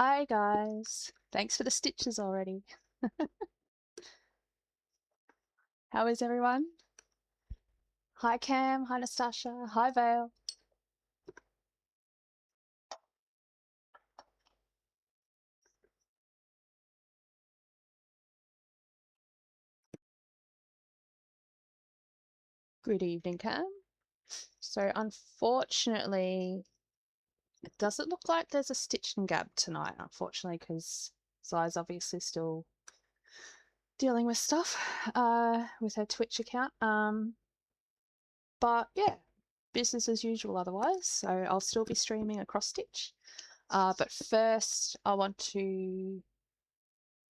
Hi guys. Thanks for the stitches already. How is everyone? Hi Cam, hi Nastasha, hi Vale. Good evening, Cam. So unfortunately, it doesn't look like there's a stitch and gab tonight, unfortunately, because Zai's obviously still dealing with stuff with her Twitch account. But yeah, business as usual otherwise. So I'll still be streaming a cross stitch. But first I want to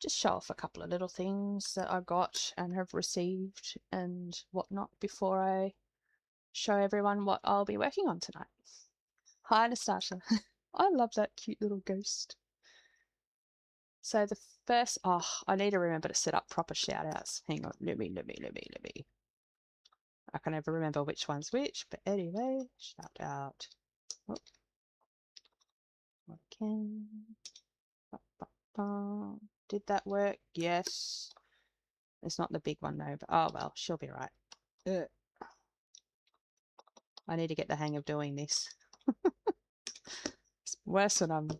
just show off a couple of little things that I got and have received and whatnot before I show everyone what I'll be working on tonight. Hi, Anastasia. I love that cute little ghost. So the first, I need to remember to set up proper shout outs. Hang on, let me. I can never remember which one's which, but anyway, shout out. Oh, okay. Did that work? Yes. It's not the big one though, but oh well, she'll be right. I need to get the hang of doing this. It's worse when I'm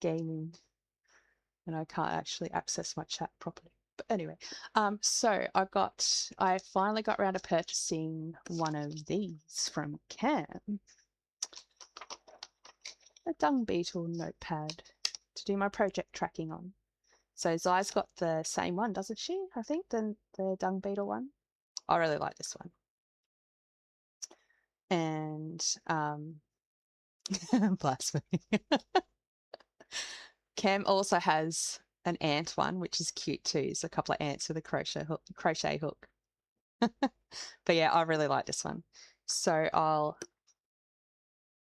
gaming and I can't actually access my chat properly. But anyway, so I finally got around to purchasing one of these from Cam, a dung beetle notepad to do my project tracking on. So Zai's got the same one, doesn't she? I think the dung beetle one. I really like this one. And blasphemy. Cam also has an ant one, which is cute too. It's a couple of ants with a crochet hook. But yeah, I really like this one. So I'll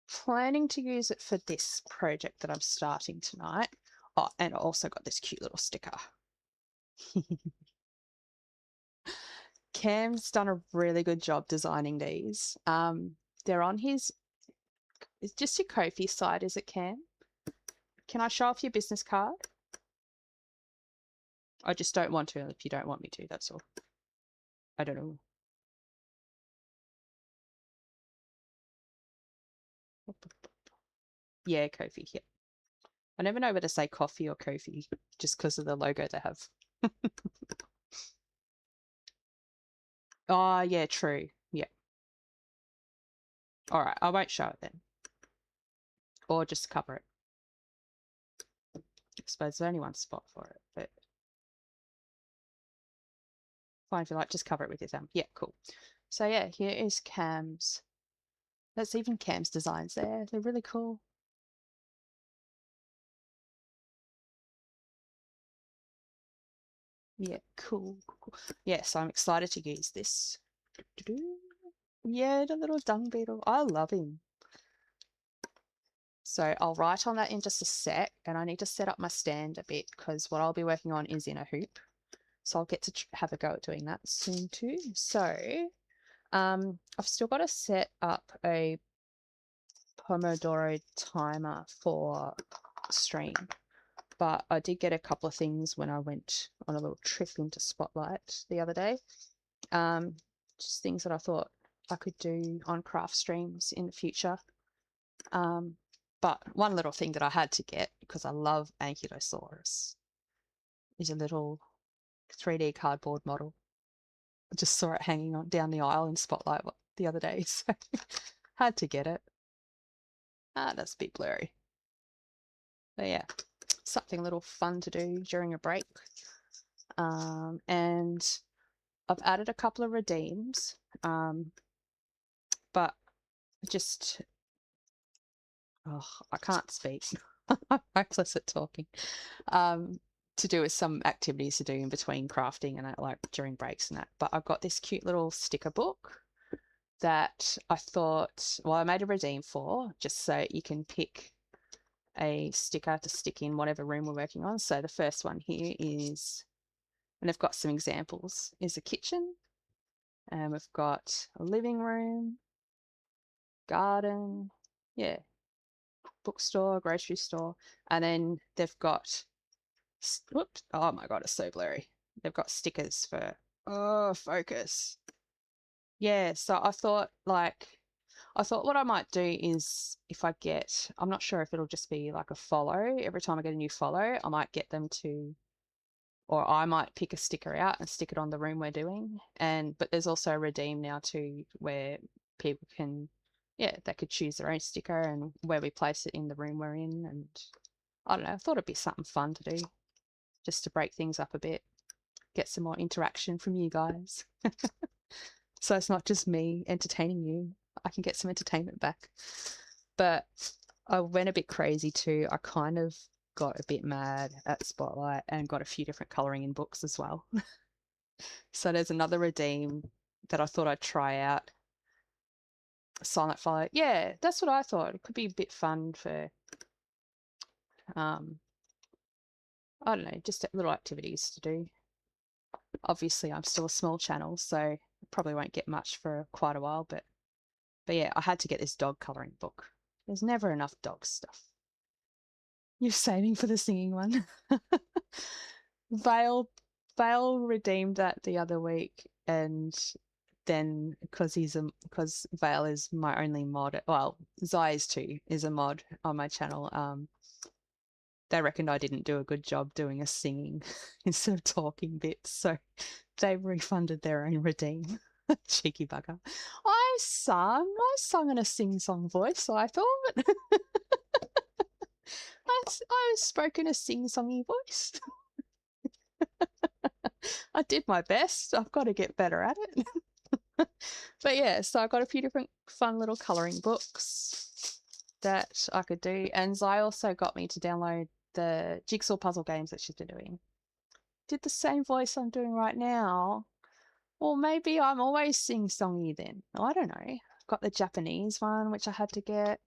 planning to use it for this project that I'm starting tonight. Oh, and I also got this cute little sticker. Cam's done a really good job designing these. They're on his, it's just your Ko-fi side, is it, Cam? Can I show off your business card? I just don't want to if you don't want me to, that's all. I don't know. Yeah, Ko-fi, yeah. I never know whether to say coffee or Ko-fi just because of the logo they have. Oh, yeah, true. Yeah. All right, I won't show it then. Or just cover it. I suppose there's only one spot for it, but fine if you like, just cover it with your thumb. Yeah, cool. So yeah, here is Cam's. That's even Cam's designs there. They're really cool. Yeah, cool. Yeah, so I'm excited to use this. Yeah, the little dung beetle. I love him. So I'll write on that in just a sec, and I need to set up my stand a bit because what I'll be working on is in a hoop. So I'll get to have a go at doing that soon too. So I've still got to set up a Pomodoro timer for stream, but I did get a couple of things when I went on a little trip into Spotlight the other day. Just things that I thought I could do on craft streams in the future. But one little thing that I had to get, because I love Ankylosaurus, is a little 3D cardboard model. I just saw it hanging on down the aisle in Spotlight the other day, so had to get it. That's a bit blurry. But yeah, something a little fun to do during a break. And I've added a couple of redeems, but just, I can't speak. I'm hopeless at talking. To do with some activities to do in between crafting and like during breaks and that. But I've got this cute little sticker book that I thought, well, I made a redeem for just so you can pick a sticker to stick in whatever room we're working on. So the first one here is, and I've got some examples, is a kitchen. And we've got a living room, garden, yeah. bookstore, grocery store, and then they've got, whoops, oh my God, it's so blurry. They've got stickers for, oh, focus. Yeah, so I thought what I might do is if I get, I'm not sure if it'll just be like a follow. Every time I get a new follow, I might get them to, or I might pick a sticker out and stick it on the room we're doing. But there's also a redeem now too, where people can, yeah, they could choose their own sticker and where we place it in the room we're in. And I don't know, I thought it'd be something fun to do just to break things up a bit, get some more interaction from you guys. So it's not just me entertaining you. I can get some entertainment back. But I went a bit crazy too. I kind of got a bit mad at Spotlight and got a few different colouring in books as well. So there's another redeem that I thought I'd try out. Silent Follow. Yeah, that's what I thought. It could be a bit fun for, I don't know, just little activities to do. Obviously, I'm still a small channel, so probably won't get much for quite a while, but yeah, I had to get this dog colouring book. There's never enough dog stuff. You're saving for the singing one. Vale redeemed that the other week, and then because Vale is my only mod, well, Zai is too, is a mod on my channel. They reckoned I didn't do a good job doing a singing instead of talking bits, so they refunded their own redeem. Cheeky bugger. I sung in a sing-song voice, I thought. I spoke in a sing-songy voice. I did my best. I've got to get better at it. But yeah, so I got a few different fun little colouring books that I could do. And Zai also got me to download the jigsaw puzzle games that she's been doing. Did the same voice I'm doing right now. Or maybe I'm always sing-songy then. I don't know. Got the Japanese one, which I had to get.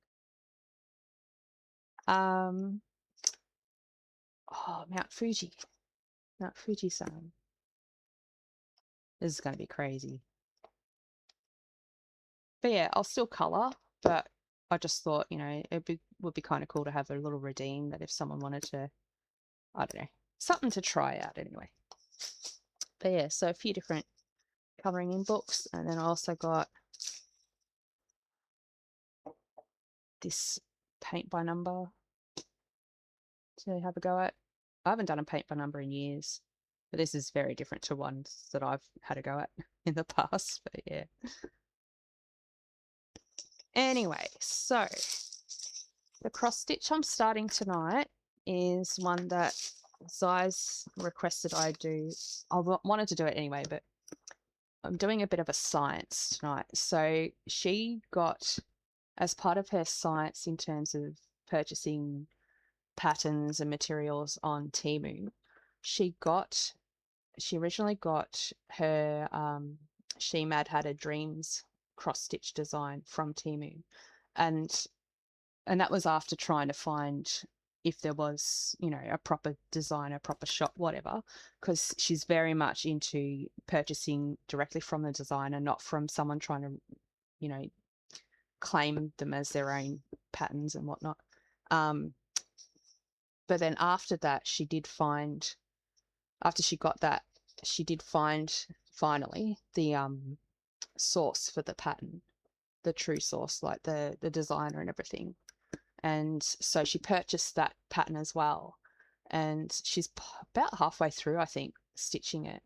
Oh, Mount Fuji-san. This is going to be crazy. But yeah, I'll still colour, but I just thought, you know, would be kind of cool to have a little redeem that if someone wanted to, I don't know, something to try out anyway. But yeah, so a few different colouring in books, and then I also got this paint by number to have a go at. I haven't done a paint by number in years, but this is very different to ones that I've had a go at in the past, but yeah. Anyway, so the cross stitch I'm starting tonight is one that Zai's requested I do. I wanted to do it anyway, but I'm doing a bit of a science tonight. So she got, as part of her science in terms of purchasing patterns and materials on Temu, she originally got her She Mad Hatter Dreams cross stitch design from Temu, and that was after trying to find if there was, you know, a proper designer, proper shop, whatever, because she's very much into purchasing directly from the designer, not from someone trying to, you know, claim them as their own patterns and whatnot. But then after that, after she got that, she did find finally the source for the pattern, the true source, like the designer and everything. And so she purchased that pattern as well, and she's about halfway through, I think, stitching it.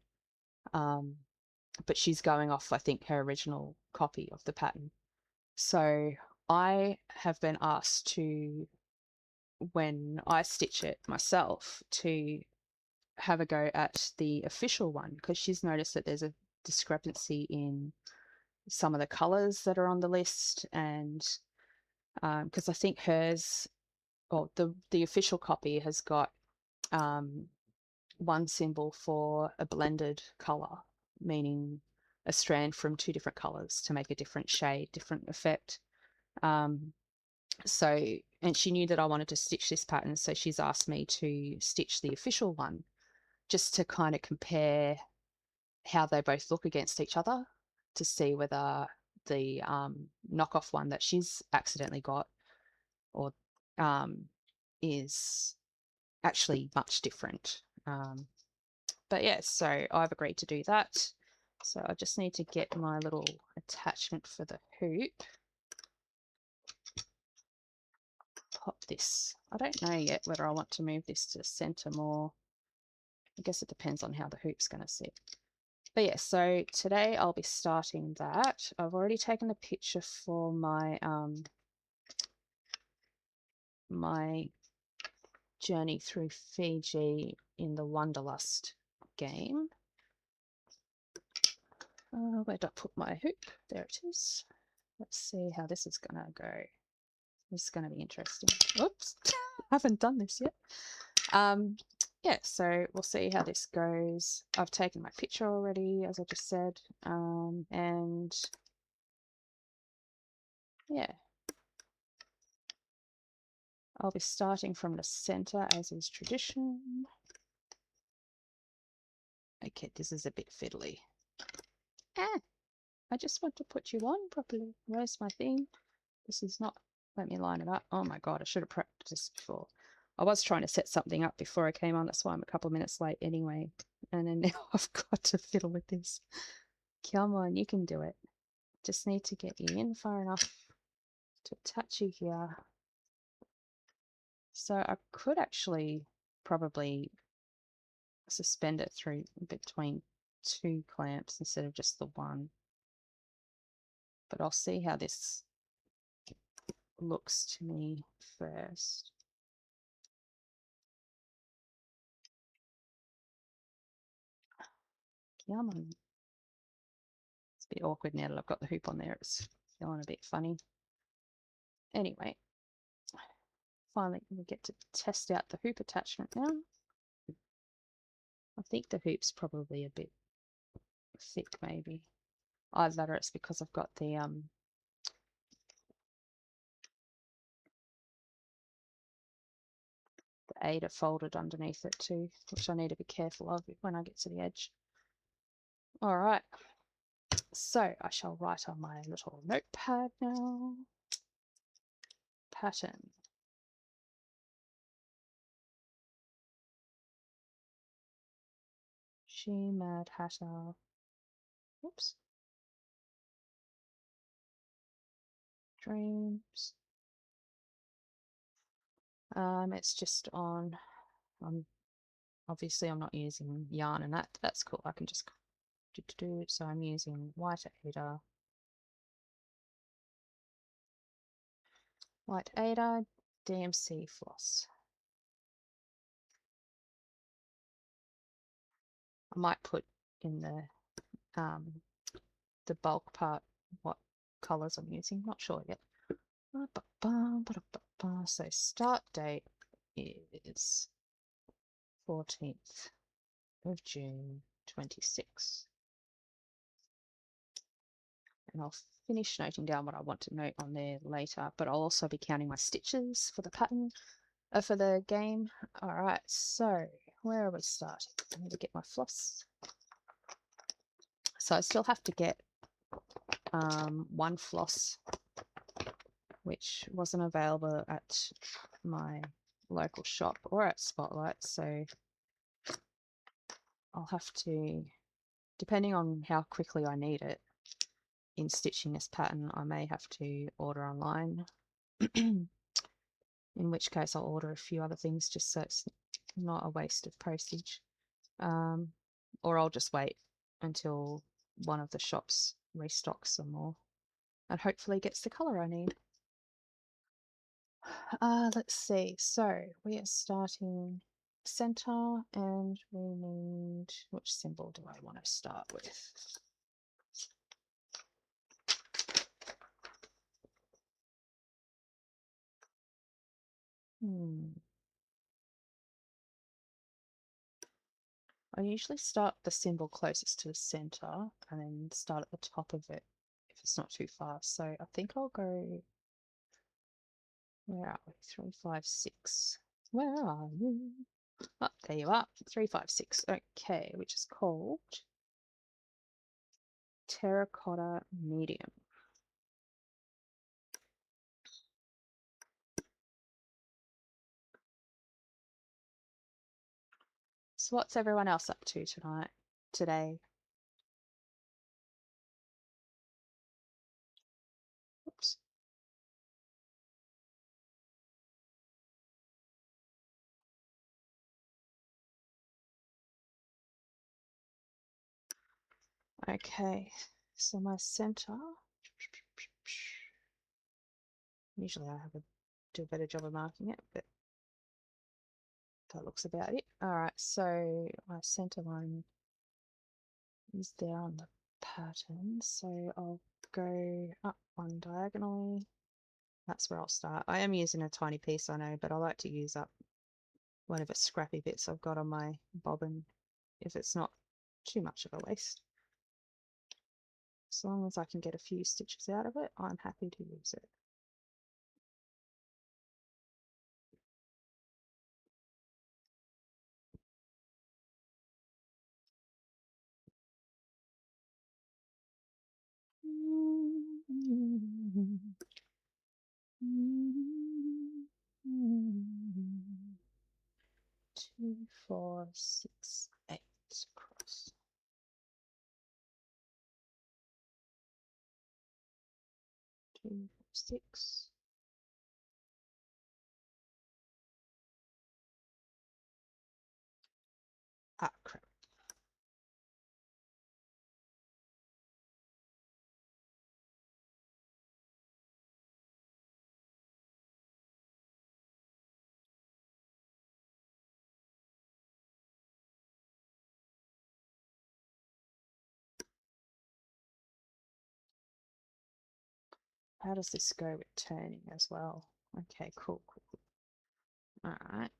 But she's going off, I think, her original copy of the pattern. So I have been asked to, when I stitch it myself, to have a go at the official one, because she's noticed that there's a discrepancy in some of the colors that are on the list, and because I think hers, or the official copy has got one symbol for a blended color, meaning a strand from two different colors to make a different shade, different effect. So, and she knew that I wanted to stitch this pattern, so she's asked me to stitch the official one just to kind of compare how they both look against each other, to see whether the knockoff one that she's accidentally got, or is actually much different. But yeah, so I've agreed to do that. So I just need to get my little attachment for the hoop. Pop this. I don't know yet whether I want to move this to the center more. I guess it depends on how the hoop's going to sit. But yeah, so today I'll be starting that. I've already taken the picture for my my journey through Fiji in the Wanderlust game. Where did I put my hoop? There it is. Let's see how this is going to go. This is going to be interesting. Oops, I haven't done this yet. Yeah, so we'll see how this goes. I've taken my picture already, as I just said, and yeah, I'll be starting from the center as is tradition. Okay, this is a bit fiddly. I just want to put you on properly. Where's my thing? This is not, let me line it up. Oh my God, I should have practiced this before. I was trying to set something up before I came on. That's why I'm a couple of minutes late anyway. And then now I've got to fiddle with this. Come on, you can do it. Just need to get you in far enough to attach you here. So I could actually probably suspend it through between 2 clamps instead of just the one. But I'll see how this looks to me first. Come on. It's a bit awkward now that I've got the hoop on there. It's feeling a bit funny. Anyway, finally we get to test out the hoop attachment now. I think the hoop's probably a bit thick maybe. Either it's because I've got the Aida folded underneath it too, which I need to be careful of when I get to the edge. All right, so I shall write on my little notepad now. Pattern. She Mad Hatter. Whoops. Dreams. It's just on. Obviously I'm not using yarn and that's cool. I can just do. So I'm using white Aida. White Aida, DMC floss. I might put in the bulk part what colors I'm using. Not sure yet. So start date is 14th of June 26. And I'll finish noting down what I want to note on there later, but I'll also be counting my stitches for the pattern, for the game. All right, so where are we starting? I need to get my floss. So I still have to get one floss, which wasn't available at my local shop or at Spotlight, so I'll have to, depending on how quickly I need it in stitching this pattern, I may have to order online, in which case I'll order a few other things just so it's not a waste of postage, or I'll just wait until one of the shops restocks some more and hopefully gets the colour I need. Let's see, so we are starting center and we need, which symbol do I want to start with? I usually start the symbol closest to the center and then start at the top of it if it's not too far. So I think I'll go, where are we? 3, 5, 6. Where are you? Oh, there you are. 3, 5, 6. Okay, which is called Terracotta Medium. So what's everyone else up to today? Oops. Okay, so my center. Usually I do a better job of marking it, but that looks about it. All right, so my center line is there on the pattern, so I'll go up one diagonally. That's where I'll start. I am using a tiny piece, I know, but I like to use up whatever scrappy bits I've got on my bobbin if it's not too much of a waste. As long as I can get a few stitches out of it, I'm happy to use it. Two, 4, 6, 8 across. 2, 6. Ah, crap. How does this go with turning as well? Okay, cool. All right.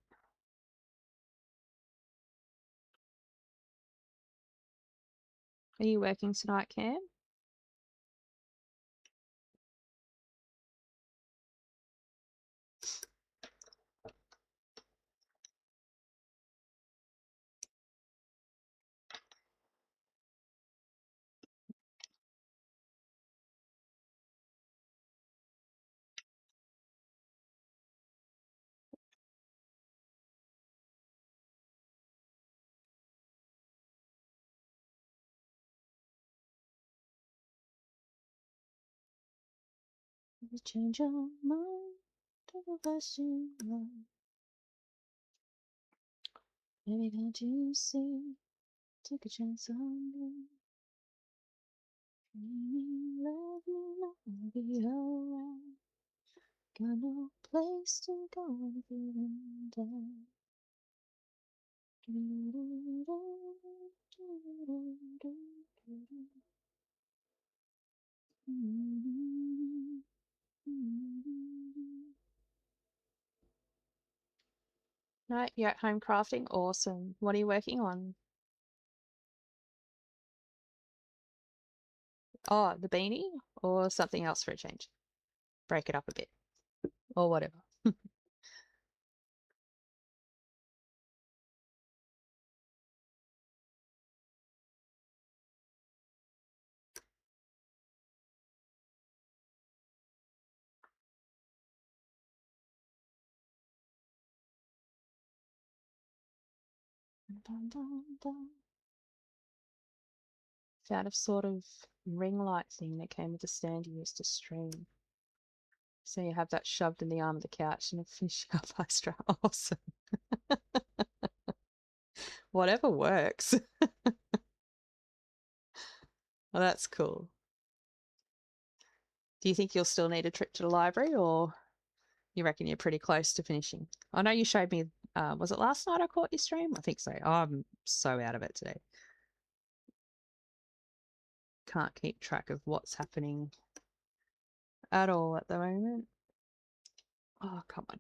Are you working tonight, Cam? You change your mind, don't question love. Baby, can't you see? Take a chance on me. Love me, I'll be alright. Got no place to go when feeling down. No, you're at home crafting? Awesome. What are you working on? Oh, the beanie? Or something else for a change? Break it up a bit. Or whatever. Found a sort of ring light thing that came with the stand you used to stream. So you have that shoved in the arm of the couch and a fish up extra. Awesome. Whatever works. Well, that's cool. Do you think you'll still need a trip to the library, or you reckon you're pretty close to finishing? I know you showed me, was it last night I caught your stream? I think so. Oh, I'm so out of it today. Can't keep track of what's happening at all at the moment. Oh, come on.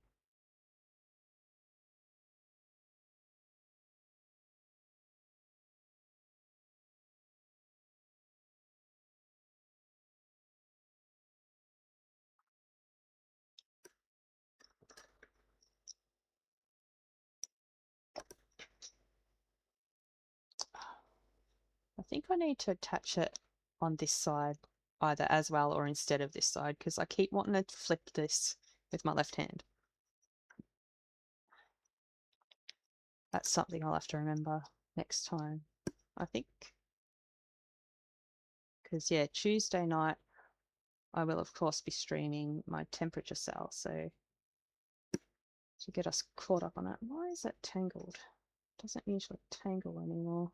I think I need to attach it on this side either as well or instead of this side because I keep wanting to flip this with my left hand. that's something I'll have to remember next time, I think. Because, yeah, Tuesday night, I will, of course, be streaming my temperature cell. So to get us caught up on that. Why is that tangled? It doesn't usually tangle anymore.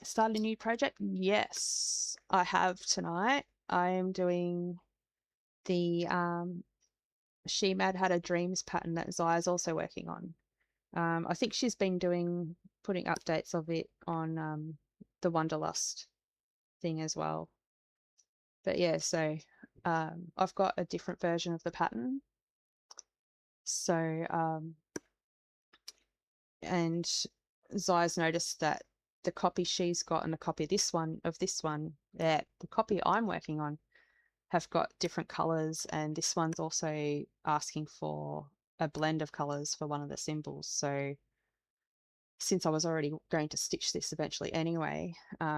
Start a new project? Yes, I have tonight. I am doing the She Mad Hatter Dreams pattern that Zaya's also working on. I think she's been putting updates of it on the Wanderlust thing as well. But yeah, so I've got a different version of the pattern. So and Zaya's noticed that the copy she's got and the copy of this one, the copy I'm working on, have got different colors, and this one's also asking for a blend of colors for one of the symbols. So since I was already going to stitch this eventually anyway,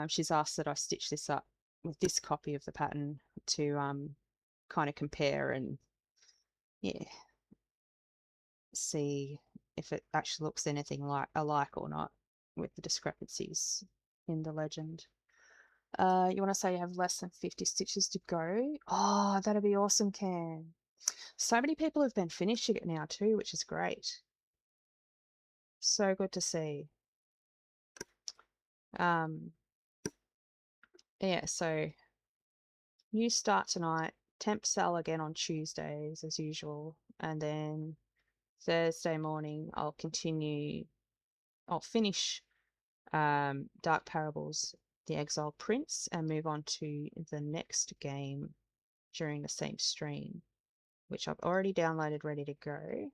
she's asked that I stitch this up with this copy of the pattern to kind of compare and, yeah, see if it actually looks anything alike or not with the discrepancies in the legend. You want to say you have less than 50 stitches to go? Oh, that'd be awesome, Cam. So many people have been finishing it now too, which is great. So good to see. Yeah, so new start tonight, temp sell again on Tuesdays as usual, and then Thursday morning I'll finish Dark Parables, The Exiled Prince, and move on to the next game during the same stream, which I've already downloaded ready to go.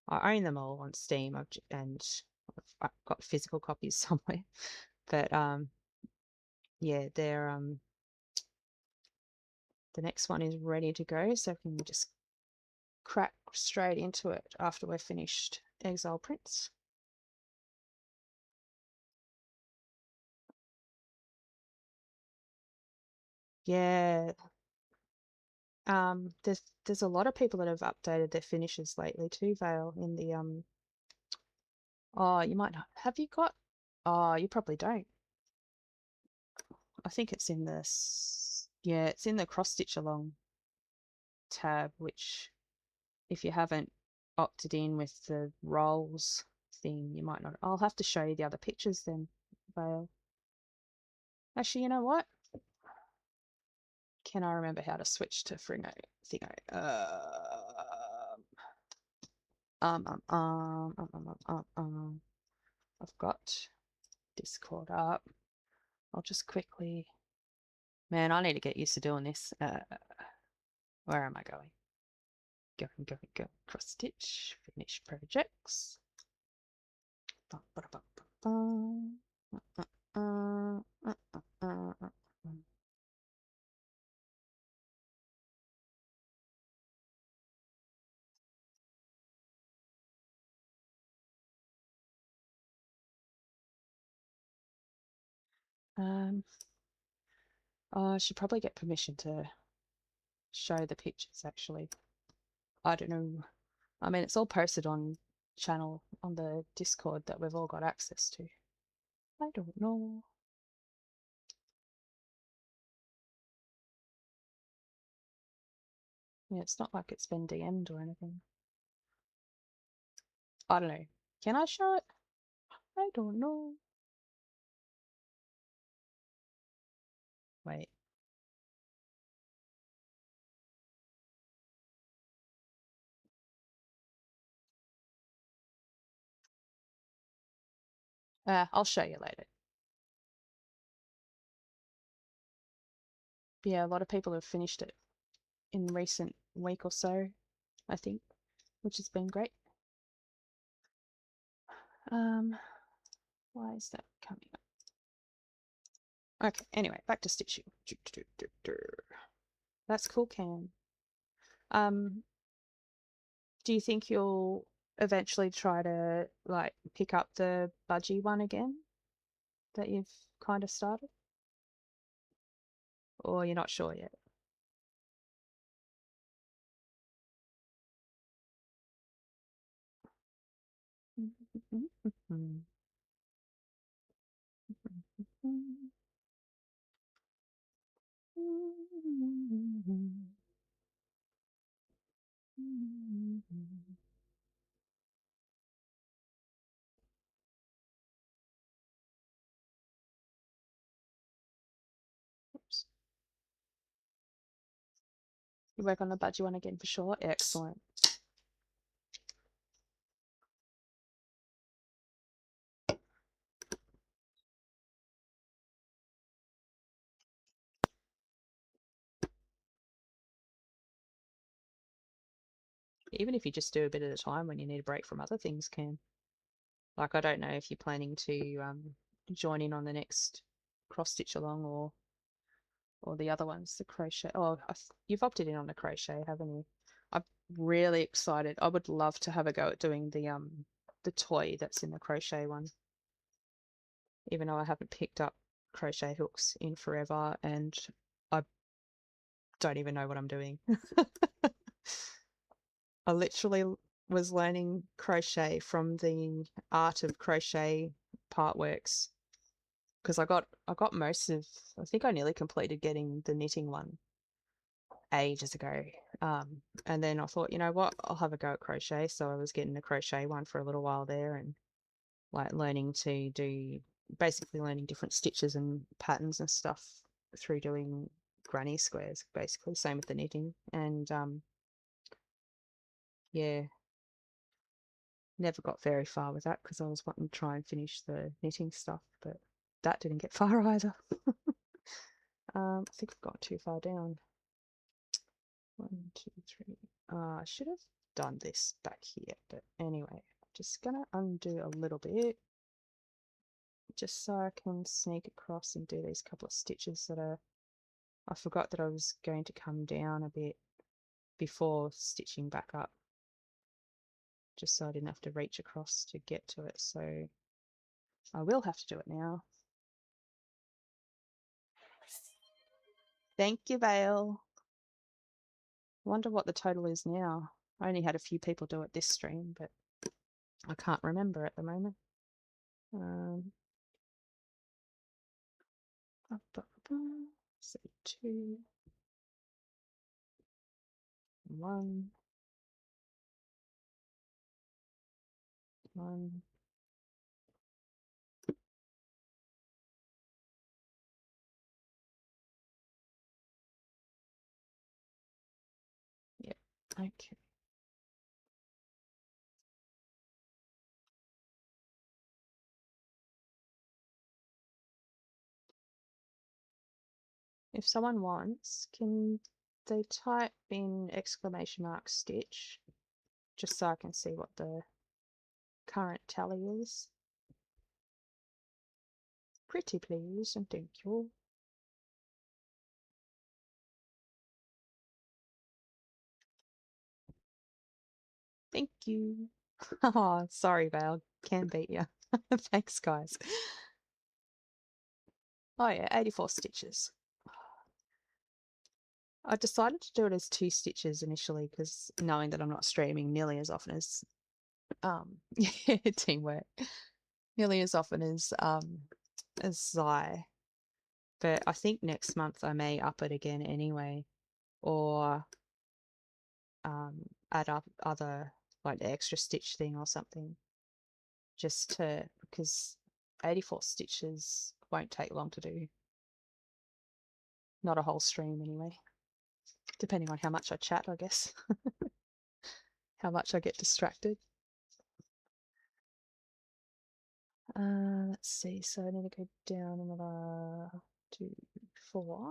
I own them all on Steam, and I've got physical copies somewhere, but yeah, they're the next one is ready to go, so we can just crack straight into it after we're finished Exile Prince. Yeah, there's a lot of people that have updated their finishes lately too, Vale, in the oh, you might not have. You got, oh, you probably don't. I think it's in this, yeah, it's in the cross stitch along tab, which if you haven't opted in with the rolls thing, you might not. I'll have to show you the other pictures then, Vale. Actually, you know what? Can I remember how to switch to Fringo Thingo? I've got Discord up. I'll just quickly. Man, I need to get used to doing this. Where am I going? Go. Cross stitch. Finish projects. I should probably get permission to show the pictures actually. I don't know. I mean, it's all posted on channel on the Discord that we've all got access to. I don't know. Yeah, it's not like it's been DM'd or anything. I don't know. Can I show it? I don't know. Wait. I'll show you later. But yeah, a lot of people have finished it in recent week or so, I think, which has been great. Why is that coming up? Okay, anyway, back to stitching. That's cool, Cam. Do you think you'll eventually try to like pick up the budgie one again that you've kind of started? Or you're not sure yet? Oops. You work on the budgie one again for sure. Excellent. Even if you just do a bit at a time when you need a break from other things, can. Like, I don't know if you're planning to join in on the next cross stitch along or the other ones, the crochet. Oh, you've opted in on the crochet, haven't you? I'm really excited. I would love to have a go at doing the toy that's in the crochet one, even though I haven't picked up crochet hooks in forever and I don't even know what I'm doing. I literally was learning crochet from the Art of Crochet Partworks because I got most of, I think I nearly completed getting the knitting one ages ago. And then I thought, you know what, I'll have a go at crochet. So I was getting the crochet one for a little while there and like learning to do, basically learning different stitches and patterns and stuff through doing granny squares, basically. Same with the knitting. And yeah, never got very far with that because I was wanting to try and finish the knitting stuff, but that didn't get far either. I think I've got too far down. 1, 2, 3. I should have done this back here, but anyway, I'm just gonna undo a little bit just so I can sneak across and do these couple of stitches that are, I forgot that I was going to come down a bit before stitching back up, just so I didn't have to reach across to get to it. So I will have to do it now. Thank you, Vale. Wonder what the total is now. I only had a few people do it this stream, but I can't remember at the moment. So 2, 1, 1. Yep. Okay. If someone wants, can they type in !stitch just so I can see what the current tally is? Pretty please, and thank you. Thank you. Oh, sorry, Val. Can beat you. Thanks, guys. Oh yeah, 84 stitches. I decided to do it as 2 stitches initially because knowing that I'm not streaming nearly as often as teamwork, nearly as often as Zai. But I think next month I may up it again anyway, or add up other like the extra stitch thing or something, just to, because 84 stitches won't take long to do. Not a whole stream anyway, depending on how much I chat, I guess. How much I get distracted. Let's see, so I need to go down another 2, 4.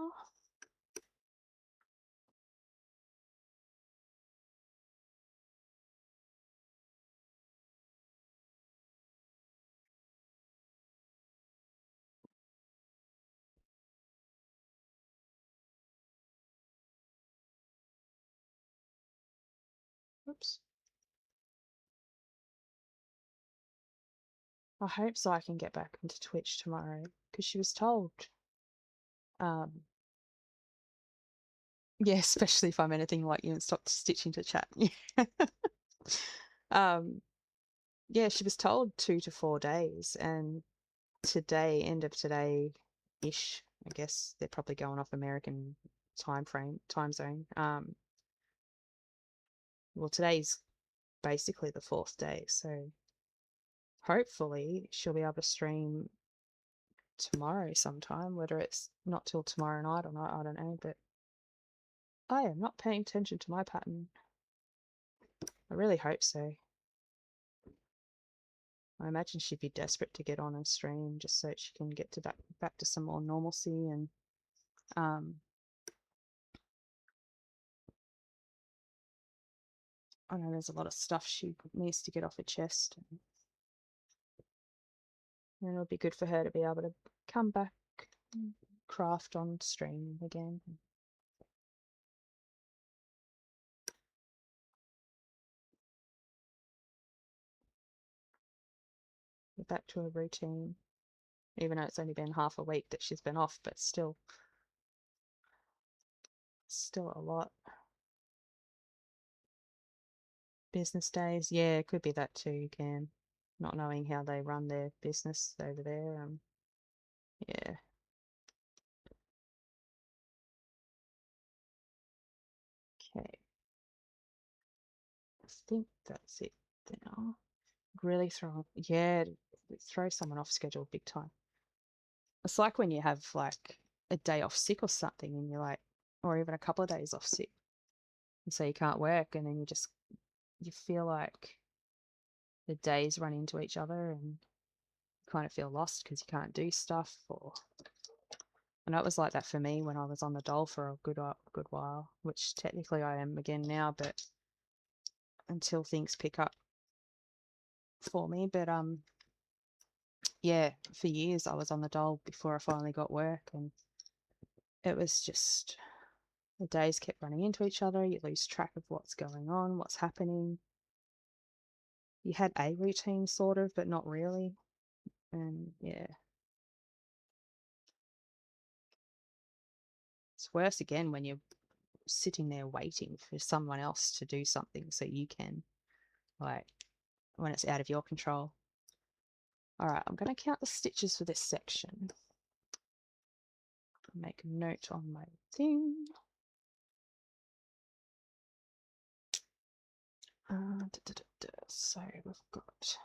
Oops. I hope so I can get back into Twitch tomorrow because she was told. Yeah, especially if I'm anything like you and stop stitching to chat. um, Yeah, she was told 2 to 4 days, and today, end of today-ish, I guess they're probably going off American time zone. Well, today's basically the 4th day, so hopefully she'll be able to stream tomorrow sometime, whether it's not till tomorrow night or not, I don't know, but I am not paying attention to my pattern. I really hope so. I imagine she'd be desperate to get on and stream just so she can get to back to some more normalcy, and I know there's a lot of stuff she needs to get off her chest, and it'll be good for her to be able to come back and craft on stream again. Get back to a routine, even though it's only been half a week that she's been off, but still a lot. Business days, yeah, it could be that too, Cam. Not knowing how they run their business over there. Yeah. Okay. I think that's it now. Really throw someone off schedule big time. It's like when you have like a day off sick or something, and you're like, or even a couple of days off sick, and so you can't work, and then you feel like the days run into each other, and you kind of feel lost because you can't do stuff. Or I know it was like that for me when I was on the dole for a good while, which technically I am again now, but until things pick up for me. But yeah, for years I was on the dole before I finally got work, and it was just the days kept running into each other. You lose track of what's going on, what's happening. You had a routine sort of, but not really. And yeah, it's worse again when you're sitting there waiting for someone else to do something so you can, like, when it's out of your control. All right, I'm going to count the stitches for this section. Make a note on my thing. So we've got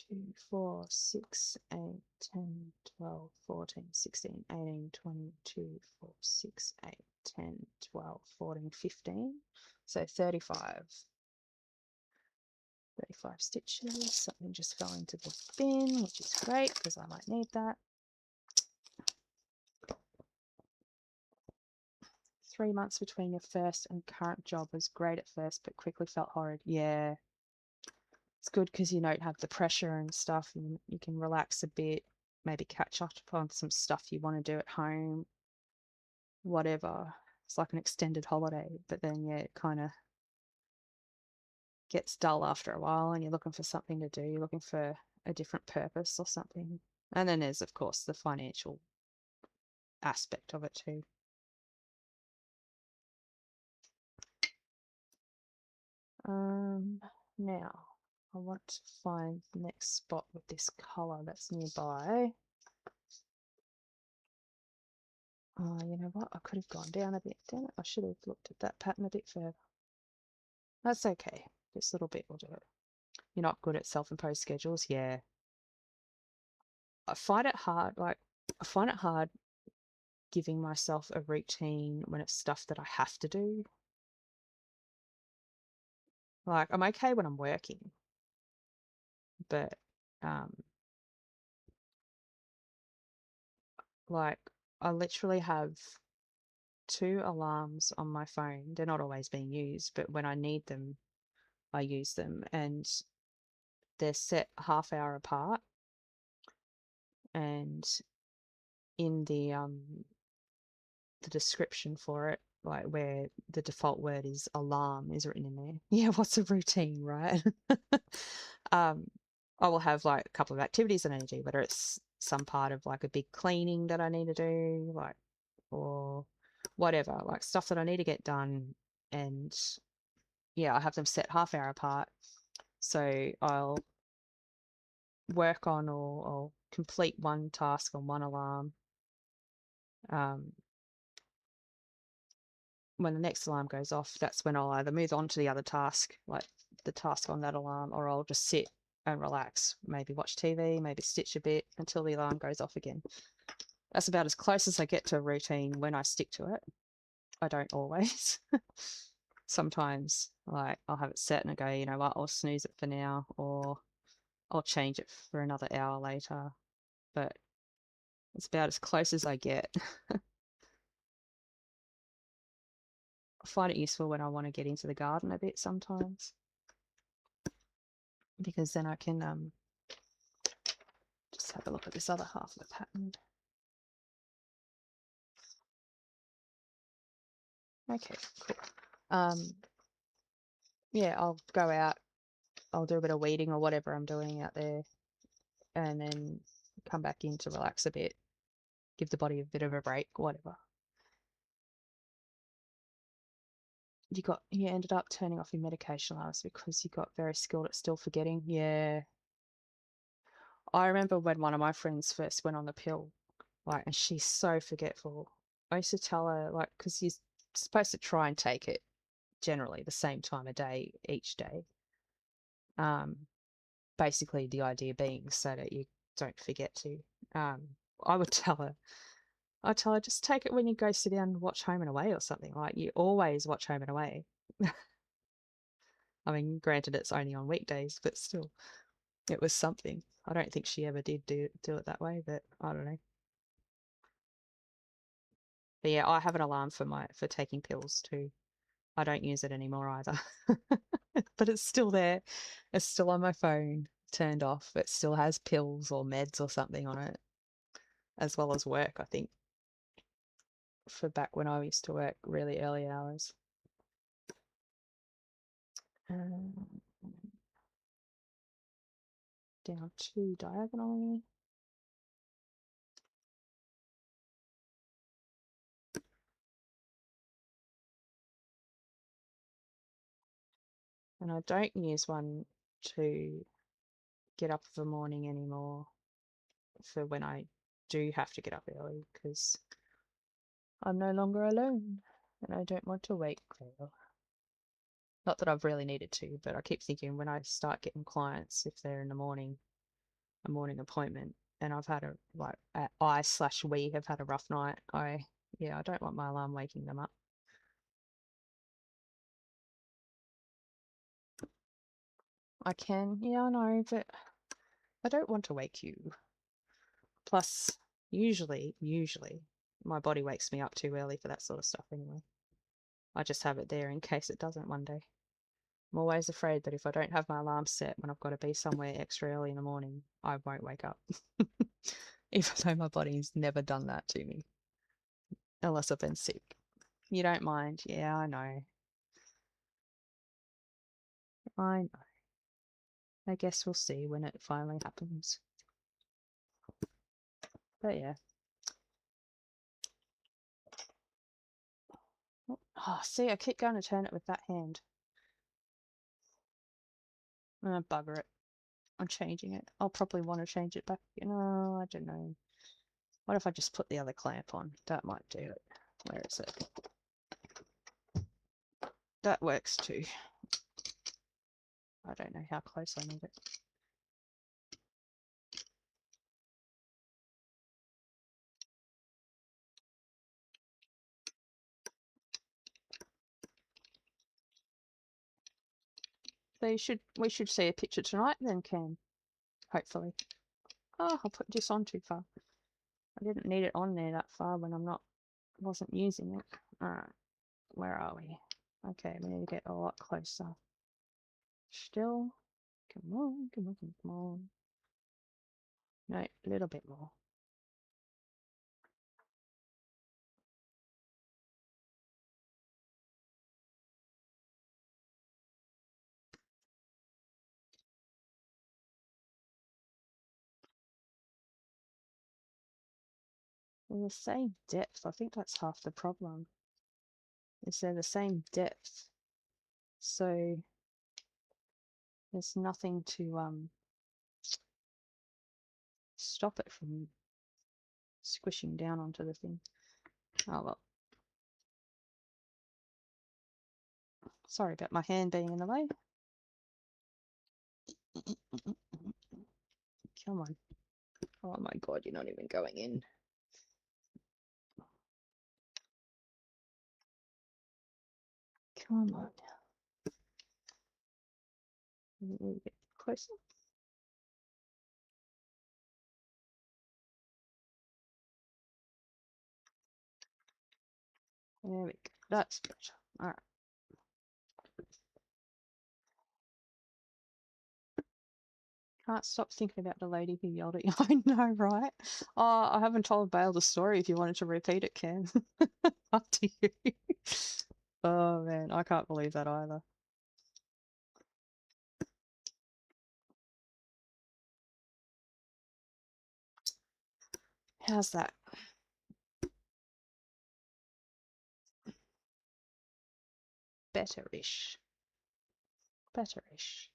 2, 4, 6, 8, 10, 12, 14, 16, 18, 22, 4, 6, 8, 10, 12, 14, 15. So 35 stitches. Something just fell into the bin, which is great because I might need that. 3 months between your first and current job was great at first, but quickly felt horrid. Yeah, it's good because you don't have the pressure and stuff, and you can relax a bit, maybe catch up on some stuff you want to do at home, whatever. It's like an extended holiday, but then yeah, it kind of gets dull after a while, and you're looking for something to do. You're looking for a different purpose or something. And then there's, of course, the financial aspect of it too. Now I want to find the next spot with this color that's nearby. Oh, you know what? I could have gone down a bit. Damn it, I should have looked at that pattern a bit further. That's okay. This little bit will do it. You're not good at self-imposed schedules? Yeah. I find it hard, giving myself a routine when it's stuff that I have to do. Like, I'm okay when I'm working, but like, I literally have 2 alarms on my phone. They're not always being used, but when I need them, I use them, and they're set half hour apart. And in the description for it, like where the default word is alarm is written in there. Yeah, what's a routine, right? I will have like a couple of activities that I need to do, whether it's some part of like a big cleaning that I need to do, like, or whatever, like stuff that I need to get done. And yeah, I have them set half hour apart. So I'll work on or complete one task on one alarm. When the next alarm goes off, that's when I'll either move on to the other task, like the task on that alarm, or I'll just sit and relax, maybe watch TV, maybe stitch a bit until the alarm goes off again. That's about as close as I get to a routine when I stick to it. I don't always. Sometimes, like, I'll have it set and I go, you know what, I'll snooze it for now, or I'll change it for another hour later. But it's about as close as I get. I find it useful when I want to get into the garden a bit sometimes, because then I can just have a look at this other half of the pattern. Okay, cool. Yeah, I'll go out, I'll do a bit of weeding or whatever I'm doing out there, and then come back in to relax a bit, give the body a bit of a break, whatever. You ended up turning off your medication hours because you got very skilled at still forgetting. Yeah. I remember when one of my friends first went on the pill, like, and she's so forgetful. I used to tell her, like, because you're supposed to try and take it generally the same time of day each day. Basically the idea being so that you don't forget to. I would tell her, just take it when you go sit down and watch Home and Away or something. Like, you always watch Home and Away. I mean, granted, it's only on weekdays, but still, it was something. I don't think she ever did do it that way, but I don't know. But yeah, I have an alarm for taking pills too. I don't use it anymore either. But it's still there. It's still on my phone, turned off. It still has pills or meds or something on it, as well as work, I think, for back when I used to work really early hours. Down 2 diagonally. And I don't use one to get up in the morning anymore for when I do have to get up early, because I'm no longer alone and I don't want to wake Claire. Not that I've really needed to, but I keep thinking when I start getting clients, if they're in the morning, a morning appointment, and I've had we have had a rough night, I don't want my alarm waking them up. I can, yeah, I know, but I don't want to wake you. Plus, usually, my body wakes me up too early for that sort of stuff anyway. I just have it there in case it doesn't one day. I'm always afraid that if I don't have my alarm set when I've got to be somewhere extra early in the morning, I won't wake up. Even though my body's never done that to me. Unless I've been sick. You don't mind? Yeah, I know. I know. I guess we'll see when it finally happens. But yeah. Oh, see, I keep going to turn it with that hand. Bugger it. I'm changing it. I'll probably want to change it back. No, I don't know. What if I just put the other clamp on? That might do it. Where is it? That works too. I don't know how close I need it. So we should see a picture tonight then, Cam. Hopefully. Oh, I put this on too far. I didn't need it on there that far when wasn't using it. Alright, where are we? Okay, we need to get a lot closer. Still. Come on, come on, come on. No, a little bit more. They're the same depth. I think that's half the problem. Is they're the same depth. So There's nothing to stop it from squishing down onto the thing. Oh well. Sorry about my hand being in the way. Come on. Oh my god, you're not even going in. Come on. A little bit closer. There we go. That's better. All right. Can't stop thinking about the lady who yelled at you. I know, right? Oh, I haven't told Bale the story. If you wanted to repeat it, Cam. Up to you. Oh man, I can't believe that either. How's that? Better-ish. Better-ish.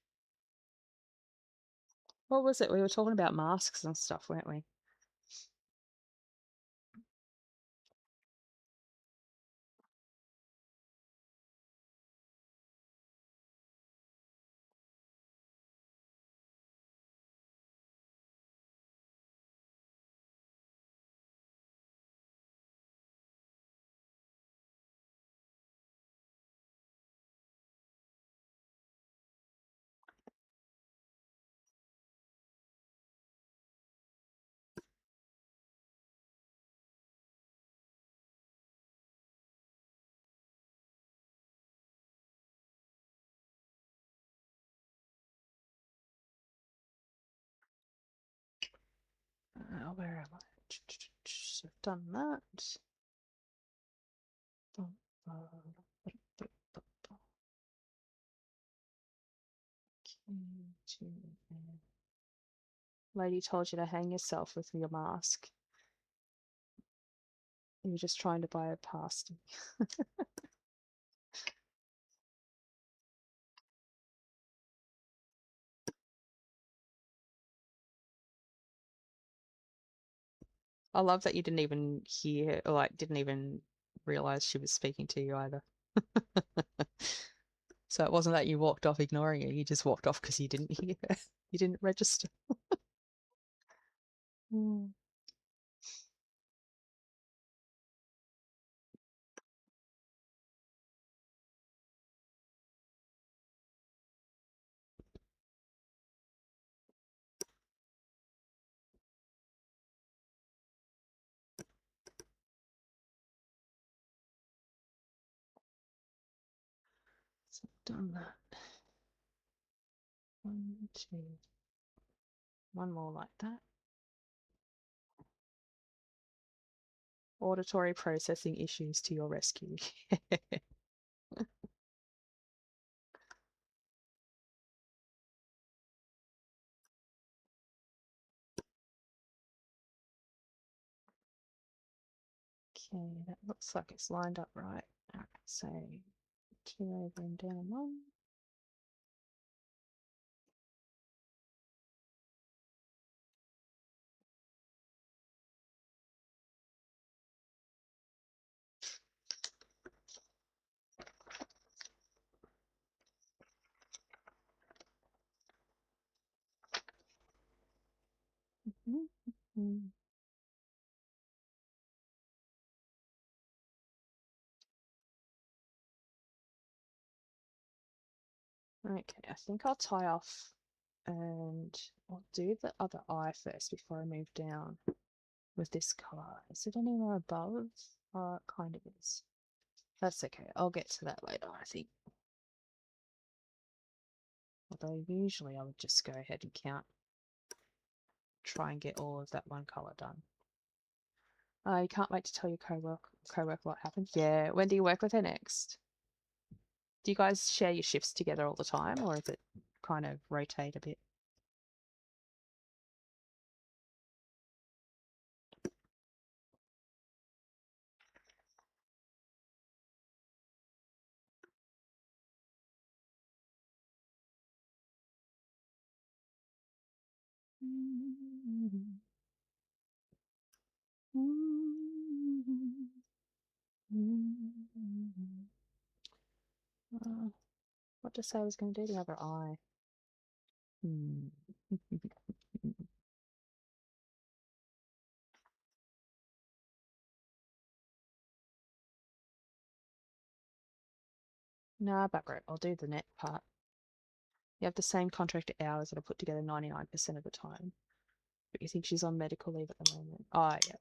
What was it? We were talking about masks and stuff, weren't we? Where am I? So I've done that. Lady told you to hang yourself with your mask. You were just trying to buy a pasty. I love that you didn't even hear, or like, didn't even realize she was speaking to you either. So it wasn't that you walked off ignoring her, you just walked off because you didn't hear her. You didn't register. Mm. So I've done that. One, two. One more like that. Auditory processing issues to your rescue. Okay, that looks like it's lined up right. Alright, so 2 over and down 1. Okay, I think I'll tie off and I'll do the other eye first before I move down with this colour. Is it anywhere above? It kind of is. That's okay. I'll get to that later, I think. Although usually I would just go ahead and count. Try and get all of that one colour done. You can't wait to tell your co-worker what happened. Yeah, when do you work with her next? Do you guys share your shifts together all the time, or is it kind of rotate a bit? What to say I was going to do the other eye? Nah, bugger it. I'll do the net part. You have the same contract hours that I put together 99% of the time. But you think she's on medical leave at the moment? Oh, yeah.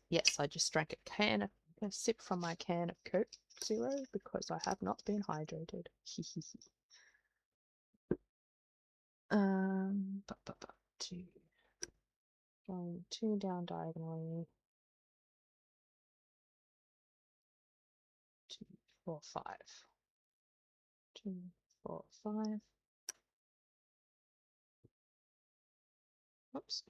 Yes, I just drank a sip from my can of Coke Zero because I have not been hydrated. Two. Going two down diagonally. 2, 4, 5. 2, 4, 5. Oops.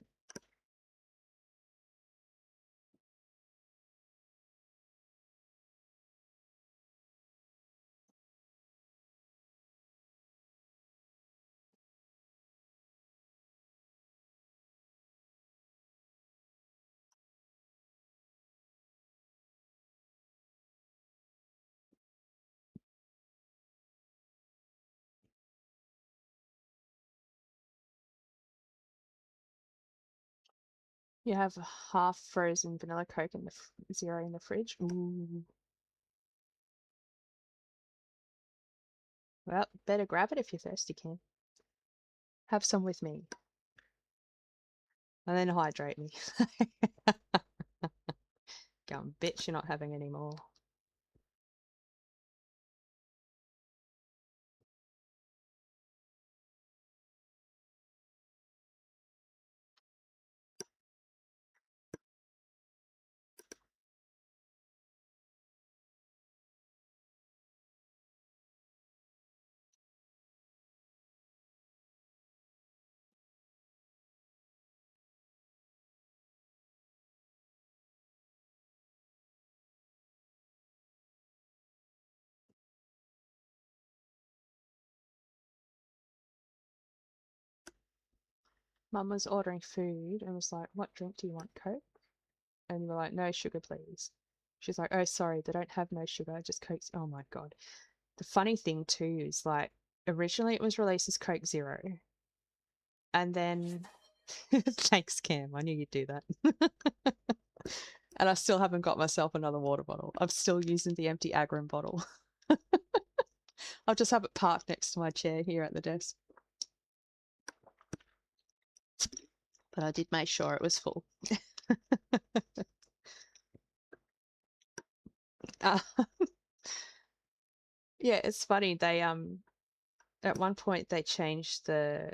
You have a half frozen vanilla Coke and the Zero in the fridge. Ooh. Well, better grab it if you're thirsty, Ken. Have some with me. And then hydrate me. Go on, bitch, you're not having any more. Mum was ordering food and was like, what drink do you want, Coke? And we're like, no sugar, please. She's like, oh, sorry, they don't have no sugar, just Coke. Oh my God. The funny thing too is like, originally it was released as Coke Zero. And then, thanks, Cam. I knew you'd do that. And I still haven't got myself another water bottle. I'm still using the empty Agrim bottle. I'll just have it parked next to my chair here at the desk. But I did make sure it was full. uh, yeah, it's funny. They at one point they changed they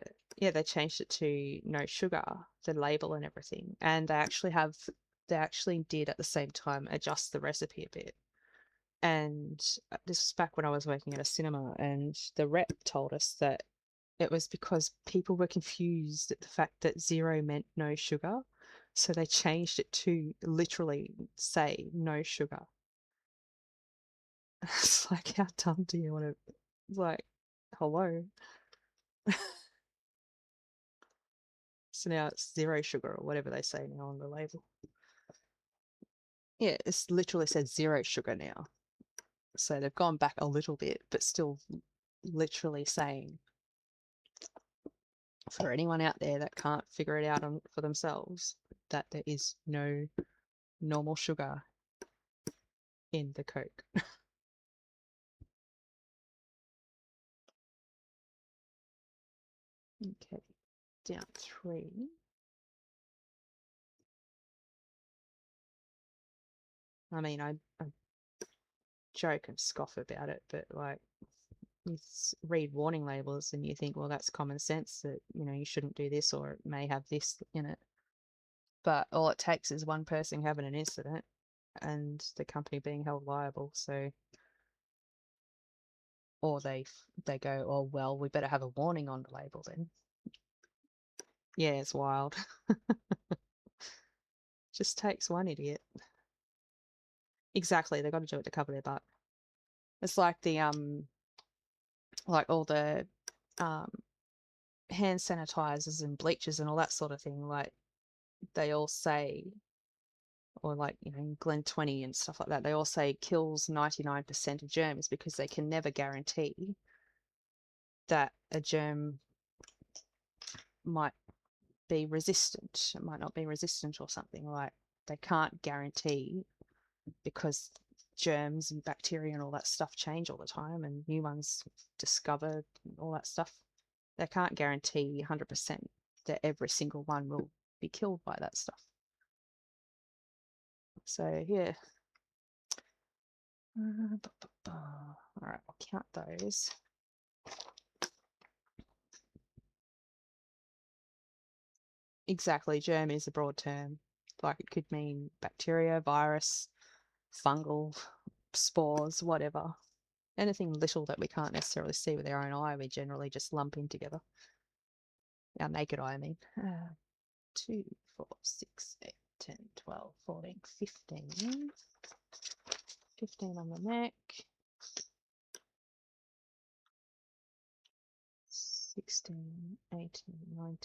changed it to no sugar, the label and everything. And they actually did at the same time adjust the recipe a bit. And this was back when I was working at a cinema, and the rep told us that it was because people were confused at the fact that zero meant no sugar. So they changed it to literally say no sugar. It's like, how dumb do you want to, like, hello? So now it's zero sugar or whatever they say now on the label. Yeah, it's literally said zero sugar now. So they've gone back a little bit, but still literally saying, for anyone out there that can't figure it out for themselves, that there is no normal sugar in the Coke. Okay, down 3. I mean, I joke and scoff about it, but like, you read warning labels and you think, well, that's common sense that, you shouldn't do this or it may have this in it. But all it takes is one person having an incident and the company being held liable. So, or they go, oh, well, we better have a warning on the label then. Yeah, it's wild. Just takes one idiot. Exactly, they got to do it to cover their butt. It's like the like all the hand sanitizers and bleachers and all that sort of thing, like they all say, or like, you know, Glen 20 and stuff like that, they all say kills 99% of germs because they can never guarantee that a germ might be resistant. It might not be resistant or something. Like they can't guarantee, because germs and bacteria and all that stuff change all the time and new ones discovered and all that stuff. They can't guarantee 100% that every single one will be killed by that stuff. So yeah. All right, I'll count those. Exactly, germ is a broad term. Like it could mean bacteria, virus, fungal, spores, whatever. Anything little that we can't necessarily see with our own eye, we generally just lump in together. Our naked eye, I mean. 2, 4, 6, 8, 10, 12, 14, 15. 15 on the neck. 16, 18, 19,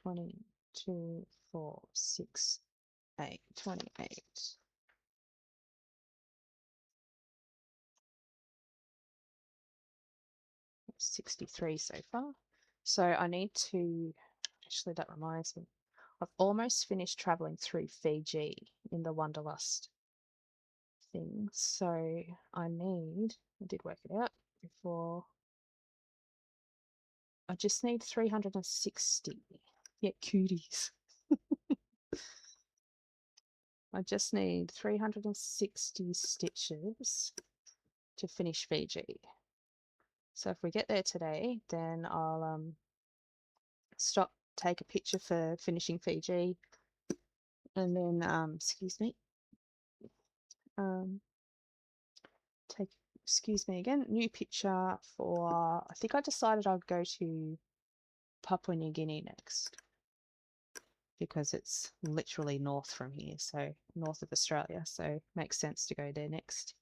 20, 2, 4, 6, 8, 28. 63 so far. So I need to, actually that reminds me, I've almost finished traveling through Fiji in the Wanderlust thing. So I did work it out before, I just need 360. Yeah, cuties. I just need 360 stitches to finish Fiji. So if we get there today, then I'll stop, take a picture for finishing Fiji, and then excuse me, take, excuse me again, new picture for, I think I decided I'd go to Papua New Guinea next, because it's literally north from here, so north of Australia, so makes sense to go there next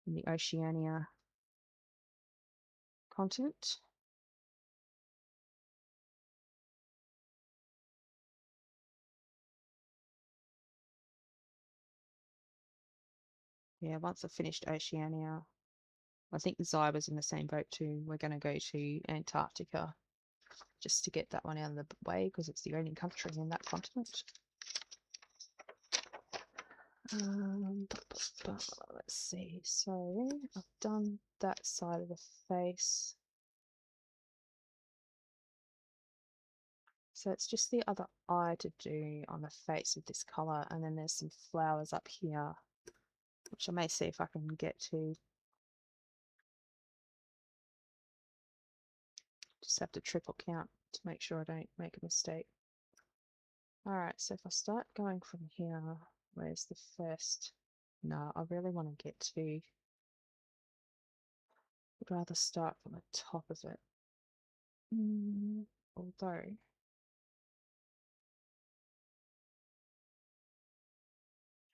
in the Oceania continent. Yeah, once I've finished Oceania, I think Zai was in the same boat too. We're going to go to Antarctica just to get that one out of the way, because it's the only country in that continent. Let's see. So I've done that side of the face. So it's just the other eye to do on the face with this colour, and then there's some flowers up here, which I may see if I can get to. Just have to triple count to make sure I don't make a mistake. Alright, so if I start going from here, where's the first? No, I really want to get to, I'd rather start from the top of it. Although,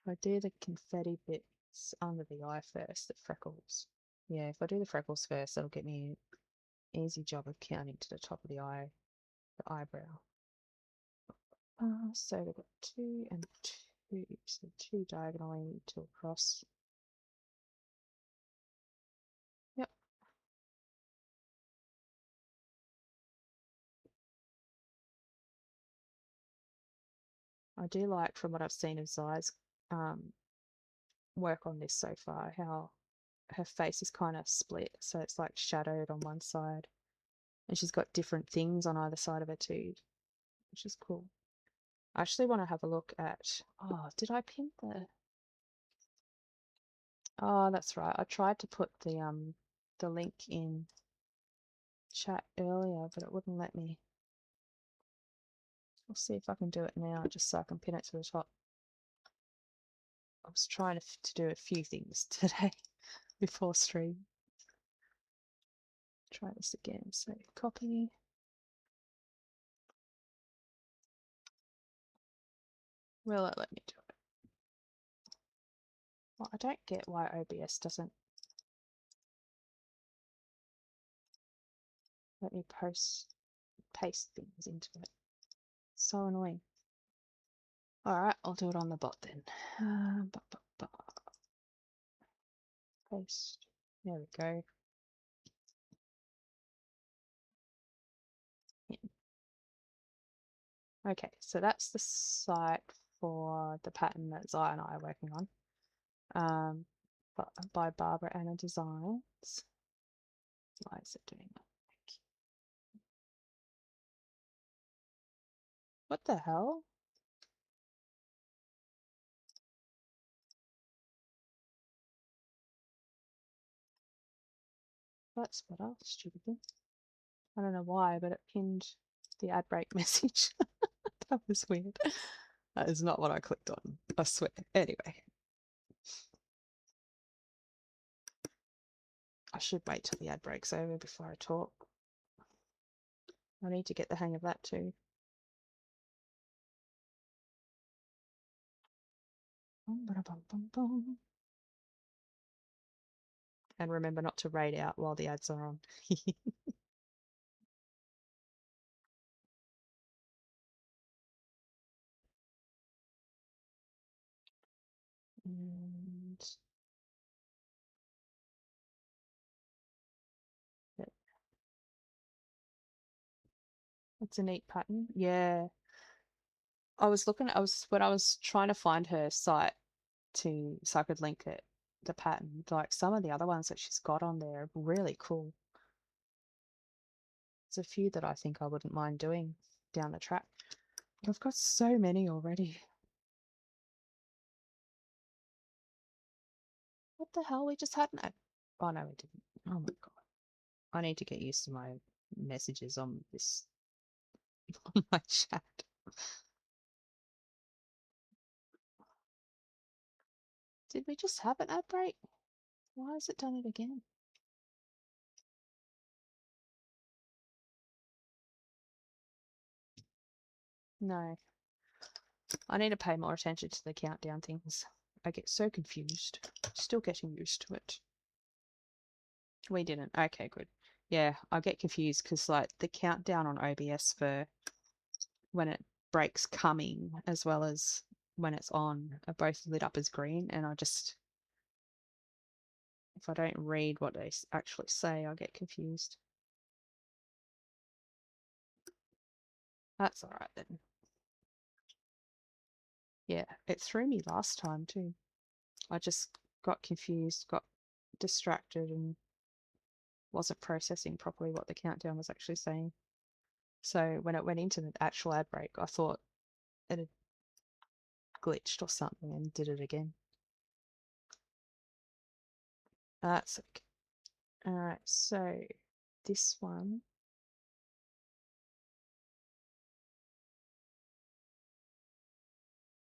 if I do the confetti bits under the eye first, the freckles. Yeah, if I do the freckles first, that'll get me an easy job of counting to the top of the eye, the eyebrow. So we've got 2 and 2, so 2 diagonally, 2 across. Yep. I do like, from what I've seen of Zai's work on this so far, how her face is kind of split, so it's like shadowed on one side, and she's got different things on either side of her too, which is cool. I actually want to have a look at, oh, did I pin the, oh, that's right, I tried to put the link in chat earlier, but it wouldn't let me. I'll see if I can do it now, just so I can pin it to the top. I was trying to do a few things today before stream. Try this again. So copy. Will it let me do it? Well, I don't get why OBS doesn't. let me paste things into it. So annoying. Alright, I'll do it on the bot then. Paste. There we go. Yeah. Okay, so that's the site for the pattern that Zai and I are working on. By Barbara Anna Designs. Why is it doing that? What the hell? That's better, stupid thing. I don't know why, but it pinned the ad break message. That was weird. That is not what I clicked on, I swear. Anyway. I should wait till the ad break's over before I talk. I need to get the hang of that too. And remember not to raid out while the ads are on. And it's a neat pattern. Yeah. When I was trying to find her site so I could link it, the pattern, like some of the other ones that she's got on there are really cool. There's a few that I think I wouldn't mind doing down the track. But I've got so many already. What the hell? We just had an ad. Oh no, we didn't. Oh my god. I need to get used to my messages on this on my chat. Did we just have an ad break? Why has it done it again? No. I need to pay more attention to the countdown things. I get so confused. Still getting used to it. We didn't. Okay, good. Yeah, I get confused because like the countdown on OBS for when it breaks coming as well as when it's on are both lit up as green, and if I don't read what they actually say, I get confused. That's alright then. Yeah, it threw me last time too. I just got confused, got distracted, and wasn't processing properly what the countdown was actually saying. So when it went into the actual ad break, I thought it had glitched or something and did it again. That's okay. Alright, so this one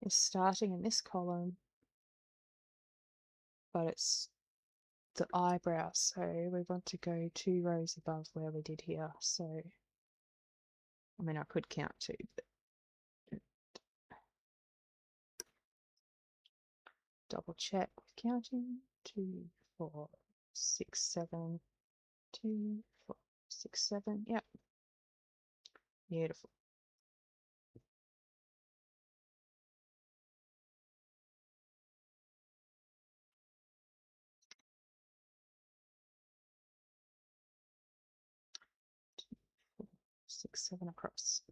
is starting in this column, but it's the eyebrow, so we want to go 2 rows above where we did here. So I mean I could count 2, but double check with counting. 2, 4, 6, 7, 2, 4, 6, 7. Yep. Beautiful. Six, 7 across.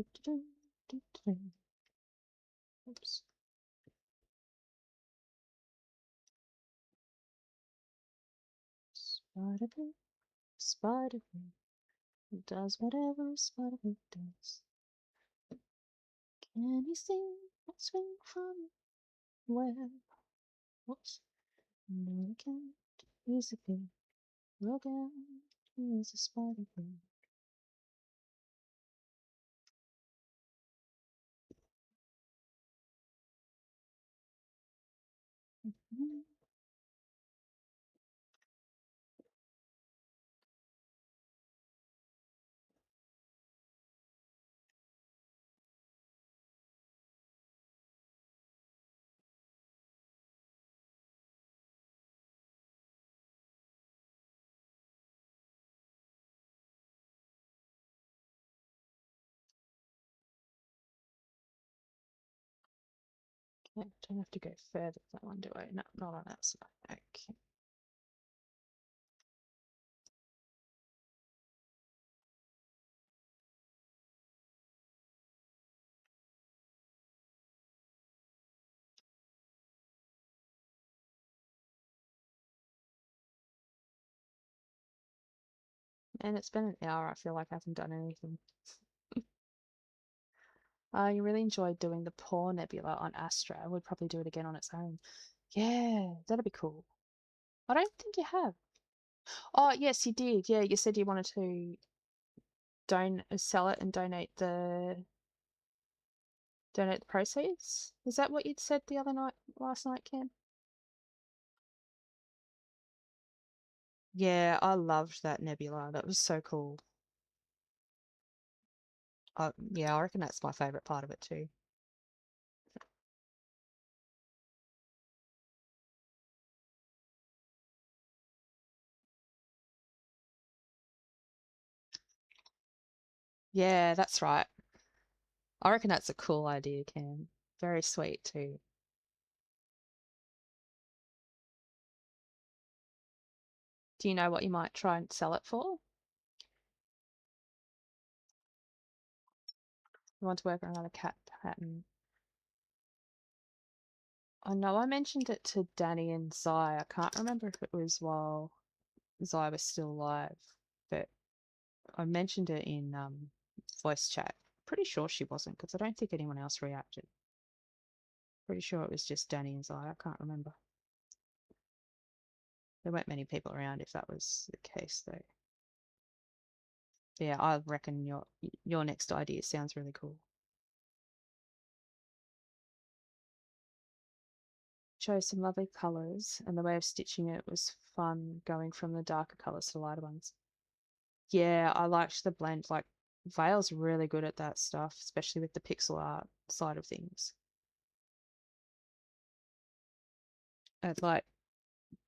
Oops. Spider-Man, Spider-Man does whatever Spider-Man does. Anything that swing from where? Whoops. No, I can't. Here's the thing. Look out. Here's a spider thing. Yeah, don't have to go further with that one, do I? No, not on that side. Okay. And it's been an hour. I feel like I haven't done anything. You really enjoyed doing the Paw Nebula on Astra. I would probably do it again on its own. Yeah, that'd be cool. I don't think you have. Oh, yes, you did. Yeah, you said you wanted to sell it and donate the proceeds. Is that what you'd said the other night, last night, Cam? Yeah, I loved that nebula. That was so cool. Yeah, I reckon that's my favorite part of it too. Yeah, that's right. I reckon that's a cool idea, Cam. Very sweet too. Do you know what you might try and sell it for? You want to work on another cat pattern? I know I mentioned it to Danny and Zai. I can't remember if it was while Zai was still alive, but I mentioned it in voice chat. Pretty sure she wasn't because I don't think anyone else reacted. Pretty sure it was just Danny and Zai. I can't remember. There weren't many people around if that was the case, though. But yeah, I reckon your next idea sounds really cool. Chose some lovely colours, and the way of stitching it was fun, going from the darker colours to the lighter ones. Yeah, I liked the blend. Like, Vale's really good at that stuff, especially with the pixel art side of things. At like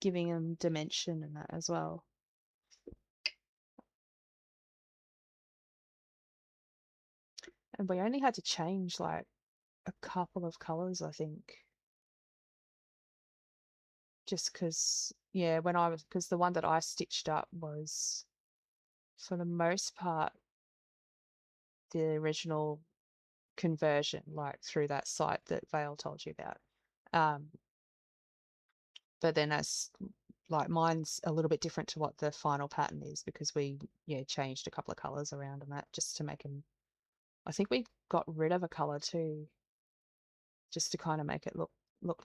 giving them dimension and that as well. And we only had to change like a couple of colours, I think. Just because, yeah, because the one that I stitched up was, for the most part, the original conversion, like through that site that Vale told you about. Um, but then as like mine's a little bit different to what the final pattern is because we changed a couple of colors around and that just to make them. I think we got rid of a color too, just to kind of make it look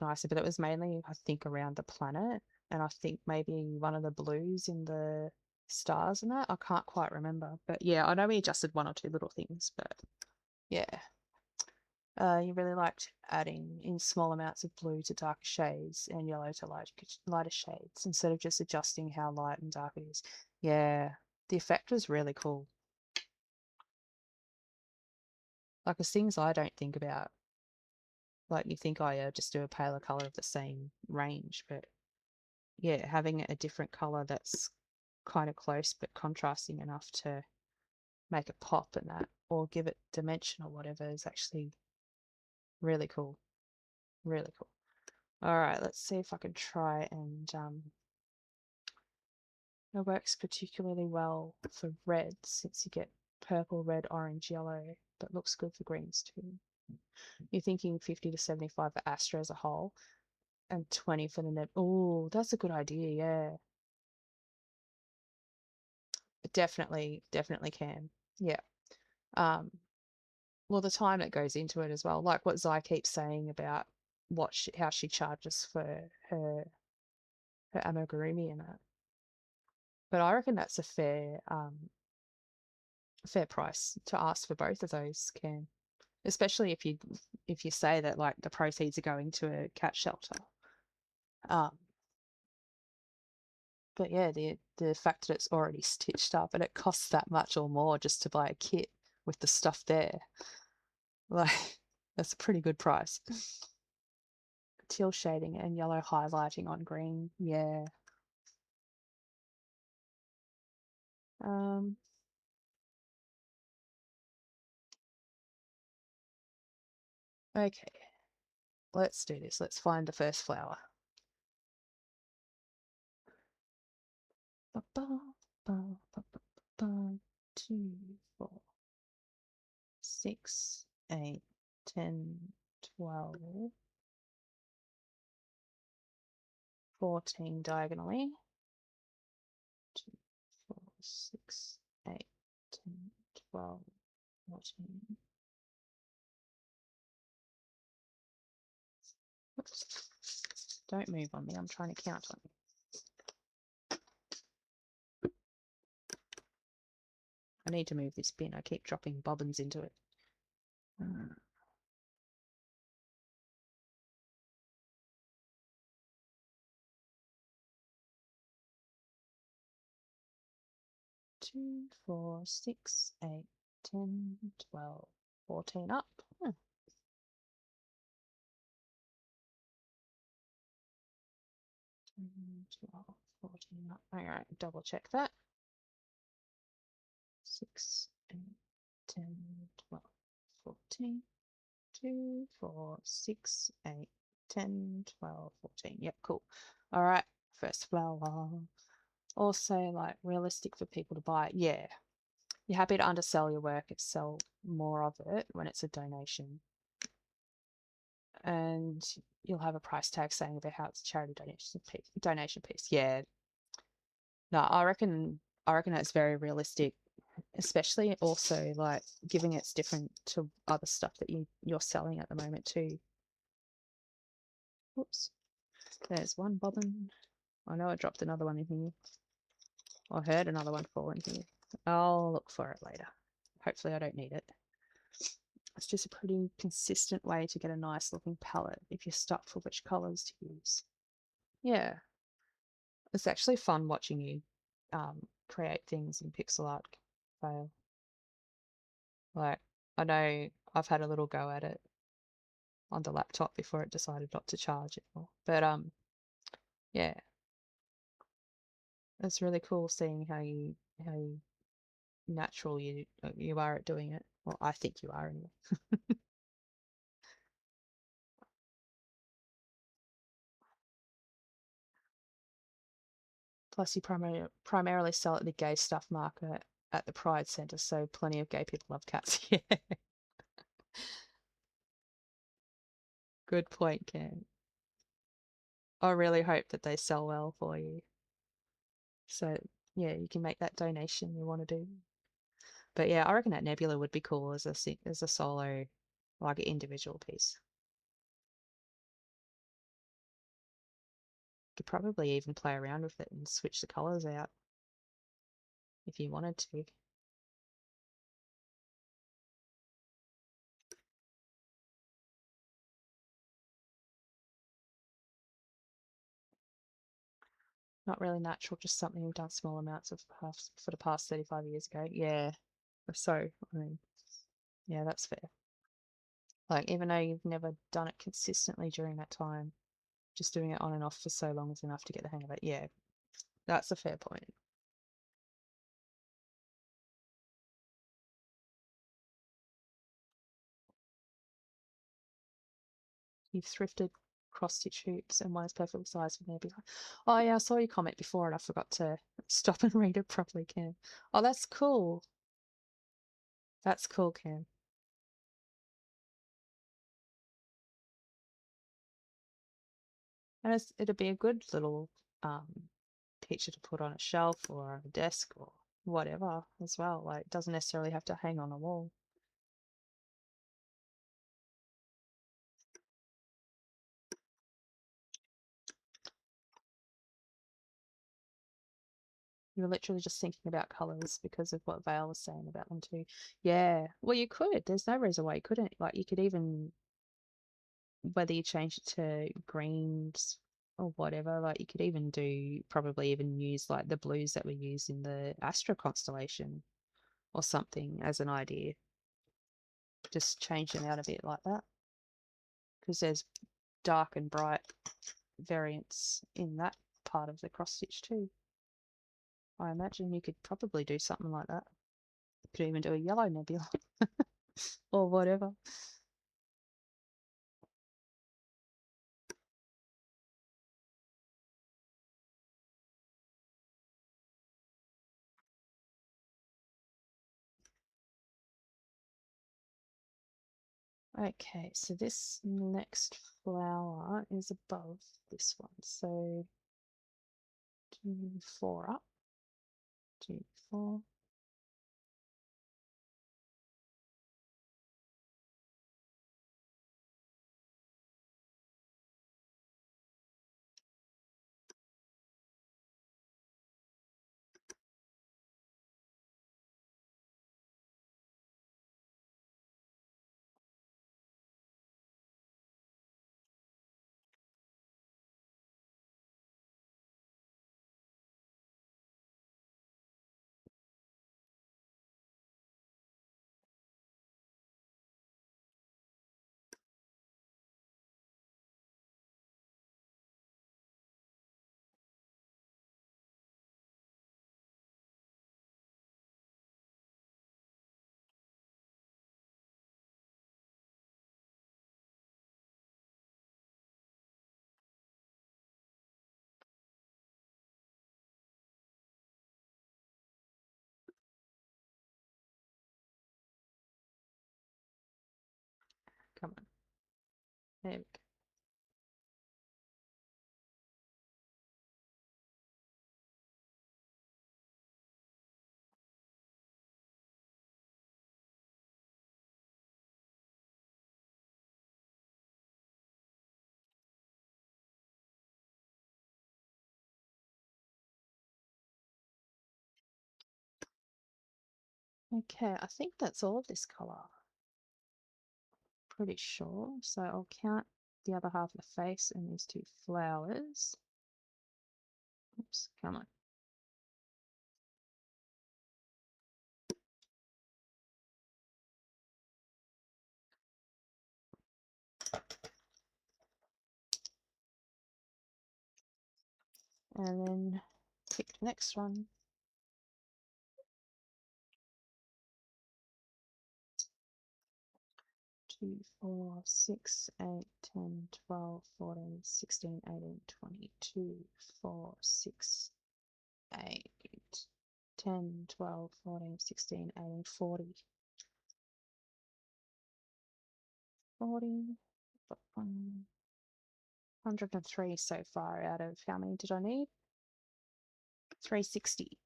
nicer. But it was mainly I think around the planet, and I think maybe one of the blues in the stars and that. I can't quite remember, but yeah, I know we adjusted one or two little things, but yeah. You really liked adding in small amounts of blue to darker shades and yellow to lighter shades instead of just adjusting how light and dark it is. Yeah, the effect was really cool. Like, it's things I don't think about. Like, you think, oh yeah, just do a paler color of the same range, but yeah, having a different color that's kind of close but contrasting enough to make it pop and that, or give it dimension or whatever, is actually really cool. Really cool. All right, let's see if I can try and it works particularly well for red since you get purple, red, orange, yellow, but looks good for greens too. You're thinking 50 to 75 for Astra as a whole and 20 for the Neb. Oh, that's a good idea, yeah. Definitely can. Yeah. Um, well, the time that goes into it as well, like what Zai keeps saying about how she charges for her amigurumi and that. But I reckon that's a fair price to ask for both of those, Cam. Especially if you say that like the proceeds are going to a cat shelter. Um, but yeah, the fact that it's already stitched up and it costs that much or more just to buy a kit with the stuff there, like that's a pretty good price. Teal shading and yellow highlighting on green, yeah. Um, okay, let's do this. Let's find the first flower. Ba, ba, ba, ba, ba, ba, 2, 4, 6, 8, 10, 12, 14 diagonally. 2, 4, 6, 8, 10, 12, 14. Oops. Don't move on me. I'm trying to count on you. I need to move this bin. I keep dropping bobbins into it. 2, 4, 6, 8, 10, 12, 14 up. 12, 14 up. All right, double check that. 6, 8, 10, 12, 14. 2, 4, 6, 8, 10, 12, 14. Yep, cool. All right, first flower. Also, like realistic for people to buy. Yeah, you're happy to undersell your work and sell more of it when it's a donation. And you'll have a price tag saying about how it's a charity donation piece. Yeah. No, I reckon that's very realistic, especially also like giving it's different to other stuff that you're selling at the moment too. Oops. There's one bobbin. I know I dropped another one in here. I heard another one fall in here. I'll look for it later. Hopefully I don't need it. It's just a pretty consistent way to get a nice looking palette if you're stuck for which colours to use. Yeah, it's actually fun watching you create things in pixel art fail. Like, I know I've had a little go at it on the laptop before it decided not to charge anymore. But yeah, it's really cool seeing how natural you are at doing it. Well, I think you are anyway. Plus, you primarily sell at the gay stuff market at the Pride Centre, so plenty of gay people love cats. Yeah, good point, Cam. I really hope that they sell well for you. So yeah, you can make that donation you want to do. But yeah, I reckon that Nebula would be cool as a solo, like an individual piece. Could probably even play around with it and switch the colors out if you wanted to. Not really natural, just something we've done small amounts of for the past 35 years ago. Yeah. So, I mean, yeah, that's fair. Like, even though you've never done it consistently during that time, just doing it on and off for so long is enough to get the hang of it. Yeah, that's a fair point. You've thrifted cross-stitch hoops and one is perfectly sized for Nebula. Oh yeah, I saw your comment before and I forgot to stop and read it properly, Cam. Oh, that's cool. That's cool, Cam. And it'd be a good little picture to put on a shelf or on a desk or whatever as well. Like, it doesn't necessarily have to hang on a wall. You were literally just thinking about colours because of what Vale was saying about them too. Yeah. Well, you could. There's no reason why you couldn't. Like, you could even, whether you change it to greens or whatever, like, you could even do, probably even use, like, the blues that we use in the Astra constellation or something as an idea. Just change them out a bit like that. Because there's dark and bright variants in that part of the cross stitch too. I imagine you could probably do something like that. You could even do a yellow nebula or whatever. Okay, so this next flower is above this one. So do 4 up, do 4. Come on. There we go. Okay, I think that's all of this colour. Pretty sure. So I'll count the other half of the face and these 2 flowers. Oops, come on. And then pick the next one. 2, 4, 6, 8, 10, 12, 14, 16, 18, 22, 4, 6, 8, 10, 12, 14, 16, 18, 40. 40, 103 so far out of how many did I need? 360.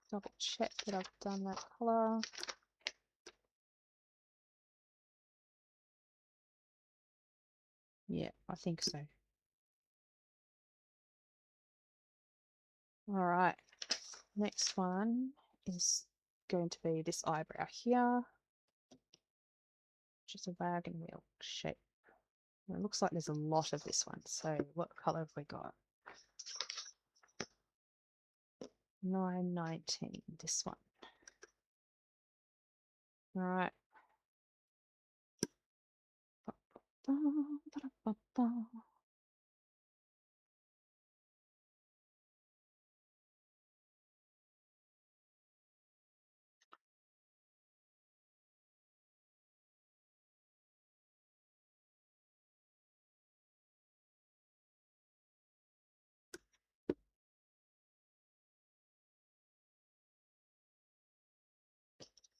Double check that I've done that colour. Yeah, I think so. All right, next one is going to be this eyebrow here, which is a wagon wheel shape. It looks like there's a lot of this one. So what colour have we got? 919, this one. All right.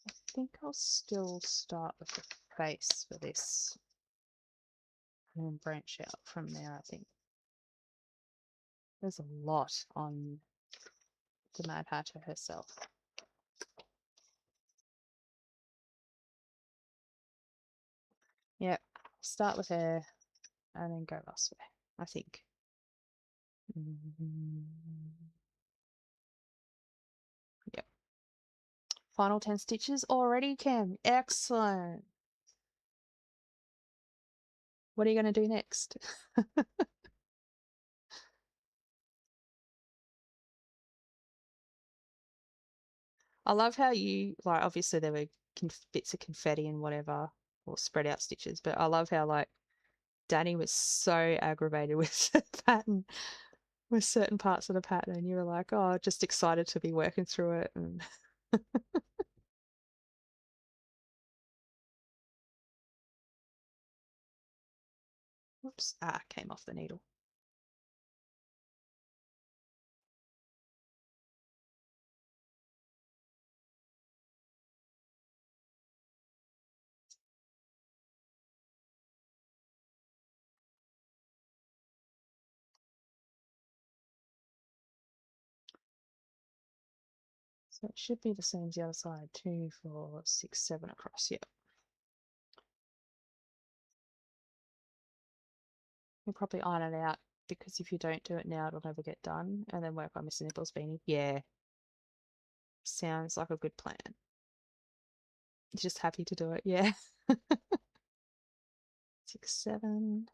I think I'll still start with the face for this and then branch out from there, I think. There's a lot on the Mad Hatter herself. start with her and then go elsewhere, I think. Yep. Final 10 stitches already, Kim. Excellent. What are you going to do next? I love how you, like, obviously there were bits of confetti and whatever, or spread out stitches, but I love how, like, Danny was so aggravated with the pattern, with certain parts of the pattern, and you were like, oh, just excited to be working through it. And whoops, came off the needle. So it should be the same as the other side. 2, 4, 6, 7 across. Yep. You'll probably iron it out, because if you don't do it now, it'll never get done. And then work on Mr. Nipple's beanie. Yeah. Sounds like a good plan. Just happy to do it. Yeah. 6, 7.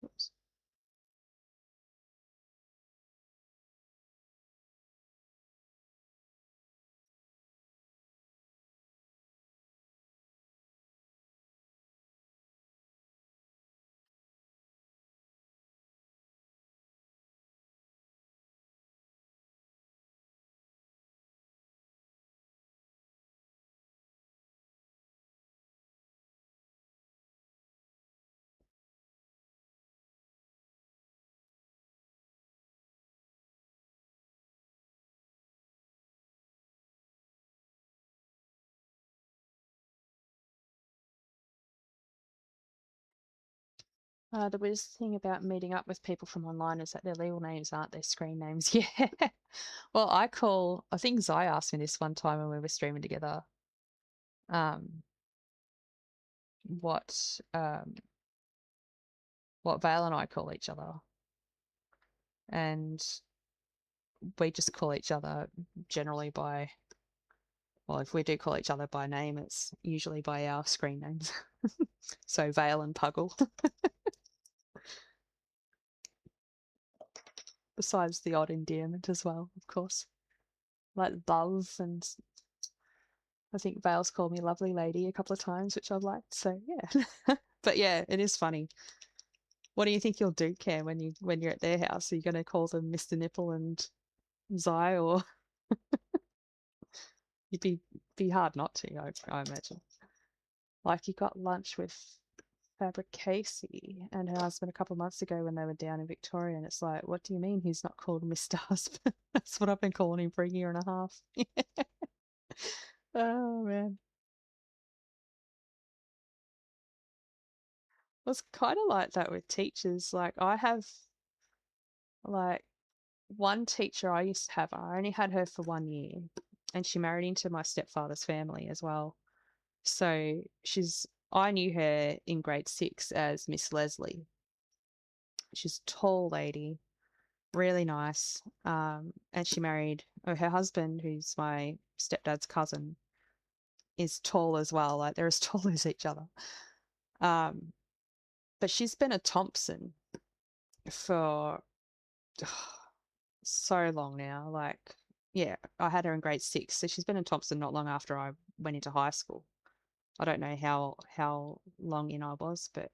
Oops. The weirdest thing about meeting up with people from online is that their legal names aren't their screen names. Yeah. Well, I think Zai asked me this one time when we were streaming together. What Vale and I call each other. And we just call each other generally by, well, if we do call each other by name, it's usually by our screen names. So Vale and Puggle. Besides the odd endearment as well, of course. Like love, and I think Vale's called me lovely lady a couple of times, which I've liked. So yeah. But yeah, it is funny. What do you think you'll do, Cam, when you're at their house? Are you gonna call them Mr. Nipple and Zai, or you'd be hard not to, I imagine. Like, you got lunch with Fabric Casey and her husband a couple of months ago when they were down in Victoria, and it's like, what do you mean he's not called Mr. Husband? That's what I've been calling him for a year and a half. Oh man. It was kind of like that with teachers. Like, I have, like, one teacher I used to have, I only had her for 1 year, and she married into my stepfather's family as well. So I knew her in grade 6 as Miss Leslie. She's a tall lady, really nice. And she married her husband, who's my stepdad's cousin. is tall as well. Like they're as tall as each other. Um, but she's been a Thompson for so long now. Like, yeah, I had her in grade 6, so she's been in Thompson not long after I went into high school. I don't know how long in I was, but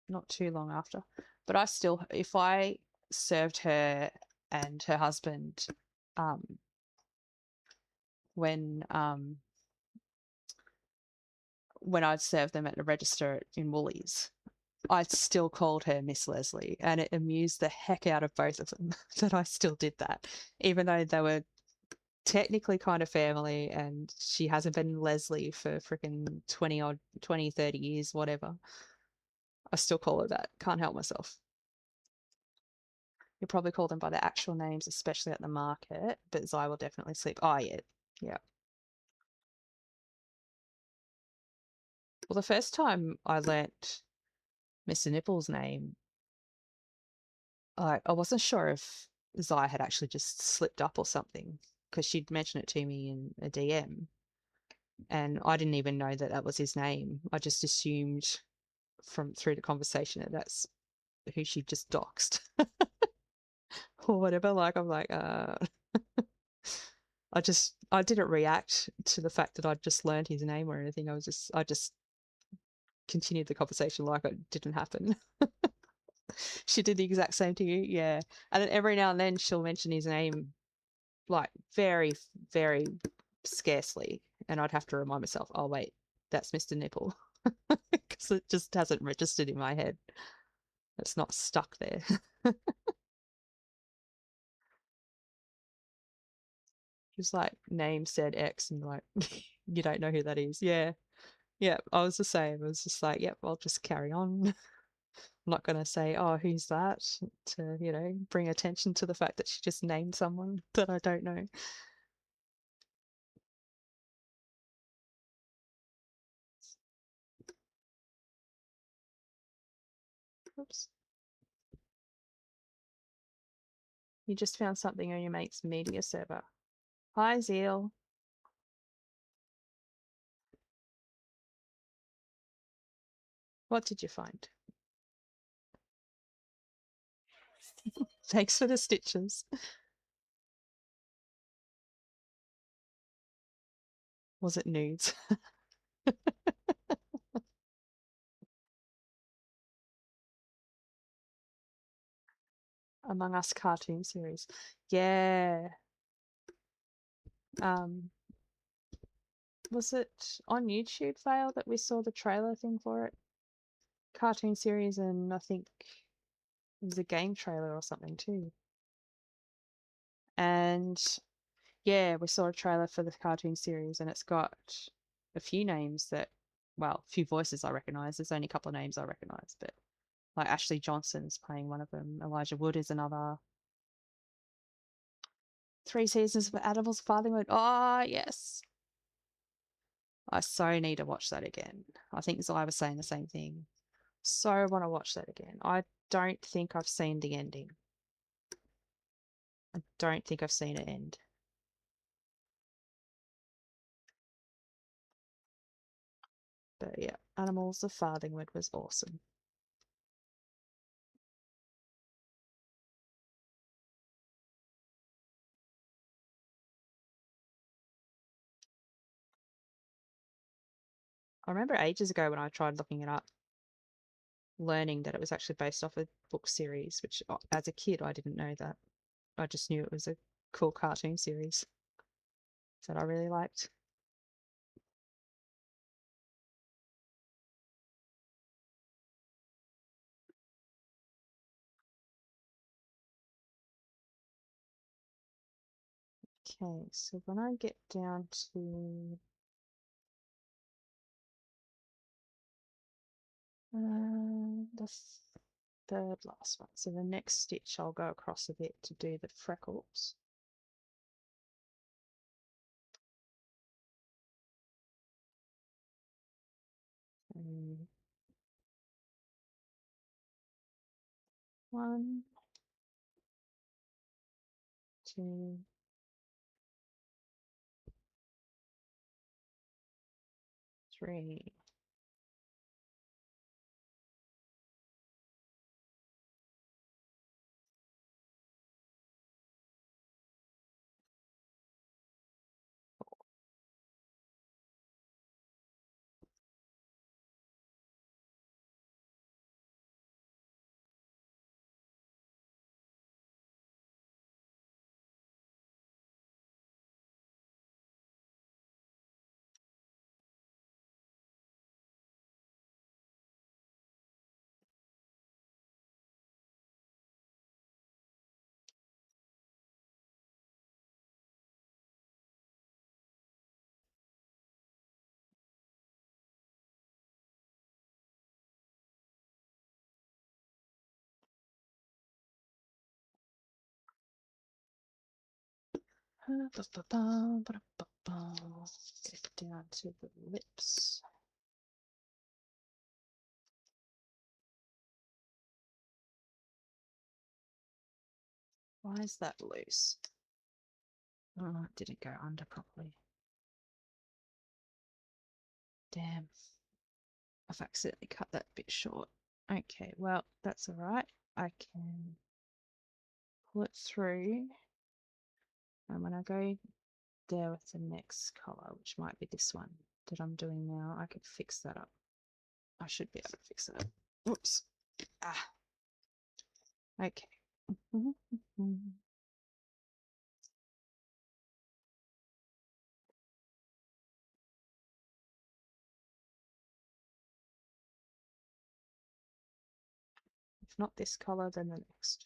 not too long after. But I still, if I served her and her husband, um, when um, when I'd serve them at the register in Woolies, I still called her Miss Leslie, and it amused the heck out of both of them that I still did that, even though they were technically kind of family, and she hasn't been Leslie for freaking 30 years, whatever. I still call her that. Can't help myself. You probably call them by their actual names, especially at the market, but Zai will definitely sleep. Oh, yeah. Yeah. Well, the first time I learnt Mr. Nipple's name, I wasn't sure if Zai had actually just slipped up or something, because she'd mentioned it to me in a DM, and I didn't even know that that was his name. I just assumed from through the conversation that that's who she just doxed or whatever. Like I'm like, I didn't react to the fact that I'd just learned his name or anything. I just continued the conversation like it didn't happen. She did the exact same to you, yeah. And then every now and then she'll mention his name, like very, very scarcely, and I'd have to remind myself, oh wait, that's Mr. Nipple, because it just hasn't registered in my head. It's not stuck there. Just like name said X, and like you don't know who that is. Yeah, yeah. I was the same. I was just like, yep, I'll just carry on. I'm not gonna say, oh, who's that, to bring attention to the fact that she just named someone that I don't know. Oops. You just found something on your mate's media server. Hi, Zeal. What did you find? Thanks for the stitches. Was it nudes? Among Us cartoon series. Yeah. Um, was it on YouTube, Fail, that we saw the trailer thing for it? Cartoon series, and I think it was a game trailer or something too. And yeah, we saw a trailer for the cartoon series, and it's got a few names that, well, a few voices I recognize. There's only a couple of names I recognize, but like Ashley Johnson's playing one of them. Elijah Wood is another. 3 seasons of Animals Farthingwood. Oh, yes. I so need to watch that again. I think Zai was saying the same thing. So want to watch that again. I don't think I've seen the ending. I don't think I've seen it end. But yeah, Animals of Farthingwood was awesome. I remember ages ago when I tried looking it up, learning that it was actually based off a book series, which as a kid I didn't know that. I just knew it was a cool cartoon series that I really liked. Okay, so when I get down to the third last one, so the next stitch I'll go across a bit to do the freckles. And 1, 2, 3. Get it down to the lips. Why is that loose? Oh, it didn't go under properly. Damn. I've accidentally cut that bit short. Okay, well, that's all right. I can pull it through. And when I go there with the next color, which might be this one that I'm doing now, I could fix that up. I should be able to fix it up. Oops. Ah. Okay. If not this color, then the next.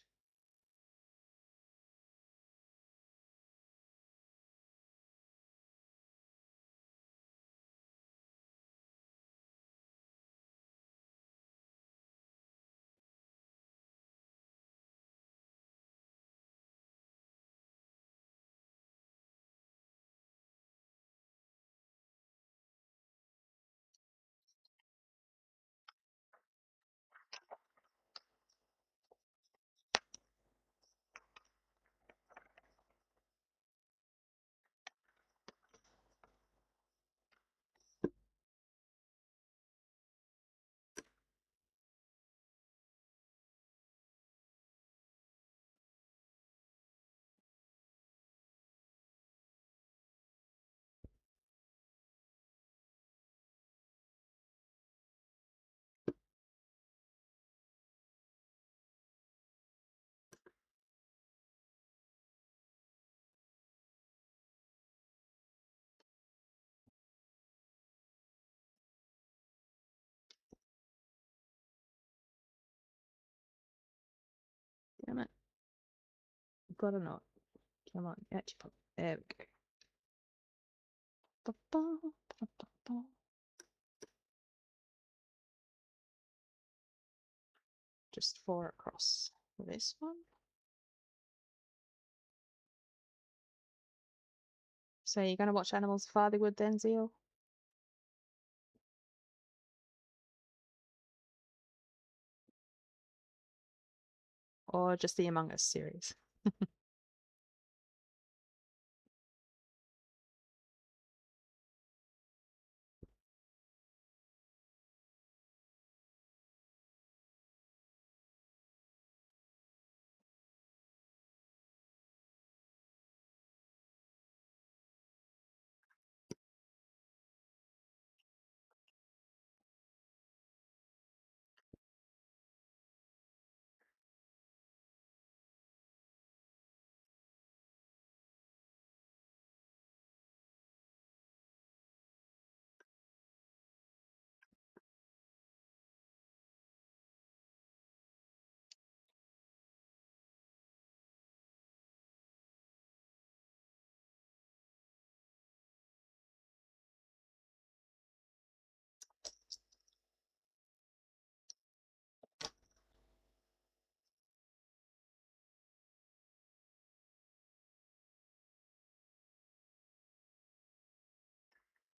Damn it. I've got a knot. Come on, actually, there we go. Just 4 across for this one. So you're going to watch Animals of Fatherwood then, Zeal? Or just the Among Us series?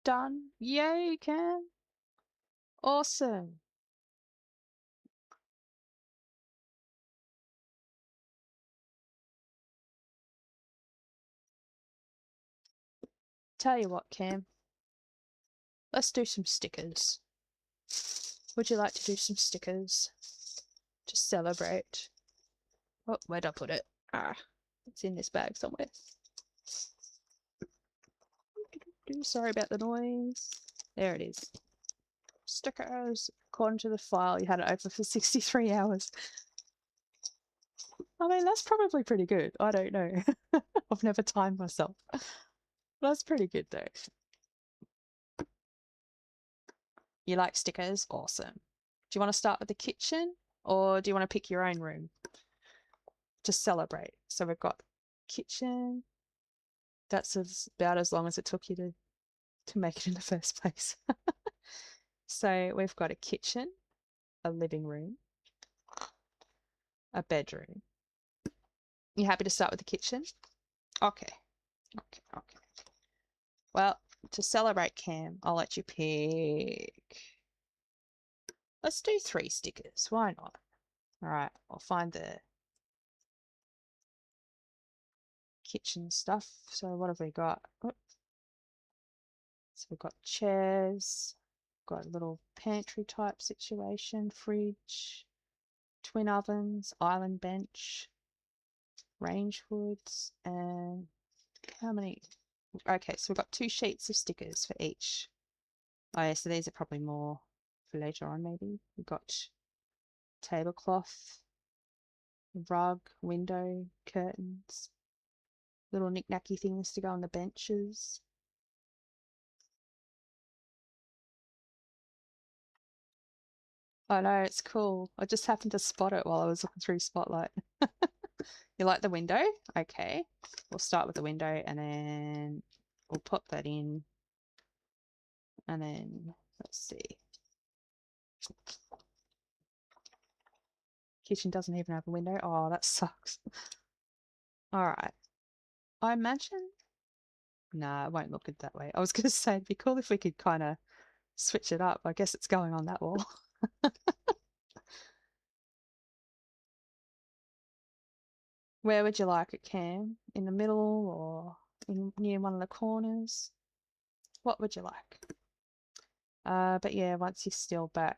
Done. Yay, you can. Awesome. Tell you what, Cam. Let's do some stickers. Would you like to do some stickers to celebrate? Oh, where'd I put it? Ah, it's in this bag somewhere. Sorry about the noise. There it is. Stickers. According to the file, you had it open for 63 hours. I mean, that's probably pretty good. I don't know. I've never timed myself. That's pretty good though. You like stickers? Awesome. Do you want to start with the kitchen or do you want to pick your own room to celebrate? So we've got kitchen. That's about as long as it took you to make it in the first place. So we've got a kitchen, a living room, a bedroom. You happy to start with the kitchen? Okay. Okay. Well, to celebrate, Cam, I'll let you pick. Let's do 3 stickers. Why not? All right, I'll find the kitchen stuff. So what have we got? Oh. So we've got chairs, got a little pantry type situation, fridge, twin ovens, island bench, range hoods, and how many? Okay, so we've got 2 sheets of stickers for each. Oh yeah, so these are probably more for later on maybe. We've got tablecloth, rug, window, curtains, little knick-knacky things to go on the benches. I know, it's cool. I just happened to spot it while I was looking through Spotlight. You like the window? Okay. We'll start with the window and then we'll pop that in. And then, let's see. Kitchen doesn't even have a window. Oh, that sucks. Alright. I imagine... Nah, it won't look good that way. I was going to say, it'd be cool if we could kind of switch it up. I guess it's going on that wall. Where would you like it, Cam? In the middle or near one of the corners? What would you like? But yeah, once you're still back,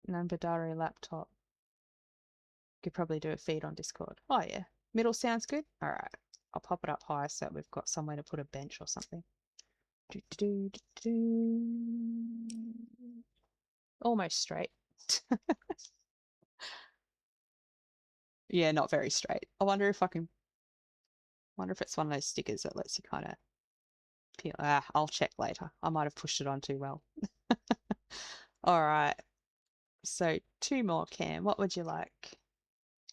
Nambadari laptop, you could probably do a feed on Discord. Oh yeah, middle sounds good. All right, I'll pop it up high so we've got somewhere to put a bench or something. Almost straight. Yeah, not very straight. I wonder if I can. Wonder if it's one of those stickers that lets you kind of peel. I'll check later. I might have pushed it on too well. All right. So 2 more, Cam. What would you like?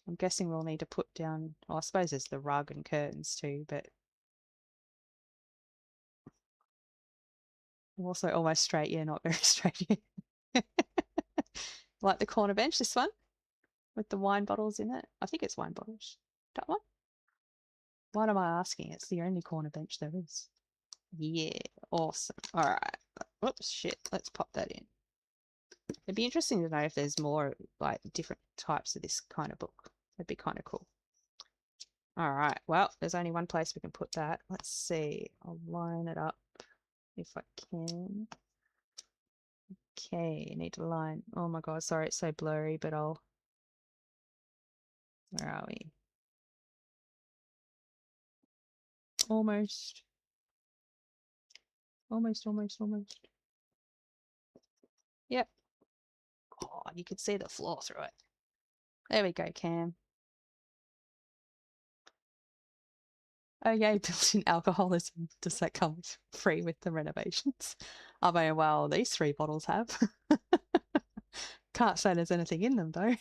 I'm guessing we'll need to put down, well, I suppose there's the rug and curtains too, but also almost straight. Yeah, not very straight. Like the corner bench, this one with the wine bottles in it. I think it's wine bottles. That one? What am I asking? It's the only corner bench there is. Yeah, awesome. All right. Whoops, shit. Let's pop that in. It'd be interesting to know if there's more like different types of this kind of book. It'd be kind of cool. All right. Well, there's only one place we can put that. Let's see. I'll line it up if I can. Okay, need to line. Oh my god, sorry, it's so blurry, but I'll. Where are we? Almost. Almost. Yep. Oh, you could see the floor through it. There we go, Cam. Oh yeah, built-in alcoholism. Does that come free with the renovations? I mean, well, these 3 bottles have. Can't say there's anything in them though.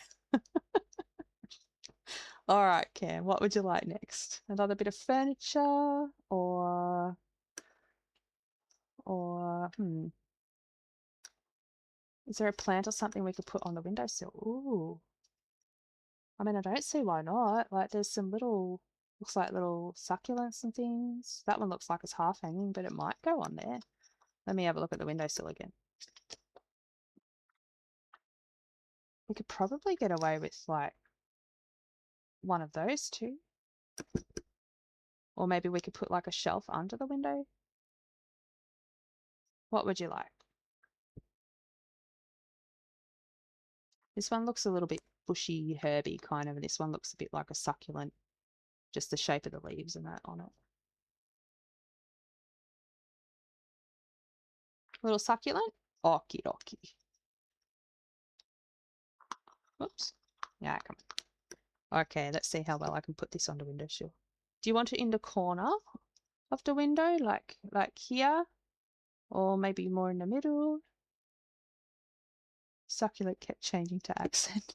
All right, Cam, what would you like next? Another bit of furniture or is there a plant or something we could put on the windowsill? Ooh. I mean, I don't see why not. Like, there's some little, looks like little succulents and things. That one looks like it's half hanging, but it might go on there. Let me have a look at the windowsill again. We could probably get away with, like, one of those 2. Or maybe we could put, like, a shelf under the window. What would you like? This one looks a little bit bushy, herby kind of, and this one looks a bit like a succulent, just the shape of the leaves and that on it. Little succulent? Okie dokie. Whoops. Yeah, come on. Okay, let's see how well I can put this on the windowsill. Do you want it in the corner of the window, like here? Or maybe more in the middle? Succulent kept changing to accent.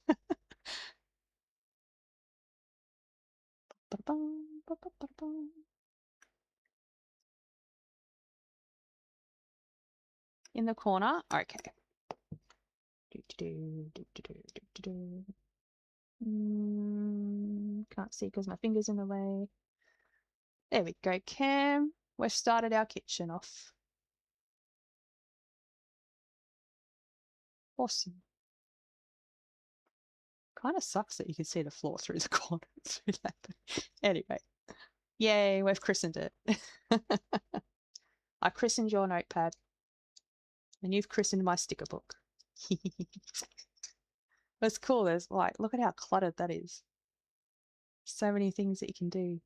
In the corner? Okay. Can't see because my finger's in the way. There we go, Cam. We've started our kitchen off. Awesome. Kind of sucks that you can see the floor through the corner. Through that. Anyway, yay, we've christened it. I christened your notepad, and you've christened my sticker book. It's cool. There's like, look at how cluttered that is. So many things that you can do.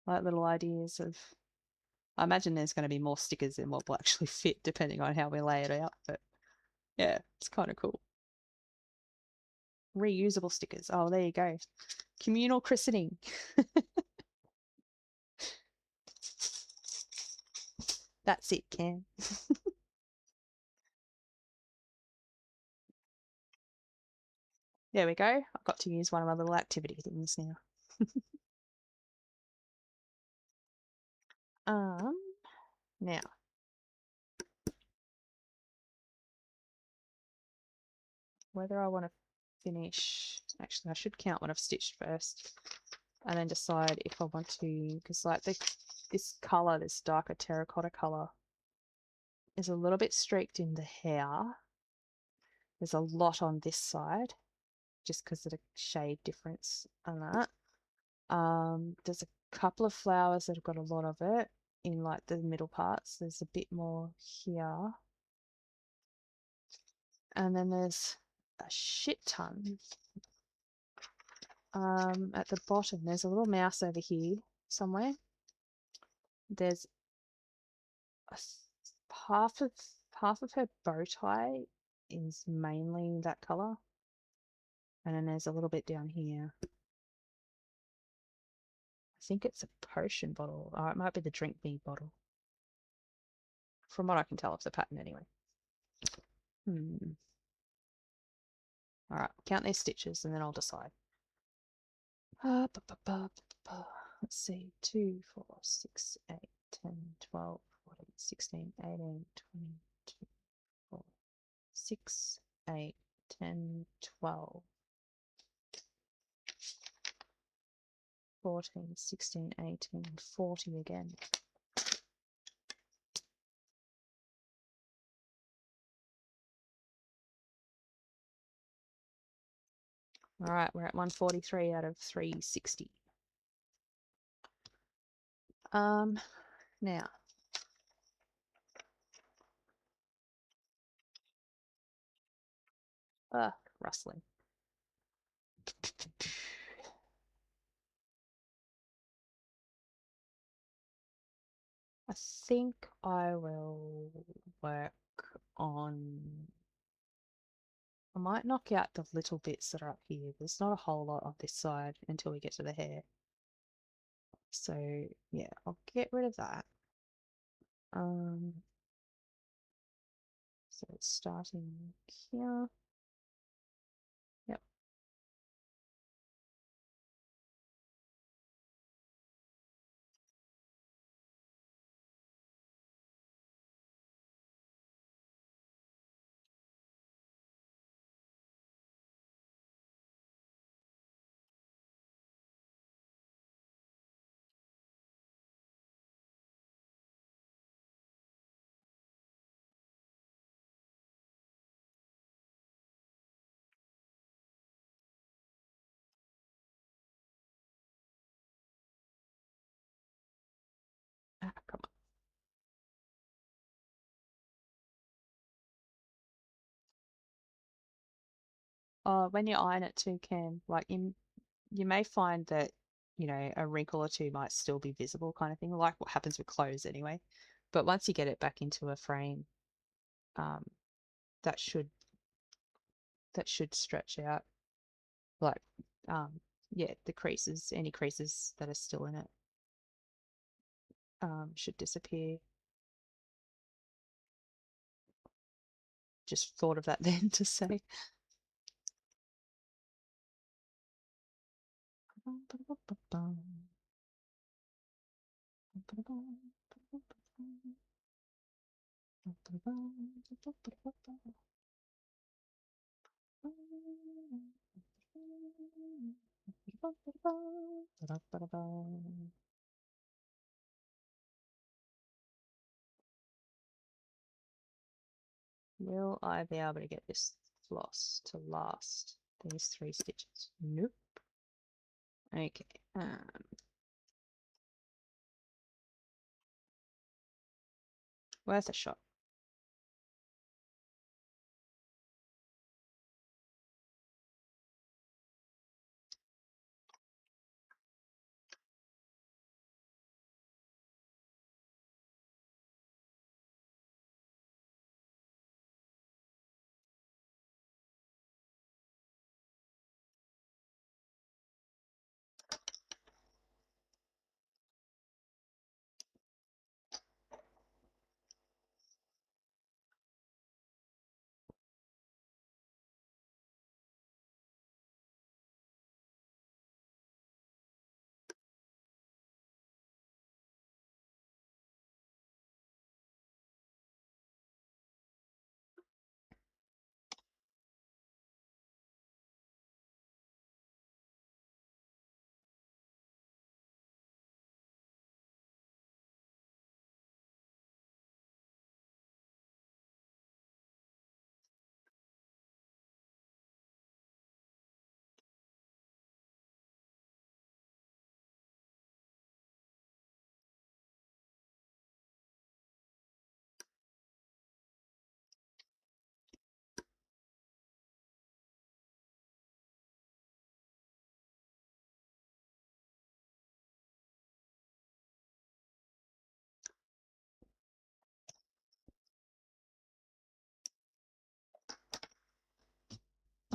Like little ideas of. I imagine there's going to be more stickers than what will actually fit, depending on how we lay it out. But yeah, it's kind of cool. Reusable stickers. Oh, there you go. Communal christening. That's it, Cam. There we go. I've got to use one of my little activity things now. Now. Whether I want to finish, actually I should count what I've stitched first and then decide if I want to, because like this colour, this darker terracotta colour is a little bit streaked in the hair. There's a lot on this side just because of the shade difference and that. There's a couple of flowers that have got a lot of it in like the middle parts. There's a bit more here. And then there's a shit ton at the bottom. There's a little mouse over here somewhere. There's half of her bow tie is mainly that color, and then there's a little bit down here. I think it's a potion bottle. Oh, it might be the drink me bottle, from what I can tell of the pattern anyway. All right, count these stitches and then I'll decide. Let's see, 2, 4, 6, 8, 10, 12, 14, 16, 18, 20, 4, 6, 8, 10, 12, 14, 16, 18, 40 again. All right, we're at 143 out of 360. Now, rustling. I think I will work on. I might knock out the little bits that are up here. There's not a whole lot on this side until we get to the hair. So yeah, I'll get rid of that. So it's starting here. Yep. when you iron it too, Cam, like you may find that, a wrinkle or two might still be visible kind of thing, like what happens with clothes anyway. But once you get it back into a frame, um, that should stretch out. Like, yeah, the creases, any creases that are still in it, should disappear. Just thought of that then to say. Will I be able to get this floss to last these 3 stitches? Nope. Okay. Worth a shot.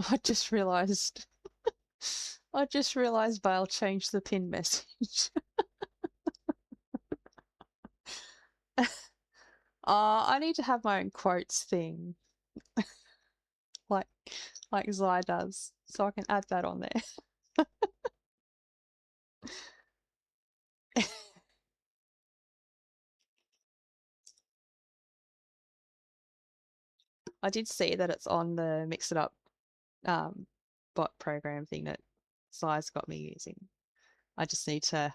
I just realized. I just realized Vale changed the pin message. I need to have my own quotes thing, like Zai does, so I can add that on there. I did see that it's on the Mix It Up bot program thing that Zai's got me using. I just need to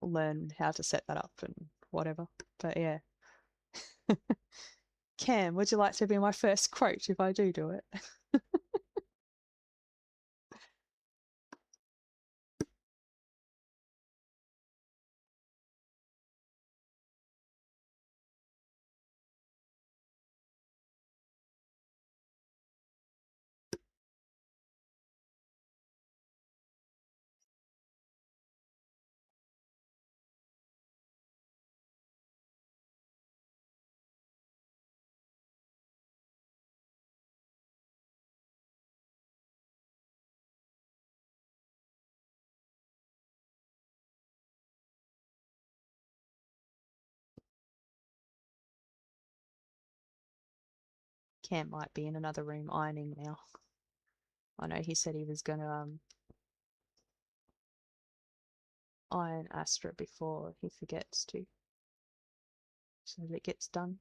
learn how to set that up and whatever. But yeah. Cam, would you like to be my first quote if I do it? Cam might be in another room ironing now. I know he said he was going to iron Astra before he forgets to, so that it gets done.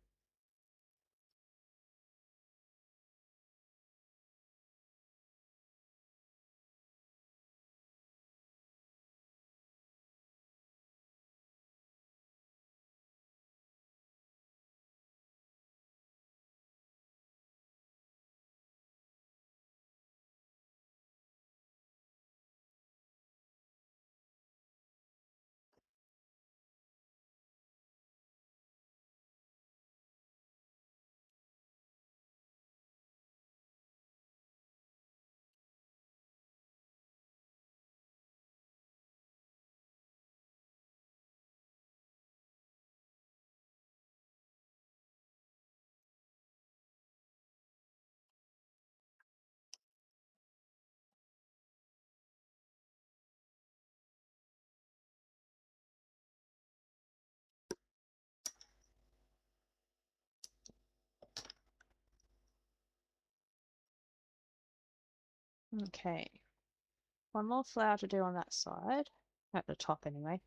Okay. One more flower to do on that side, at the top anyway,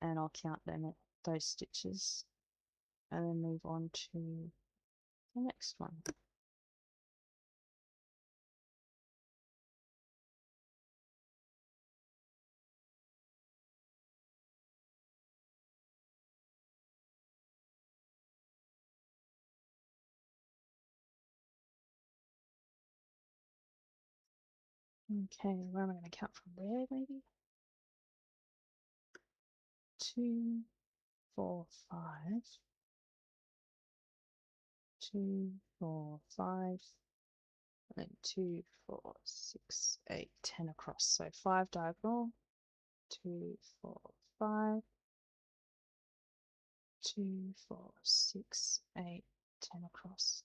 and I'll count them, those stitches, and then move on to the next one. Okay, where am I going to count from there, maybe? 2, 4, 5. 2, 4, 5. And then 2, 4, 6, 8, 10 across. So 5 diagonal. 2, 4, 5. 2, 4, 6, 8, 10 across.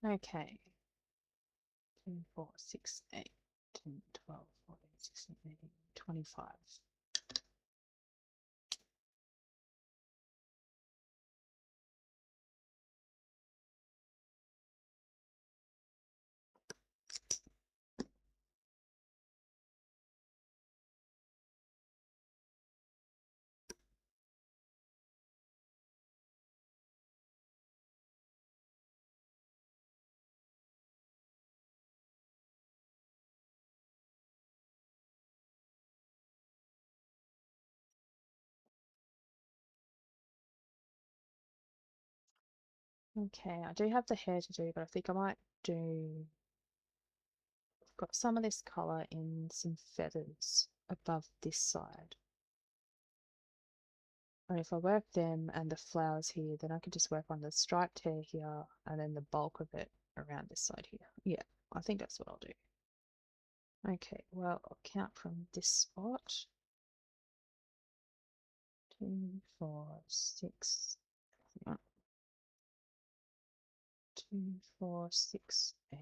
Okay. 2, 4, 6, 8, 10, 12, 14, 16, 18, 25. Okay, I do have the hair to do, but I think I might do. I've got some of this colour in some feathers above this side. And if I work them and the flowers here, then I could just work on the striped hair here and then the bulk of it around this side here. Yeah, I think that's what I'll do. Okay, well, I'll count from this spot. 2, 4, 6. 2, 4, 6, 8,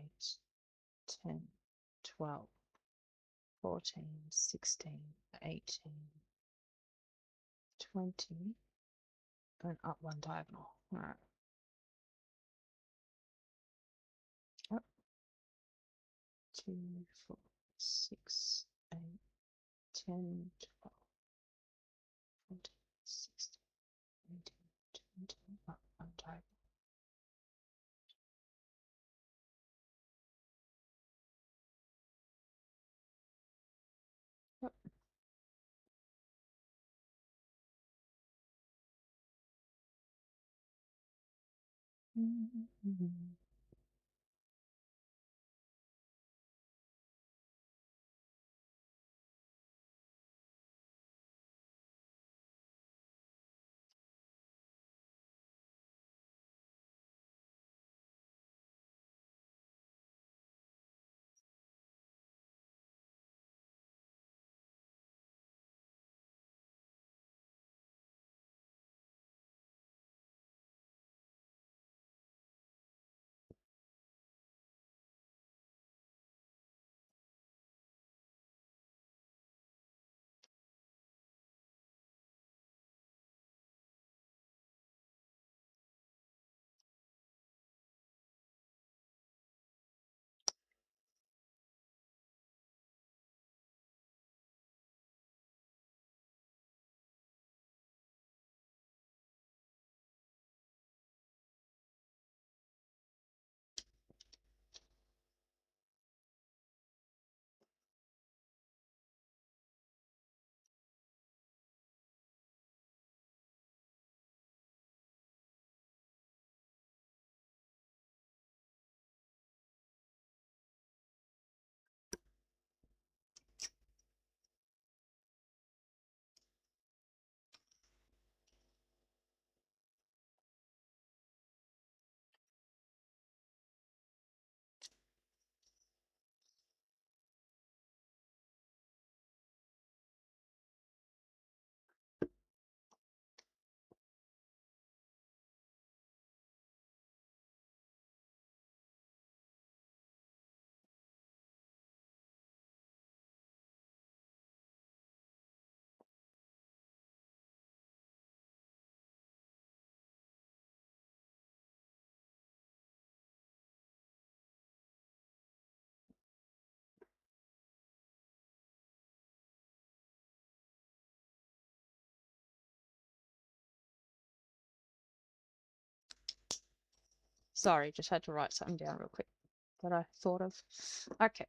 10, 12, 14, 16, 18, 20, and up one diagonal. All right. Up. 2, 4, 6, 8, 10, 12, 14, 16, 18, 20, up one diagonal. Yep. Mm-hmm. Sorry, just had to write something down real quick that I thought of. Okay.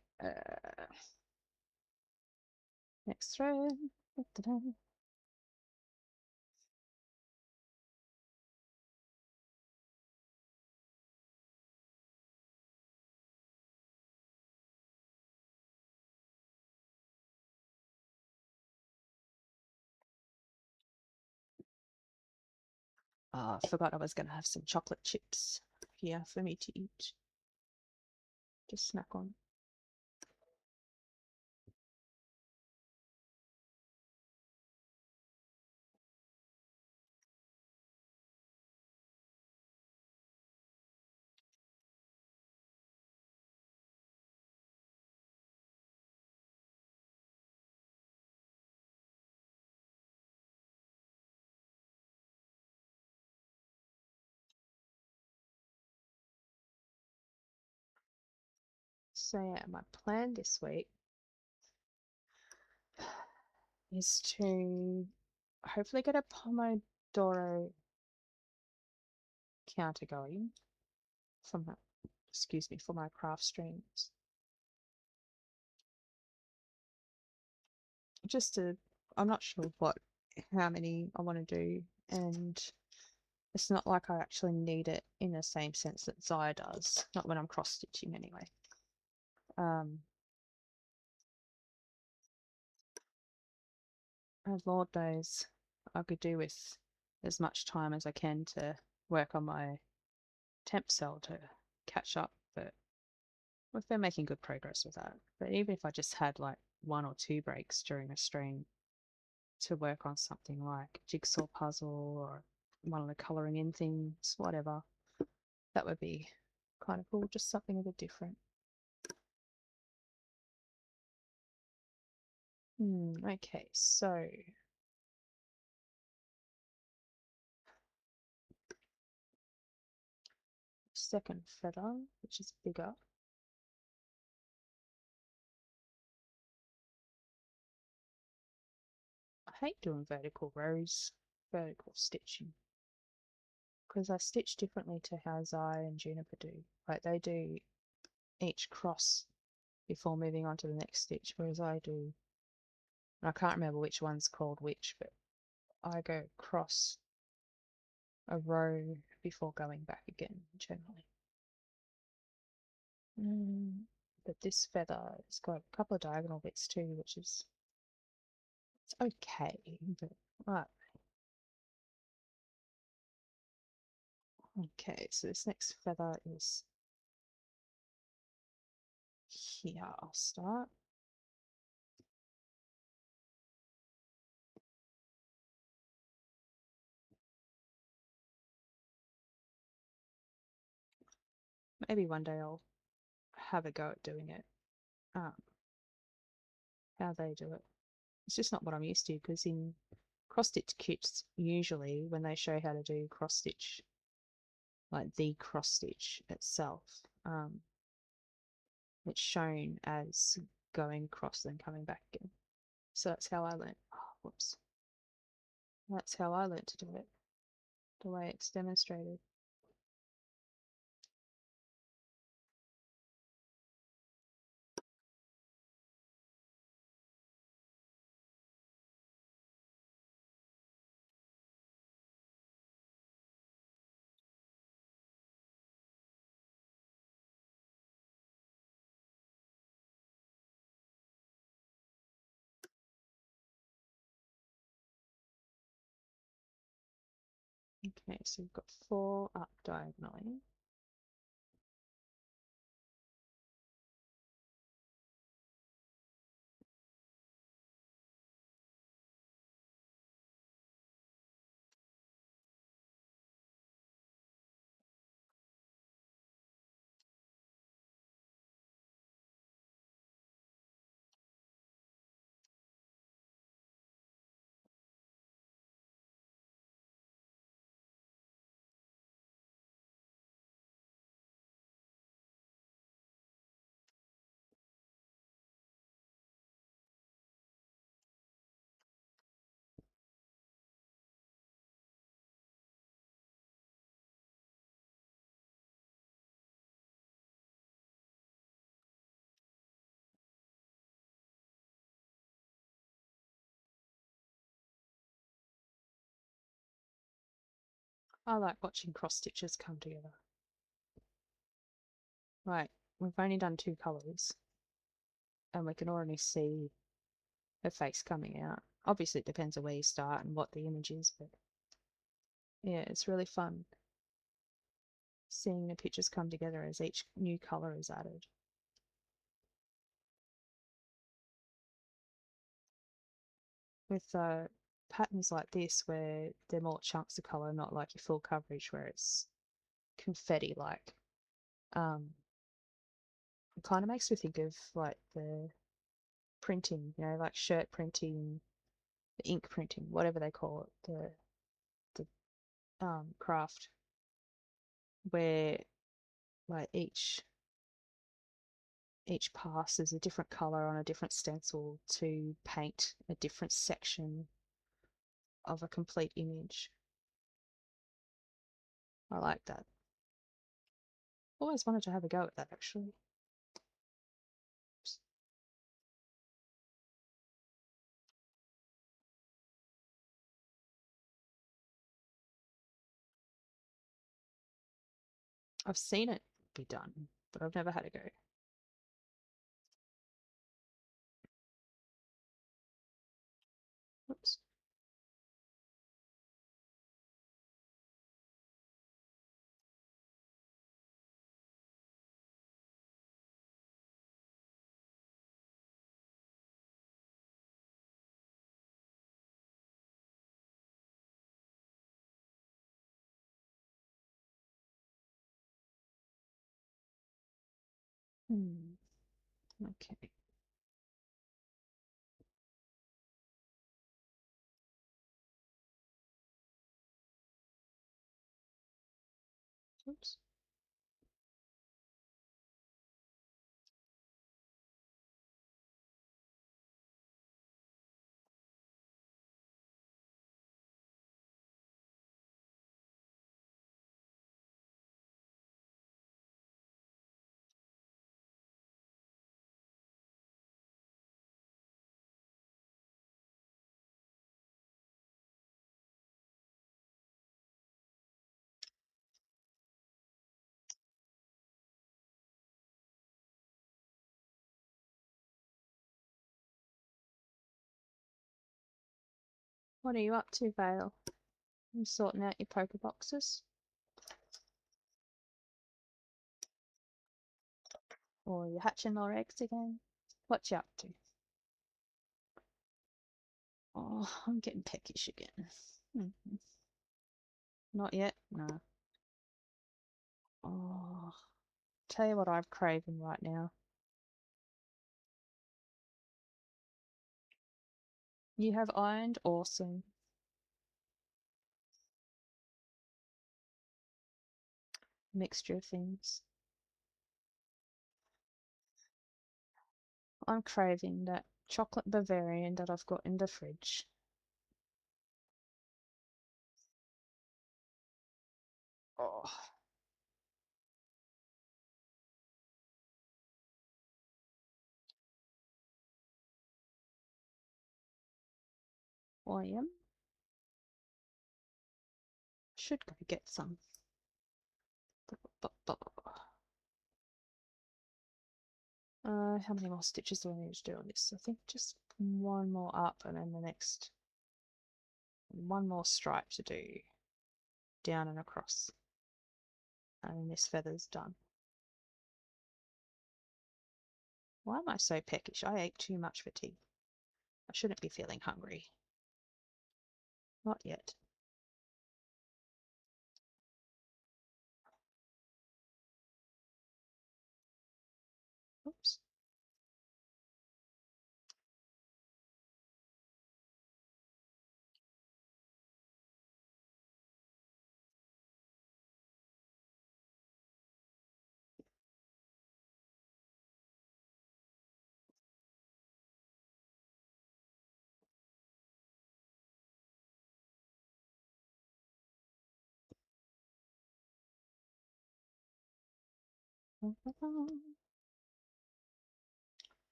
Next thread. Da-da-da. I forgot I was going to have some chocolate chips here for me to eat. Just snack on. So yeah, my plan this week is to hopefully get a Pomodoro counter going for my, excuse me, for my craft streams. Just to, I'm not sure how many I want to do, and it's not like I actually need it in the same sense that Zaya does, not when I'm cross stitching anyway. And Lord knows I could do with as much time as I can to work on my temp cell to catch up, but we've been making good progress with that. But even if I just had like 1 or 2 breaks during a stream to work on something like jigsaw puzzle or one of the colouring in things, whatever, that would be kind of cool, just something a bit different. Okay, so second feather, which is bigger. I hate doing vertical rows, vertical stitching, because I stitch differently to how Zai and Juniper do. Like they do each cross before moving on to the next stitch, whereas I do, I can't remember which one's called which, but I go across a row before going back again, generally. But this feather has got a couple of diagonal bits too, which is it's okay, but right. Okay, so this next feather is here. I'll start. Maybe one day I'll have a go at doing it. Um, how they do it. It's just not what I'm used to because in cross stitch kits, usually when they show how to do cross stitch, like the cross stitch itself, it's shown as going across then coming back again. So that's how I learned. Oh, whoops. That's how I learned to do it, the way it's demonstrated. Okay, so we've got 4 up diagonally. I like watching cross stitches come together. Right, we've only done 2 colours and we can already see her face coming out. Obviously it depends on where you start and what the image is, but yeah, it's really fun seeing the pictures come together as each new colour is added. With patterns like this where they're more chunks of colour, not like your full coverage where it's confetti like, it kind of makes me think of like the printing, you know, like shirt printing, the ink printing, whatever they call it, the craft, where like each pass is a different color on a different stencil to paint a different section of a complete image. I like that. Always wanted to have a go at that actually. Oops. I've seen it be done, but I've never had a go. Oops. Okay. Oops. What are you up to, Vale? You sorting out your poker boxes? Or you hatching more eggs again? What you up to? Oh, I'm getting peckish again. Not yet? No. Oh, tell you what I'm craving right now. You have ironed? Awesome. Mixture of things. I'm craving that chocolate Bavarian that I've got in the fridge. Oh, I am. Should go get some. How many more stitches do I need to do on this? I think just one more up and then the next one more stripe to do down and across. And then this feather's done. Why am I so peckish? I ate too much for tea. I shouldn't be feeling hungry. Not yet. Oops.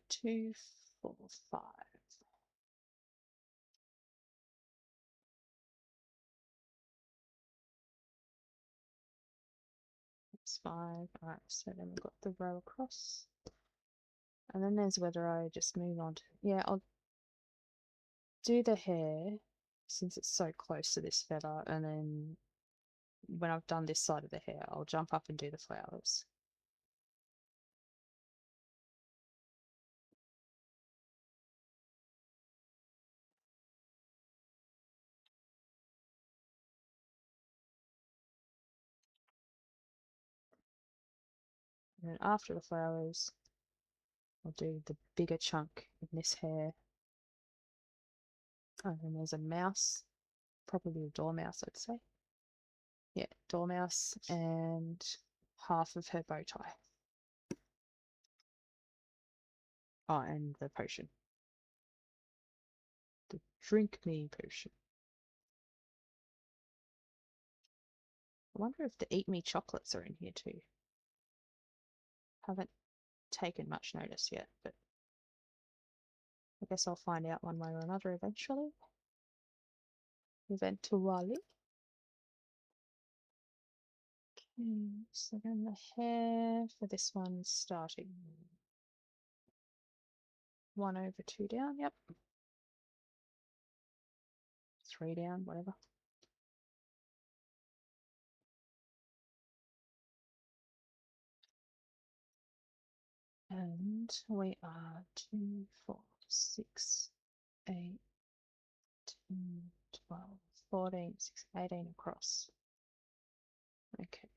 Two, four, five. It's 5. Alright, so then we've got the row across. And then there's whether I just move on to... Yeah, I'll do the hair since it's so close to this feather, and then when I've done this side of the hair, I'll jump up and do the flowers. And then after the flowers, I'll do the bigger chunk in this hair. And then there's a mouse, probably a dormouse, I'd say. Yeah, dormouse and half of her bow tie. Oh, and the potion. The drink me potion. I wonder if the eat me chocolates are in here too. Haven't taken much notice yet, but I guess I'll find out one way or another eventually. Eventually. Okay, so then the hair for this one's starting 1 over 2 down, yep. 3 down, whatever. And we are 2, 4, 6, 8, 10, 12, 14, 16, 18 across. Okay.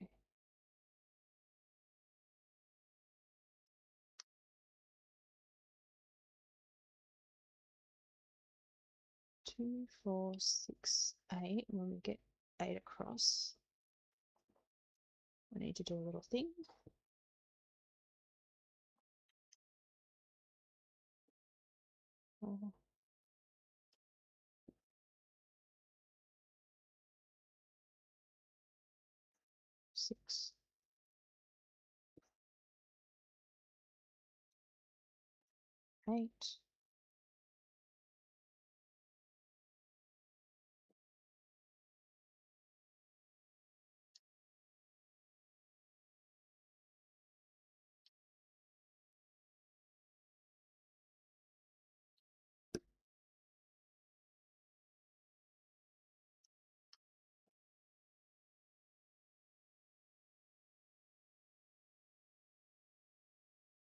Two, 4, 6, 8. When we get 8 across, we need to do a little thing. 4, 6, 8.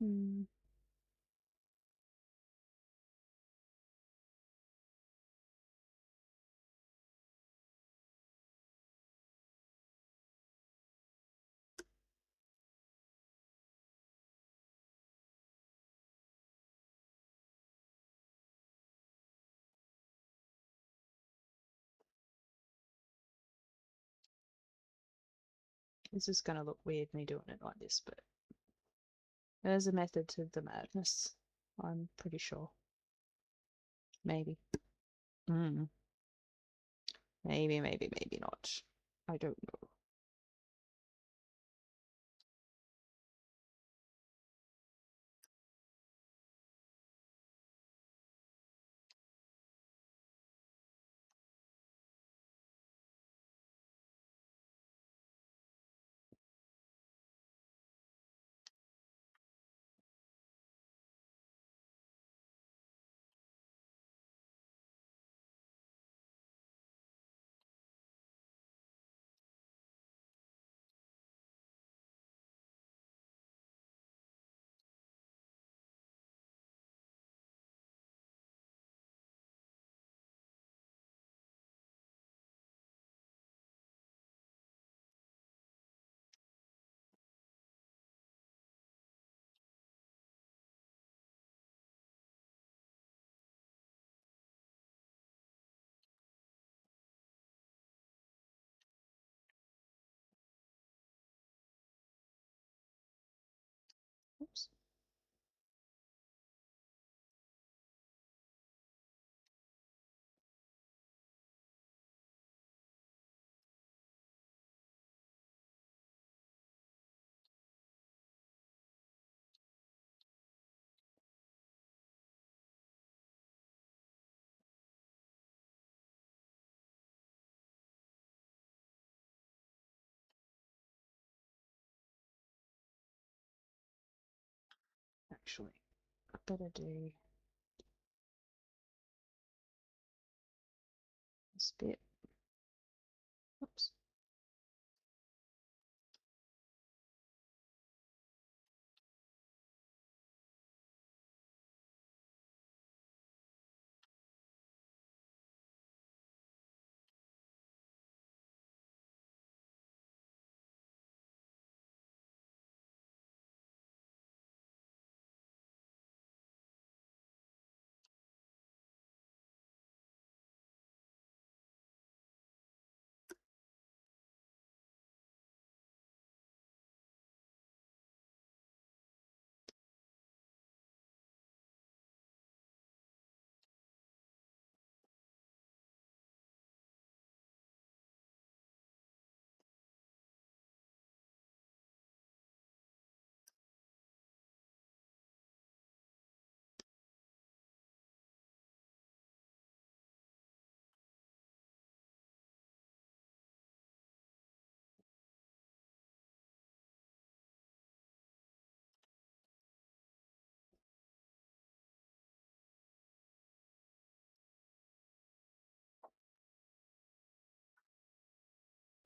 Hmm. This is going to look weird, me doing it like this, but there's a method to the madness. I'm pretty sure. Maybe. Mm. Maybe, maybe not. I don't know. actually. I better do this bit. Oops.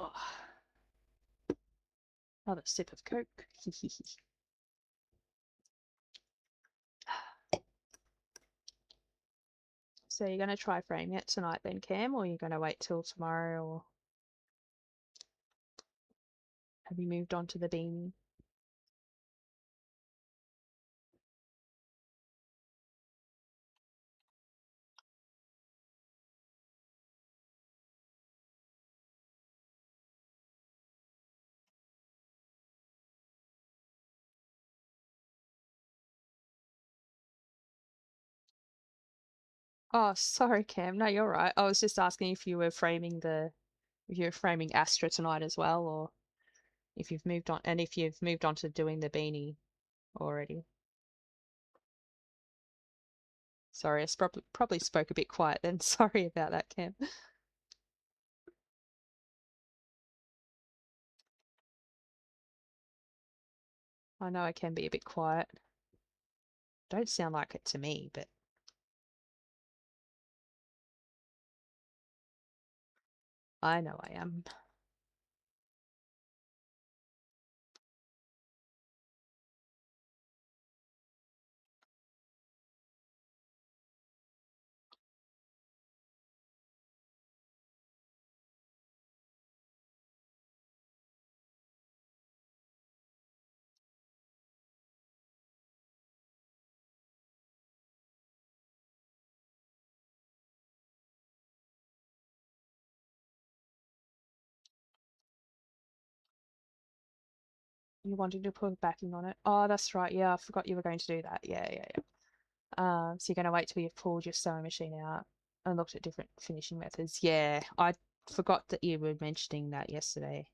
Oh, another sip of Coke. So you're going to try framing it tonight then, Cam, or you're going to wait till tomorrow, or have you moved on to the beanie? Oh, sorry, Cam. No, you're right. I was just asking if you were framing Astra tonight as well, or if you've moved on, and if you've moved on to doing the beanie already. Sorry, I probably spoke a bit quiet then. Sorry about that, Cam. I know I can be a bit quiet. Don't sound like it to me, but I know I am. You wanted to put backing on it? Oh, that's right. Yeah, I forgot you were going to do that. Yeah, yeah, yeah. So you're going to wait till you've pulled your sewing machine out and looked at different finishing methods. Yeah, I forgot that you were mentioning that yesterday.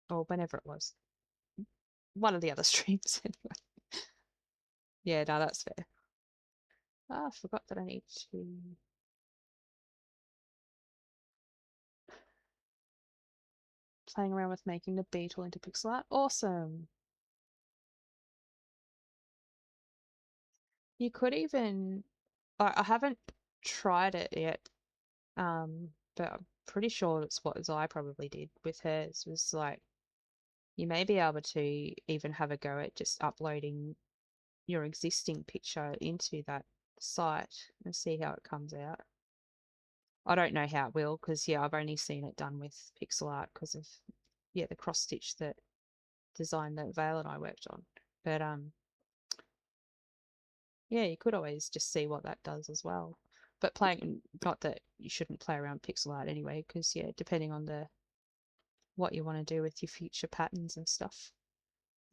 Or whenever it was. One of the other streams, anyway. Yeah, no, that's fair. Ah, I forgot that I need to. Playing around with making the beetle into pixel art. Awesome. You could even. I haven't tried it yet, but I'm pretty sure it's what Zai probably did with hers. Was like you may be able to even have a go at just uploading your existing picture into that site and see how it comes out. I don't know how it will because yeah, I've only seen it done with pixel art because of yeah the cross stitch that design that Vale and I worked on. But yeah, you could always just see what that does as well. But playing, not that you shouldn't play around pixel art anyway, because yeah, depending on the what you want to do with your future patterns and stuff,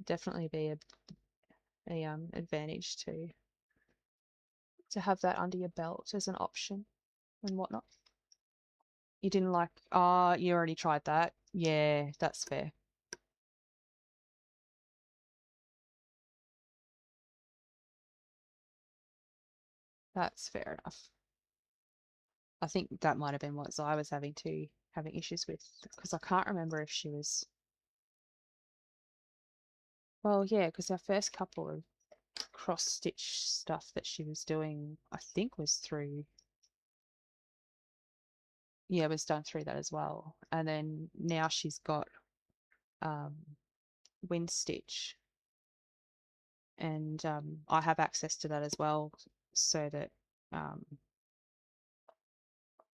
definitely be a advantage to have that under your belt as an option and whatnot. You didn't like, oh, you already tried that. Yeah, that's fair. That's fair enough. I think that might have been what Zai was having too. having issues with, because I can't remember if she was, well, yeah, because our first couple of cross stitch stuff that she was doing, I think was through, yeah, was done through that as well. And then now she's got um, wind stitch, and I have access to that as well, so that I'm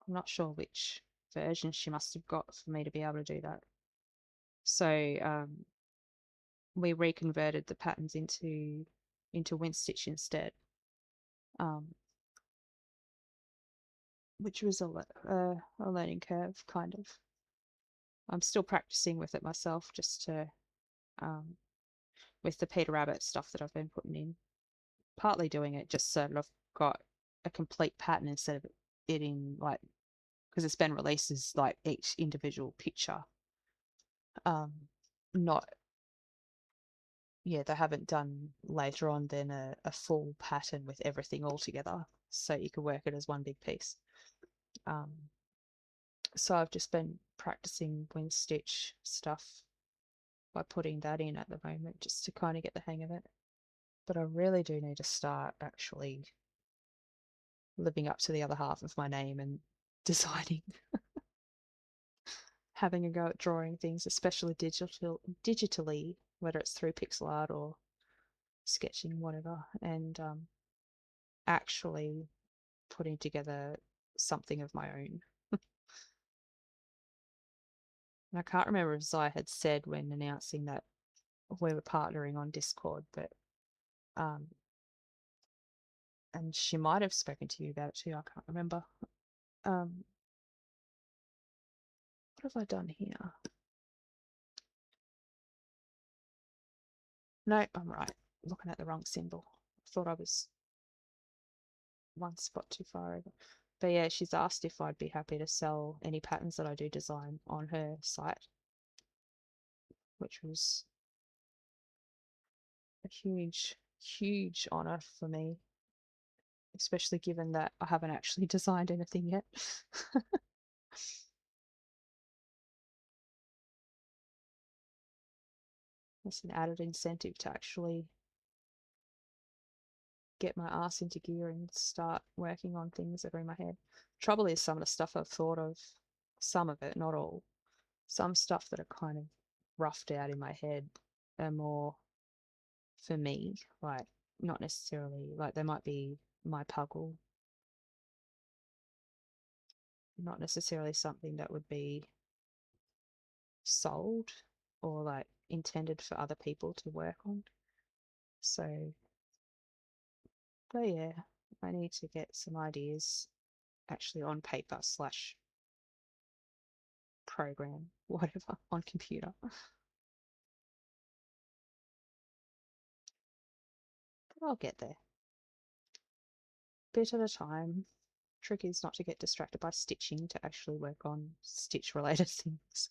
not sure which version she must have got for me to be able to do that. So we reconverted the patterns into wind stitch instead, which was a learning curve, kind of. I'm still practicing with it myself, just to with the Peter Rabbit stuff that I've been putting in. Partly doing it just so that I've got a complete pattern instead of it in, like, because it's been released as like each individual picture. Not, yeah, they haven't done later on then a full pattern with everything all together, so you can work it as one big piece. So I've just been practicing wind stitch stuff by putting that in at the moment, just to kind of get the hang of it. But I really do need to start actually living up to the other half of my name and designing, having a go at drawing things, especially digitally, whether it's through pixel art or sketching, whatever, and actually putting together something of my own. And I can't remember if Zai had said when announcing that we were partnering on Discord, but and she might have spoken to you about it too, I can't remember. What have I done here? No, I'm right. Looking at the wrong symbol. I thought I was one spot too far over. But yeah, she's asked if I'd be happy to sell any patterns that I do design on her site, which was a huge, huge honor for me, especially given that I haven't actually designed anything yet. It's an added incentive to actually get my ass into gear and start working on things that are in my head. Trouble is, some of the stuff I've thought of, some of it, not all, some stuff that are kind of roughed out in my head are more for me, like not necessarily, like they might be my puggle, not necessarily something that would be sold or like intended for other people to work on. So, but yeah, I need to get some ideas actually on paper slash program, whatever, on computer. But I'll get there. Bit at a time. Trick is not to get distracted by stitching, to actually work on stitch related things.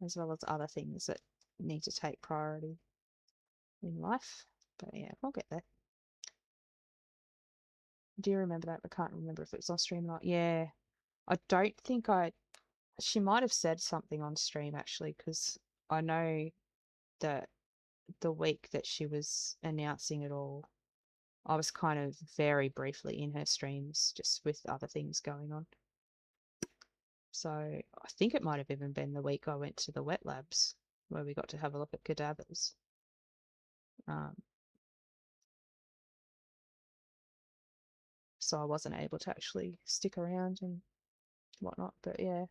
As well as other things that need to take priority in life. But yeah, we'll get there. Do you remember that? I can't remember if it was on stream or not. Yeah, I don't think she might have said something on stream actually, because I know that the week that she was announcing it all, I was kind of very briefly in her streams just with other things going on. So I think it might have even been the week I went to the wet labs where we got to have a look at cadavers. So I wasn't able to actually stick around and whatnot, but yeah.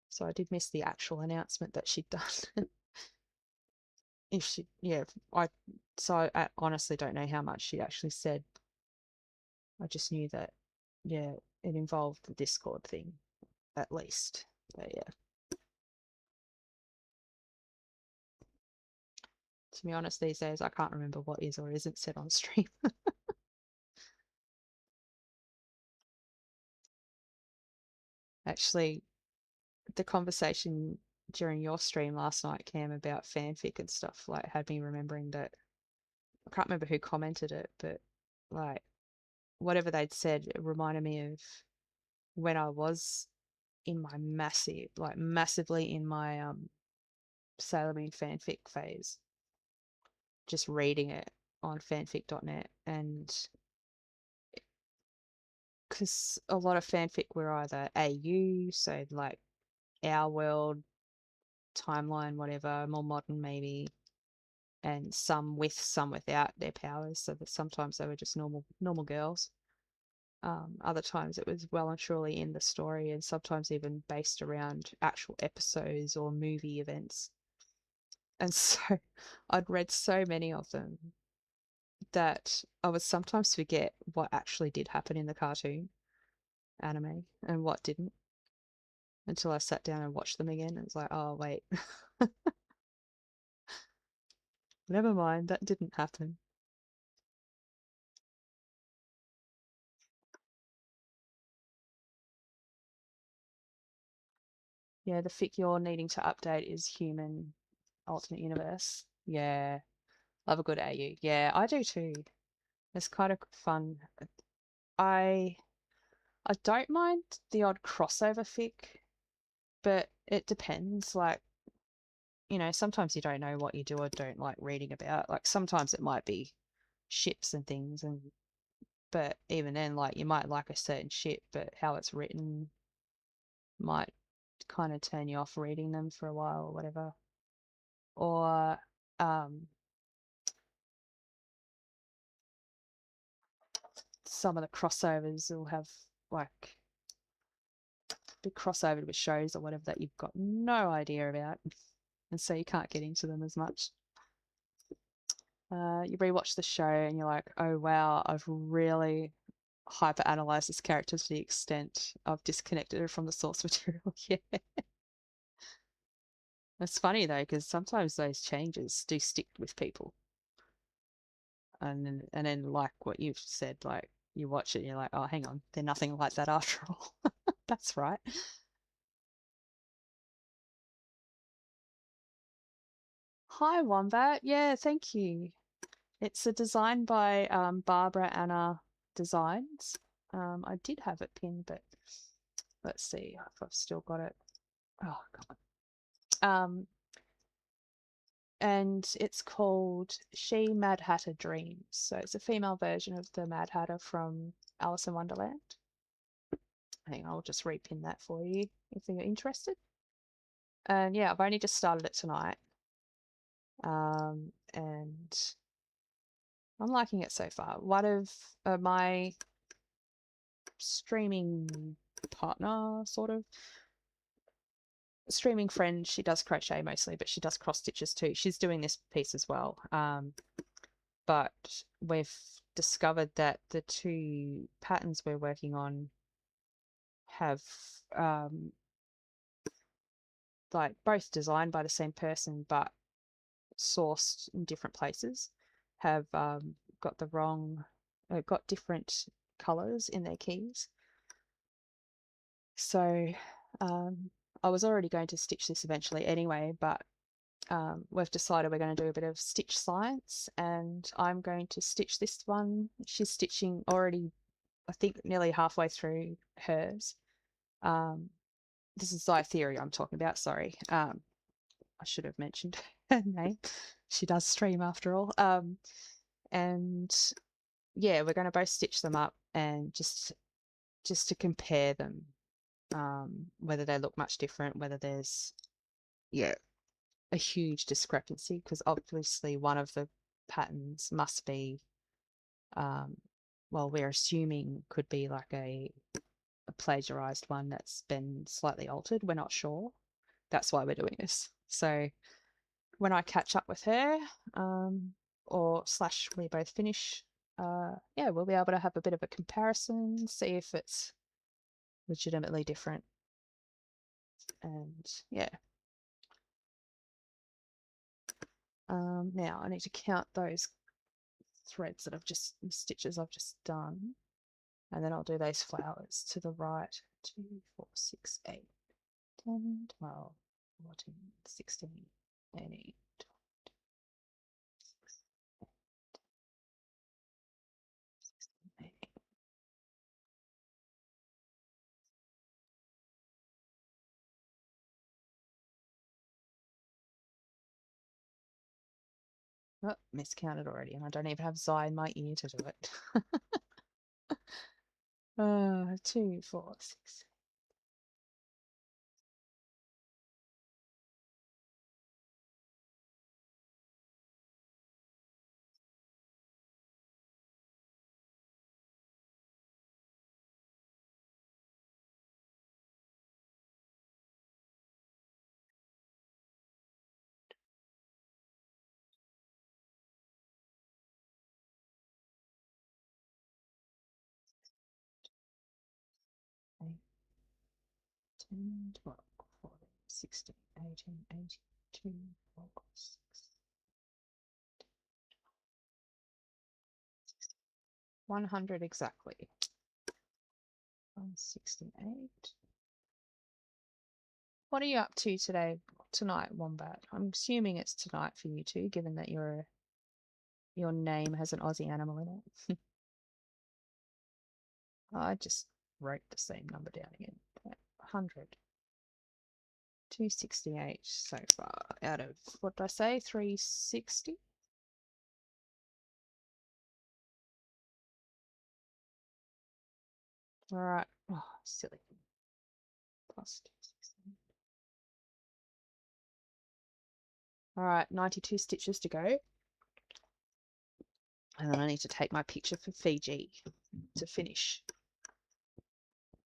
So I did miss the actual announcement that she'd done. If she, yeah, I honestly don't know how much she actually said. I just knew that, yeah, it involved the Discord thing, at least. But yeah. To be honest, these days I can't remember what is or isn't said on stream. Actually, the conversation during your stream last night, Cam, about fanfic and stuff, like had me remembering that I can't remember who commented it, but like whatever they'd said, it reminded me of when I was in my massively in my Sailor Moon fanfic phase, just reading it on fanfic.net. And because a lot of fanfic were either AU, so like Our World, Timeline, whatever, more modern maybe, and some with, some without their powers, so that sometimes they were just normal girls. Other times it was well and truly in the story, and sometimes even based around actual episodes or movie events. And so I'd read so many of them that I would sometimes forget what actually did happen in the cartoon anime and what didn't, until I sat down and watched them again. And it's like, oh, wait, never mind, that didn't happen. Yeah, the fic you're needing to update is Human Alternate Universe. Yeah, love a good AU. Yeah, I do too. It's kind of fun. I I don't mind the odd crossover fic, but it depends. Like, sometimes you don't know what you do or don't like reading about. Like sometimes it might be ships and things, but even then, like you might like a certain ship, but how it's written might kind of turn you off reading them for a while or whatever. Or um some of the crossovers will have like big crossover with shows or whatever that you've got no idea about, and so you can't get into them as much. You rewatch the show and you're like, oh wow, I've really hyper analyzed this character to the extent I've disconnected it from the source material. Yeah. It's funny though, because sometimes those changes do stick with people. And then like what you've said, like you watch it and you're like, oh hang on, they're nothing like that after all. That's right. Hi Wombat. Yeah, thank you. It's a design by Barbara Anna Designs. I did have it pinned, but let's see if I've still got it. Oh god. And it's called She Mad Hatter Dreams. So it's a female version of the Mad Hatter from Alice in Wonderland. I think I'll just repin that for you if you're interested. And yeah, I've only just started it tonight. And I'm liking it so far. One of my streaming partner, sort of streaming friend, she does crochet mostly, but she does cross stitches too. She's doing this piece as well. But we've discovered that the two patterns we're working on have like both designed by the same person but sourced in different places, have got the wrong got different colors in their keys. So I was already going to stitch this eventually anyway, but we've decided we're going to do a bit of stitch science, and I'm going to stitch this one. She's stitching already, I think, nearly halfway through hers. This is Zytheria I'm talking about, sorry. I should have mentioned her name. She does stream after all. And yeah, we're going to both stitch them up and just to compare them, whether they look much different, whether there's a huge discrepancy, because obviously one of the patterns must be, well, we're assuming could be like a plagiarized one that's been slightly altered. We're not sure. That's why we're doing this. So when I catch up with her, or slash we both finish, yeah, we'll be able to have a bit of a comparison, see if it's legitimately different. And yeah. Now I need to count those threads that stitches I've just done. And then I'll do those flowers to the right. 2, 4, 6, 8, 10, 12, 14, 16, 18, Oh, miscounted already, and I don't even have Zai in my ear to do it. 2, 4, 6. Eight, 10, 12, 14, 16, 18, 82, 4, 6. 100 exactly. 168. What are you up to tonight, Wombat? I'm assuming it's tonight for you too, given that your name has an Aussie animal in it. I just wrote the same number down again. 100. 268 so far out of, what did I say, 360? All right. Oh, silly. Plus 260. All right, 92 stitches to go. And then I need to take my picture for Fiji to finish.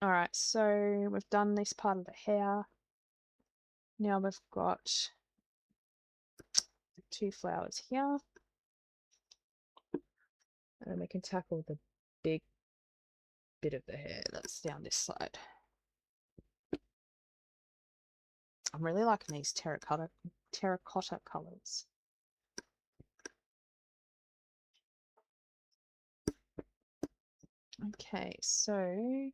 All right, so we've done this part of the hair. Now we've got the 2 flowers here. And then we can tackle the big bit of the hair that's down this side. I'm really liking these terracotta colours. Okay, so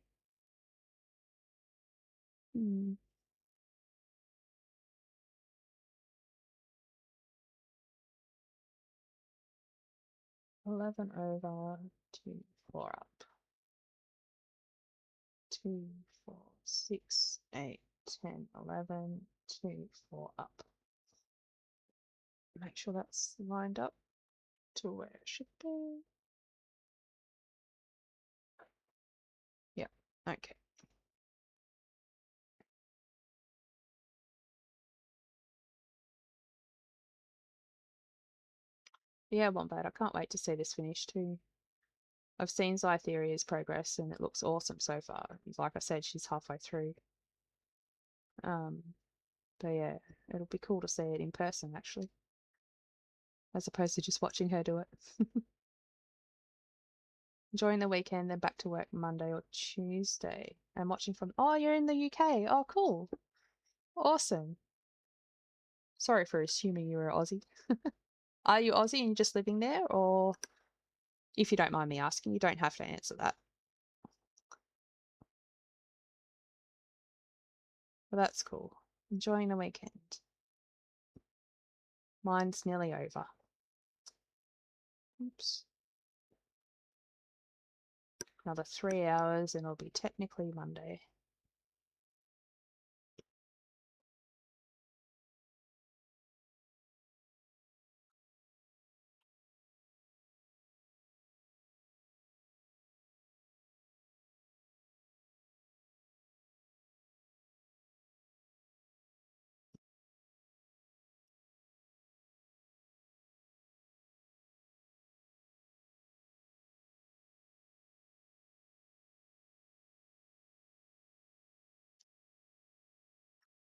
11 over 2, 4 up. 2, 4, 6, 8, 10, 11, 2, 4 up. Make sure that's lined up to where it should be. Yeah, okay. Yeah, Wombat, I can't wait to see this finished too. I've seen Zytheria's progress and it looks awesome so far. Like I said, she's halfway through. But yeah, it'll be cool to see it in person actually, as opposed to just watching her do it. Enjoying the weekend, then back to work Monday or Tuesday. And watching from, oh, you're in the UK. Oh, cool. Awesome. Sorry for assuming you were Aussie. Are you Aussie and just living there? Or if you don't mind me asking, you don't have to answer that. Well, that's cool. Enjoying the weekend. Mine's nearly over. Oops. Another 3 hours and it'll be technically Monday.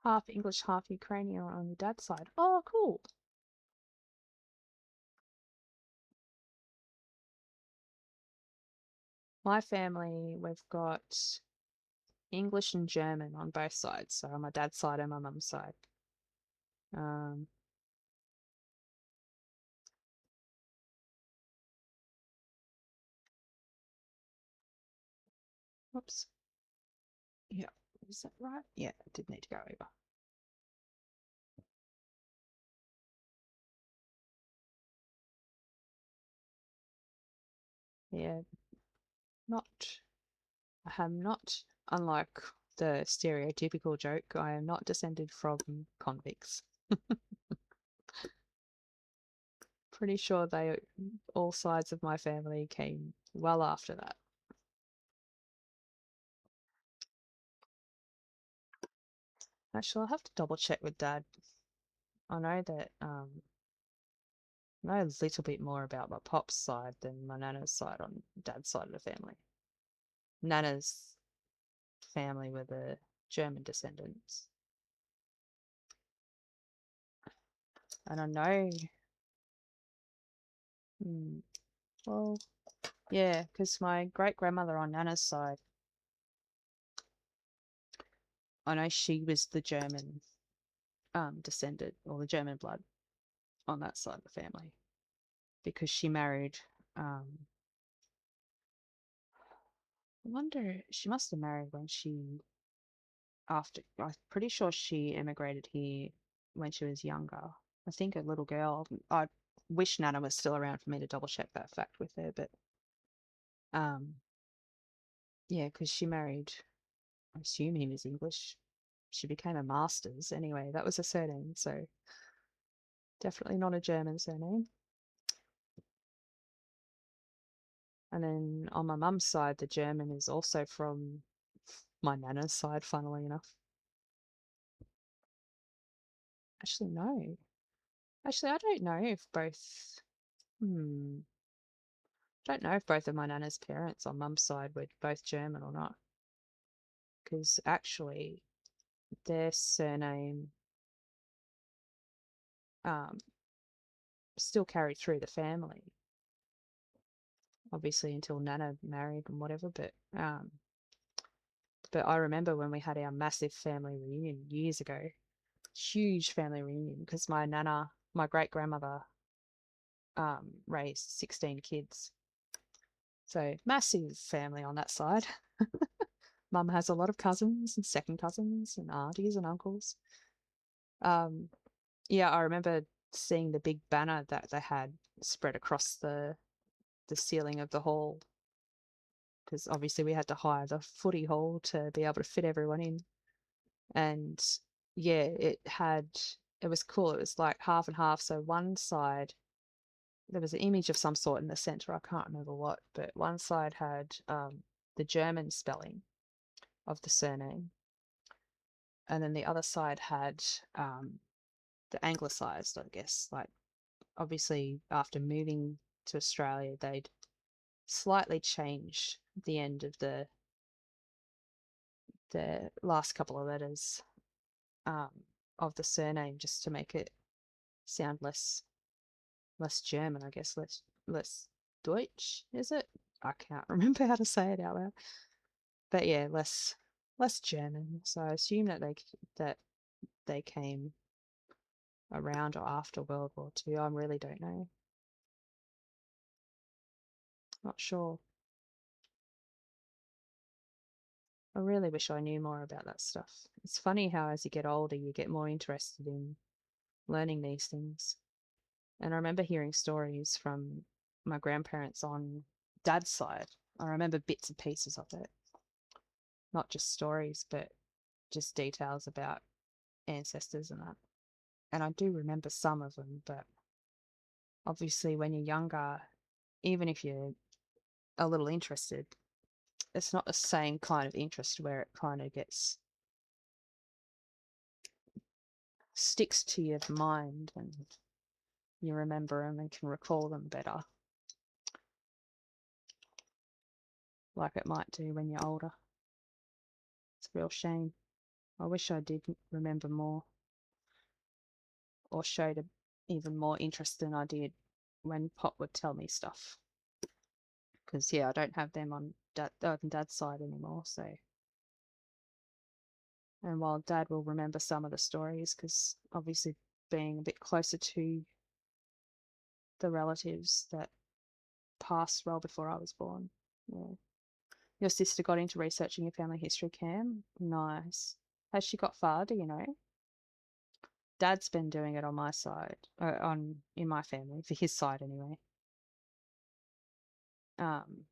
Half English, half Ukrainian on your dad's side. Oh, cool. My family, we've got English and German on both sides. So on my dad's side and my mum's side. Oops. Yeah, is that right? Yeah, it did need to go over. Yeah, I am not, unlike the stereotypical joke, I am not descended from convicts. Pretty sure all sides of my family came well after that. Actually, I'll have to double check with Dad. I know that I know a little bit more about my pop's side than my nana's side on Dad's side of the family. Nana's family were the German descendants. And I know, well, yeah, because my great-grandmother on Nana's side, I know she was the German descendant, or the German blood on that side of the family, because she married, I wonder, she must have married when I'm pretty sure she immigrated here when she was younger. I think a little girl. I wish Nana was still around for me to double check that fact with her, but um, yeah, because she married, I assume he was English. She became a master's anyway. That was a surname, so definitely not a German surname. And then on my mum's side, the German is also from my nana's side, funnily enough. Actually, no. Actually, I don't know if both. Don't know if both of my nana's parents on mum's side were both German or not. Because actually, their surname um, still carried through the family. Obviously, until Nana married and whatever. But I remember when we had our massive family reunion years ago, huge family reunion, because my great grandmother, raised 16 kids. So massive family on that side. Mum has a lot of cousins and second cousins and aunties and uncles. Um, yeah, I remember seeing the big banner that they had spread across the ceiling of the hall, because obviously we had to hire the footy hall to be able to fit everyone in. And yeah, it was cool. It was like half and half. So one side, there was an image of some sort in the center. I can't remember what, but one side had the German spelling of the surname, and then the other side had the anglicized, I guess. Like, obviously, after moving to Australia, they'd slightly changed the end of the last couple of letters um, of the surname, just to make it sound less German, I guess, less Deutsch, is it? I can't remember how to say it out loud. But yeah, less German. So I assume that they came around or after World War II. I really don't know. Not sure. I really wish I knew more about that stuff. It's funny how as you get older, you get more interested in learning these things. And I remember hearing stories from my grandparents on dad's side. I remember bits and pieces of it, not just stories, but just details about ancestors and that. And I do remember some of them, but obviously when you're younger, even if you're a little interested, it's not the same kind of interest where it kind of gets sticks to your mind and you remember them and can recall them better, like it might do when you're older. It's a real shame. I wish I did remember more, or showed even more interest than I did when Pop would tell me stuff. Because yeah, I don't have them on Dad's side anymore. So, and while Dad will remember some of the stories, because obviously being a bit closer to the relatives that passed well before I was born. Yeah. Your sister got into researching your family history, Cam. Nice. Has she got far? Do you know? Dad's been doing it on my side, in my family, for his side anyway. Um,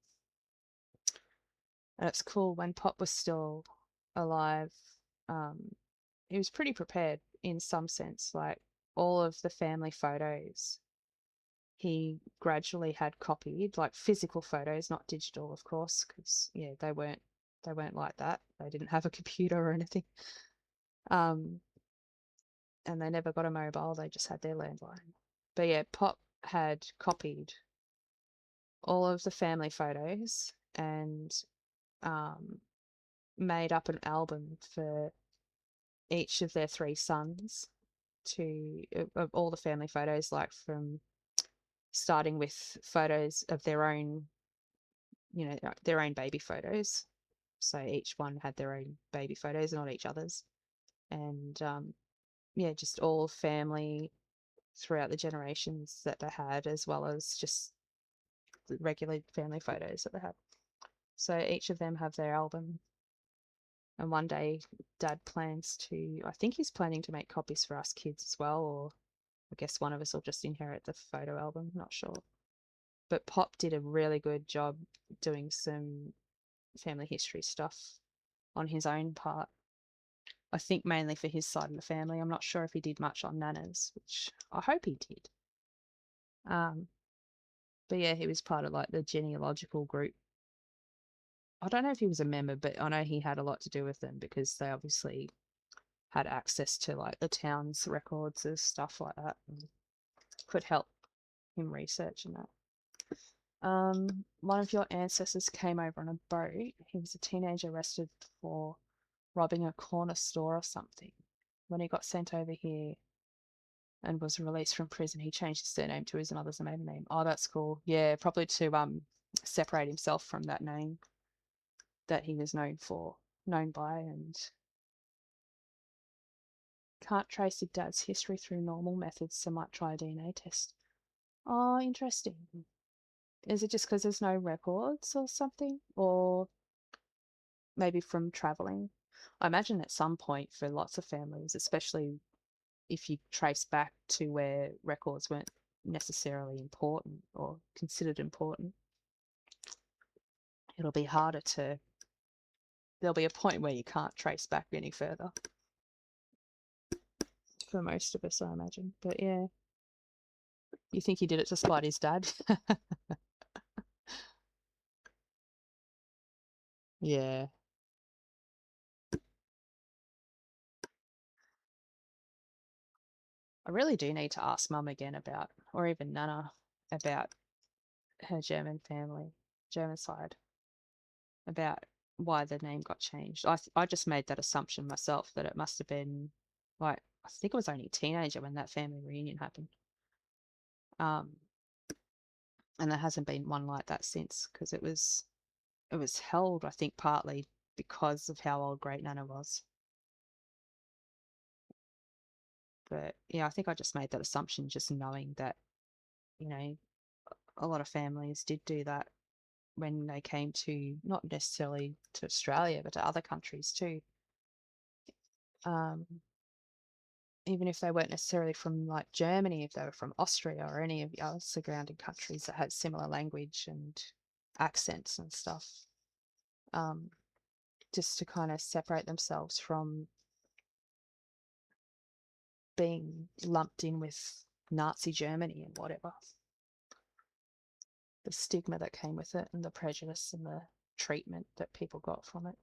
and it's cool when Pop was still alive. He was pretty prepared in some sense. Like all of the family photos he gradually had copied, like physical photos, not digital, of course, because yeah, they weren't like that. They didn't have a computer or anything. Um, and they never got a mobile. They just had their landline. But yeah, Pop had copied all of the family photos and um, made up an album for each of their three sons to of all the family photos, like from starting with photos of their own, their own baby photos. So each one had their own baby photos, not each other's. And yeah, just all family throughout the generations that they had, as well as just the regular family photos that they had. So each of them have their album. And one day, Dad plans to, I think he's planning to make copies for us kids as well, or I guess one of us will just inherit the photo album, not sure. But Pop did a really good job doing some family history stuff on his own part. I think mainly for his side of the family. I'm not sure if he did much on Nana's, which I hope he did. Um, but yeah, he was part of like the genealogical group. I don't know if he was a member, but I know he had a lot to do with them because they obviously had access to like the town's records and stuff like that, and could help him research and that. One of your ancestors came over on a boat. He was a teenager arrested for robbing a corner store or something. When he got sent over here and was released from prison, he changed his surname to his mother's maiden name. Oh, that's cool. Yeah, probably to separate himself from that name that he was known by, and can't trace your dad's history through normal methods, so might try a DNA test. Oh, interesting. Is it just because there's no records or something? Or maybe from traveling? I imagine at some point for lots of families, especially if you trace back to where records weren't necessarily important or considered important, it'll be harder to, there'll be a point where you can't trace back any further for most of us, I imagine. But yeah, you think he did it to spite his dad? Yeah. I really do need to ask Mum again about, or even Nana, about her German family, German side, about why the name got changed. I just made that assumption myself that it must have been like, I think I was only a teenager when that family reunion happened. Um, and there hasn't been one like that since, because it was held, I think, partly because of how old Great Nana was. But yeah, I think I just made that assumption just knowing that, you know, a lot of families did do that when they came to, not necessarily to Australia, but to other countries too. Um, Even if they weren't necessarily from like Germany, if they were from Austria or any of the other surrounding countries that had similar language and accents and stuff, um, just to kind of separate themselves from being lumped in with Nazi Germany and whatever. The stigma that came with it and the prejudice and the treatment that people got from it.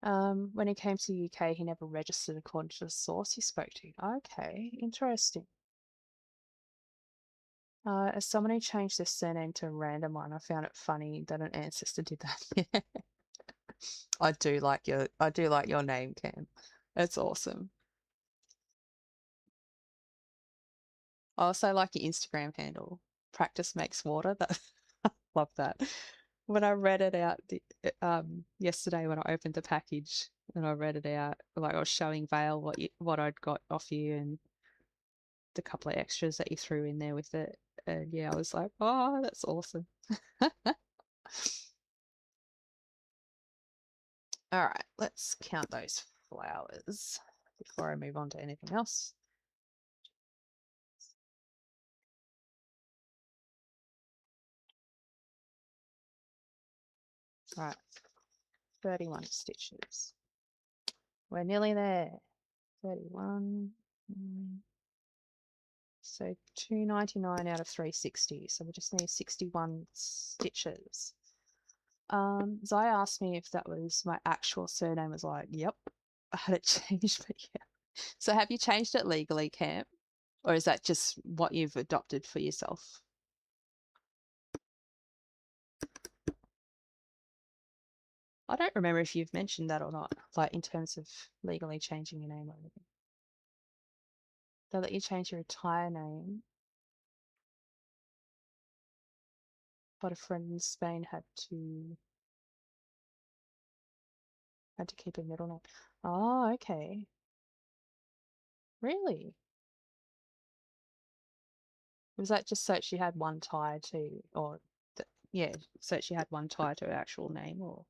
When he came to the UK, he never registered according to the source he spoke to. Okay, interesting. As someone who changed their surname to a random one, I found it funny that an ancestor did that. I do like your name, Cam. It's awesome. I also like your Instagram handle. Practice makes water. That love that. When I read it out yesterday when I opened the package and I read it out, like I was showing Vale what I'd got off you and the couple of extras that you threw in there with it. And yeah, I was like, oh, that's awesome. All right, let's count those flowers before I move on to anything else. All right, 31 stitches. We're nearly there. 31. So 299 out of 360. So we just need 61 stitches. Zai asked me if that was my actual surname. I was like, yep, I had it changed, but yeah. So have you changed it legally, Cam? Or is that just what you've adopted for yourself? I don't remember if you've mentioned that or not, like in terms of legally changing your name or anything. They let you change your entire name, but a friend in Spain had to keep a middle name. Oh, okay. Really? Was that just so she had one tie to, or yeah, so she had one tie to her actual name, or?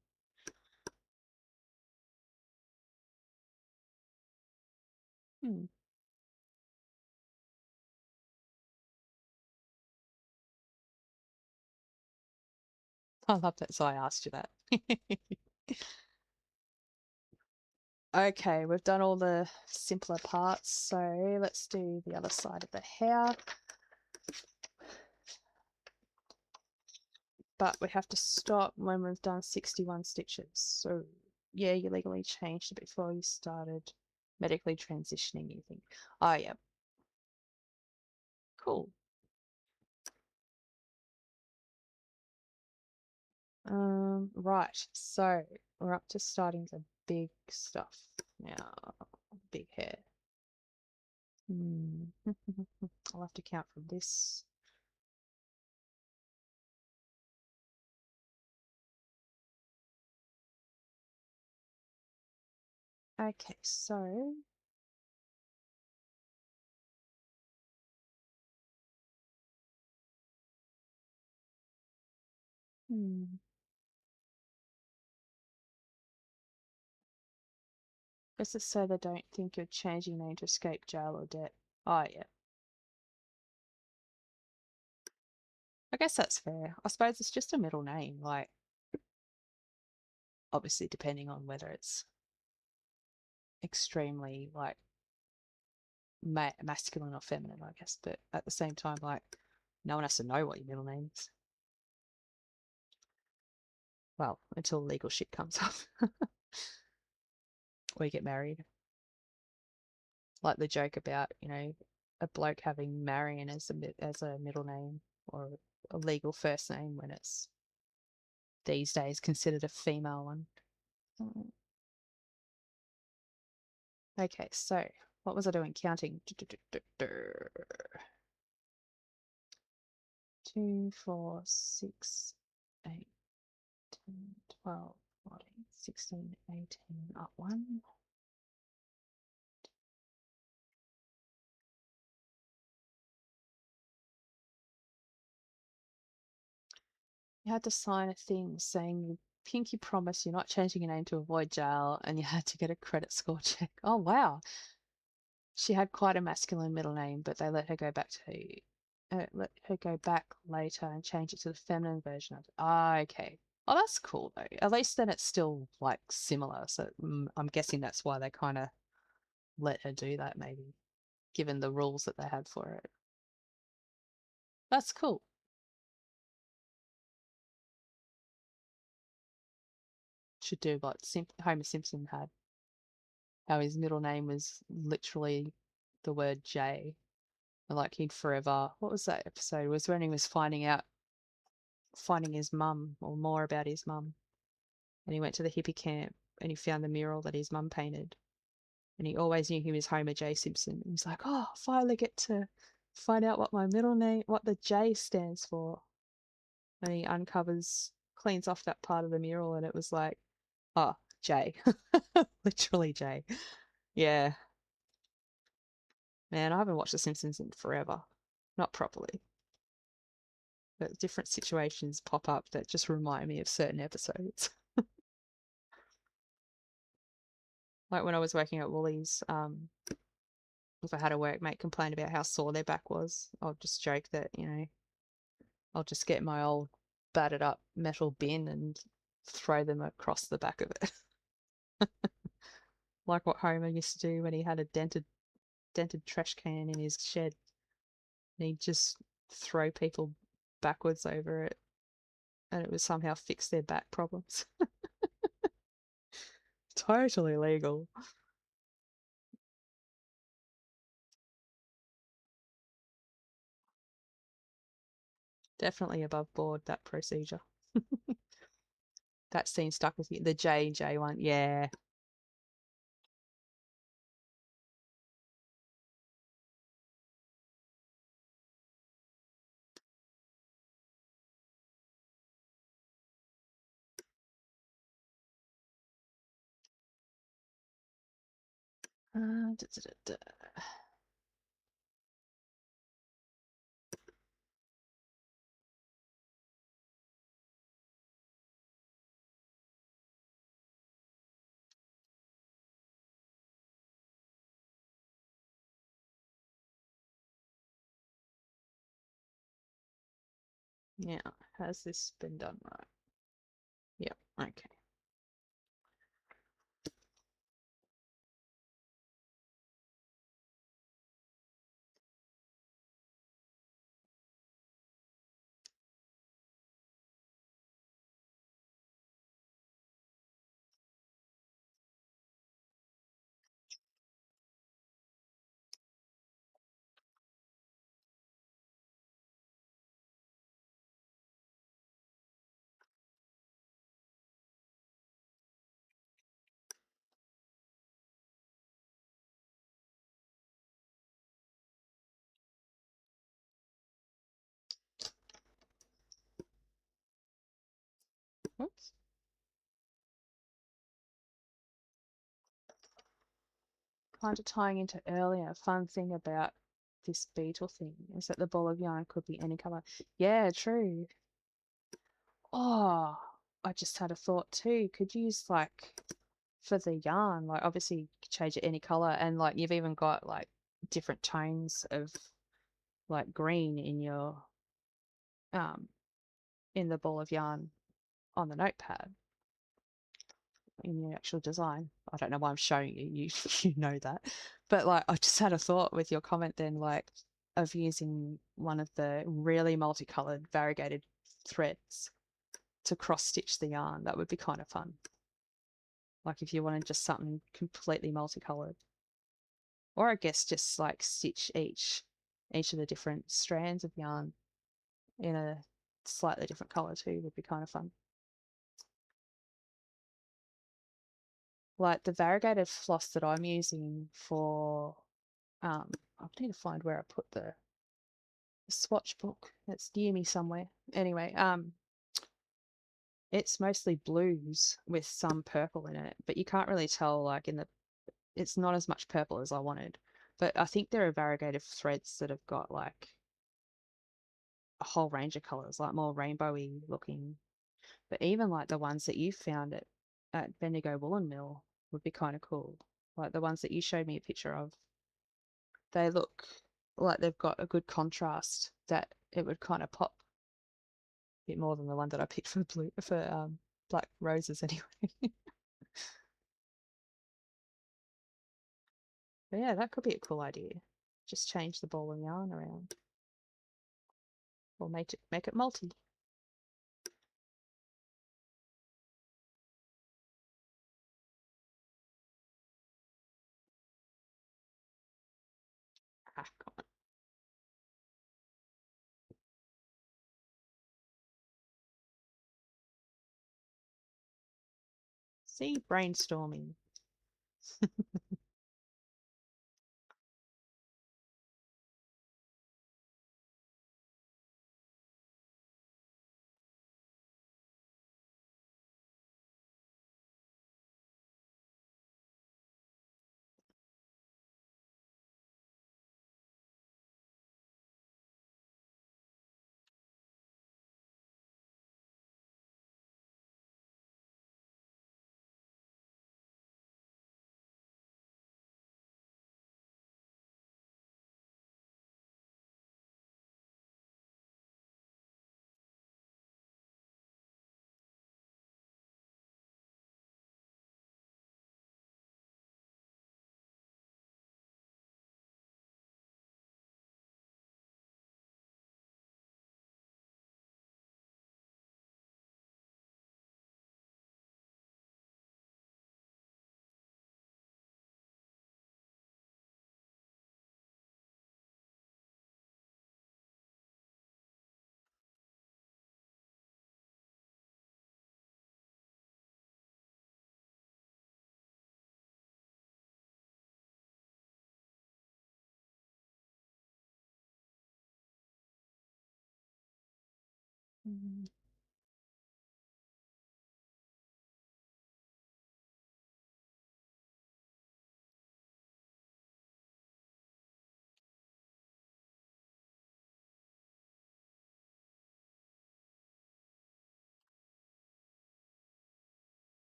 Hmm. I love that. So I asked you that. Okay, we've done all the simpler parts, so let's do the other side of the hair. But we have to stop when we've done 61 stitches. So yeah, you legally changed it before you started medically transitioning, you think. Oh yeah. Cool. Right, so we're up to starting the big stuff now. Big hair. I'll have to count from this. Okay, so this is so they don't think you're changing name to escape jail or debt. Oh yeah. I guess that's fair. I suppose it's just a middle name, like obviously depending on whether it's extremely like masculine or feminine, I guess. But at the same time, like no one has to know what your middle name is. Well, until legal shit comes up or you get married. Like the joke about, a bloke having Marion as a middle name or a legal first name when it's these days considered a female one. Okay, so what was I doing? Counting. 2, 4, 6, 8, 10, 12, 14, 16, 18, up 1. You had to sign a thing saying you pinky promise you're not changing your name to avoid jail, and you had to get a credit score check. Oh, wow. She had quite a masculine middle name, but they let her go back later and change it to the feminine version of it. Ah, okay. Oh, that's cool though. At least then it's still like similar. So I'm guessing that's why they kind of let her do that, maybe, given the rules that they had for it. That's cool. Should do what Homer Simpson had. How his middle name was literally the word J. And like he'd forever. What was that episode? It was when he was finding his mum or more about his mum. And he went to the hippie camp and he found the mural that his mum painted. And he always knew he was Homer J. Simpson. And he's like, oh, finally get to find out what my middle name, what the J stands for. And he cleans off that part of the mural, and it was like, oh, J. Literally J. Yeah. Man, I haven't watched The Simpsons in forever. Not properly. But different situations pop up that just remind me of certain episodes. Like when I was working at Woolies, if I had a workmate complain about how sore their back was, I'll just joke that, I'll just get my old battered up metal bin and throw them across the back of it. Like what Homer used to do when he had a dented trash can in his shed. and he'd just throw people backwards over it, and it would somehow fix their back problems. Totally legal. Definitely above board, that procedure. That scene stuck with you. The J&J one, yeah. Da, da, da, da. Yeah, has this been done right? Yep, okay. Oops. Kind of tying into earlier, a fun thing about this beetle thing is that the ball of yarn could be any color. Yeah, true. Oh, I just had a thought too. Could use like for the yarn, like obviously you could change it any color, and like you've even got like different tones of like green um in the ball of yarn on the notepad in your actual design. I don't know why I'm showing you. You you know that, but like I just had a thought with your comment then, like of using one of the really multicolored variegated threads to cross stitch the yarn. That would be kind of fun. Like if you wanted just something completely multicolored, or I guess just like stitch each of the different strands of yarn in a slightly different color too would be kind of fun. Like the variegated floss that I'm using for, I need to find where I put the swatch book. It's near me somewhere. Anyway, it's mostly blues with some purple in it, but you can't really tell like it's not as much purple as I wanted. But I think there are variegated threads that have got like a whole range of colors, like more rainbowy looking. But even like the ones that you found at Bendigo Woolen Mill would be kind of cool. Like the ones that you showed me a picture of, they look like they've got a good contrast that it would kind of pop a bit more than the one that I picked for black roses anyway. But yeah, that could be a cool idea. Just change the ball and yarn around, or make it multi. Ah, come on. See, brainstorming.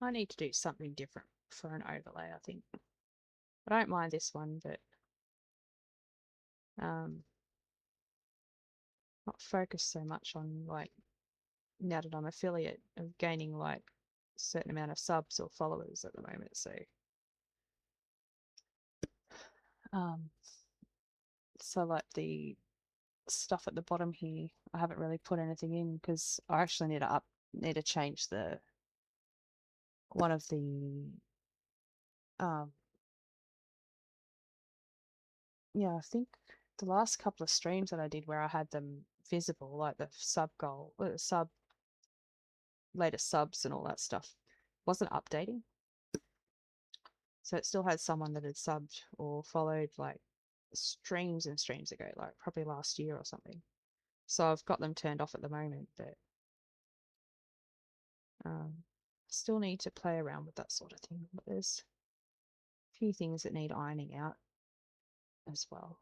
I need to do something different for an overlay, I think. I don't mind this one, but not focus so much on, like, now that I'm affiliate, of gaining like a certain amount of subs or followers at the moment. Um, so like the stuff at the bottom here, I haven't really put anything in because I actually need to change the one of the um yeah, I think the last couple of streams that I did where I had them visible, like the sub goal, sub latest subs and all that stuff, wasn't updating. So it still had someone that had subbed or followed like streams and streams ago, like probably last year or something. So I've got them turned off at the moment, but still need to play around with that sort of thing. But there's a few things that need ironing out as well.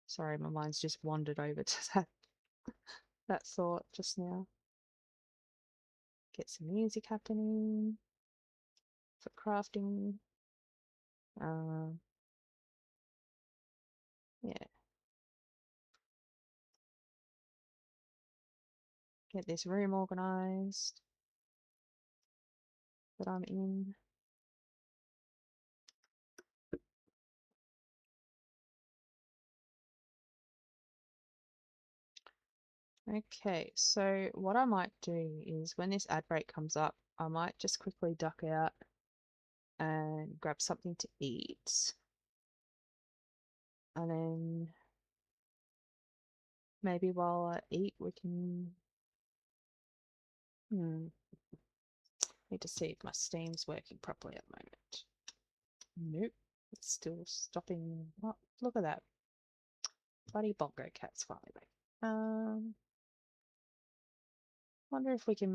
Sorry, my mind's just wandered over to that thought just now. Get some music happening for crafting. Yeah. Get this room organized that I'm in. Okay, so what I might do is when this ad break comes up, I might just quickly duck out and grab something to eat. And then maybe while I eat, we can. Need to see if my Steam's working properly at the moment. Nope, it's still stopping. Oh, look at that. Bloody bongo cat's finally back. Wonder if we can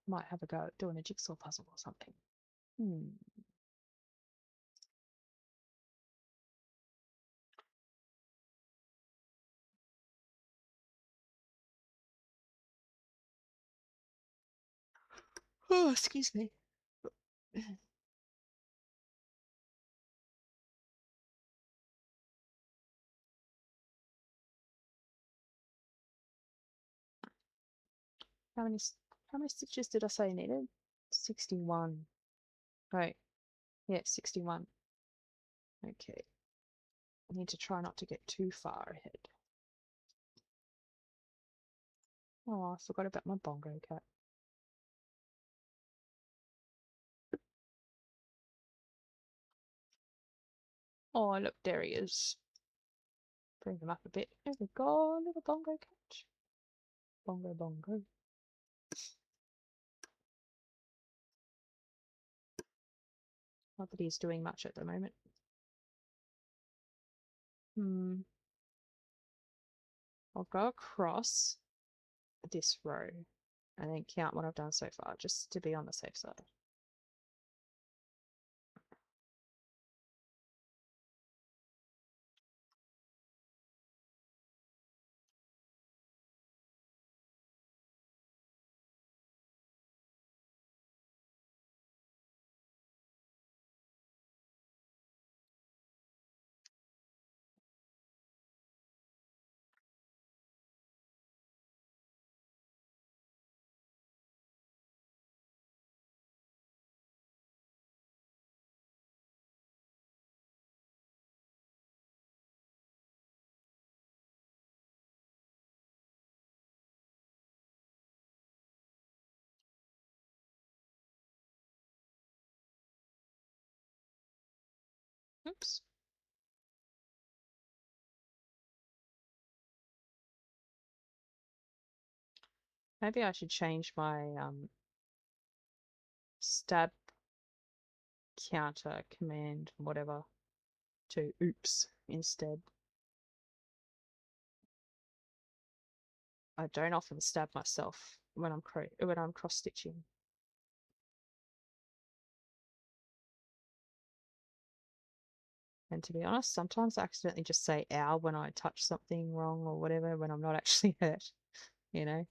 might have a go at doing a jigsaw puzzle or something. Oh, excuse me. How many how many stitches did I say I needed? 61. Right. Yeah, 61. Okay. I need to try not to get too far ahead. Oh, I forgot about my bongo cat. Oh, look, there he is. Bring him up a bit. There we go, little bongo cat. Bongo, bongo. Not that he's doing much at the moment. I'll go across this row and then count what I've done so far, just to be on the safe side. Oops. Maybe I should change my stab counter command, whatever, to oops instead. I don't often stab myself when I'm cross stitching. And to be honest, sometimes I accidentally just say ow when I touch something wrong or whatever when I'm not actually hurt, you know?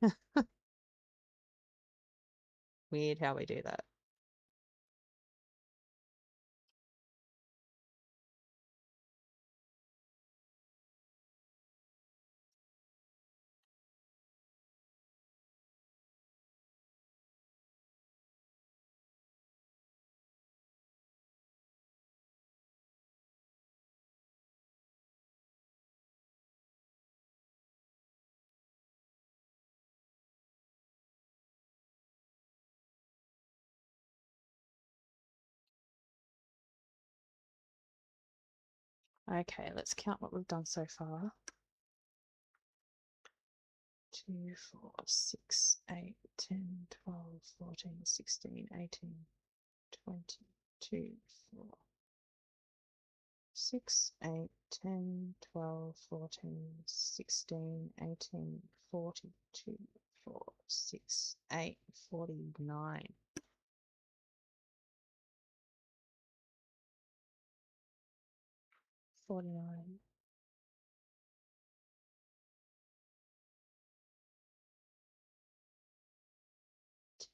Weird how we do that. Okay, let's count what we've done so far. 2, 4, 6, 8, 10, 12, 14, 16, 18, 20, 2, 4, 6, 8, 10, 12, 14, 16, 18, 42, 4, 6, 8, 49. 49.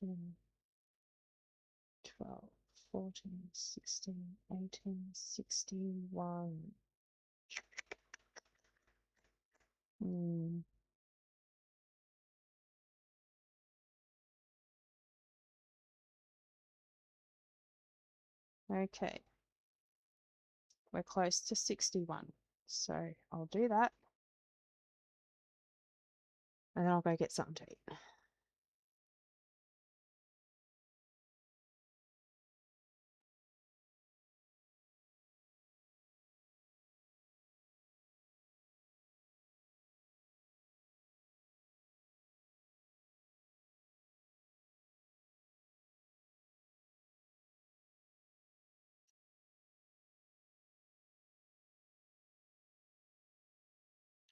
10, 12, 14, 16, 18, 61. Okay. We're close to 61. So I'll do that. And then I'll go get something to eat.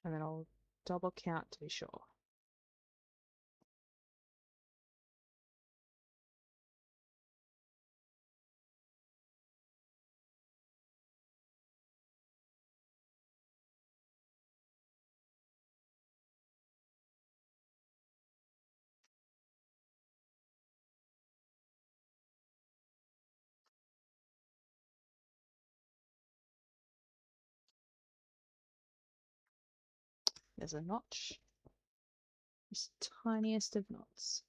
And then I'll double count to be sure. There's a notch. This tiniest of knots.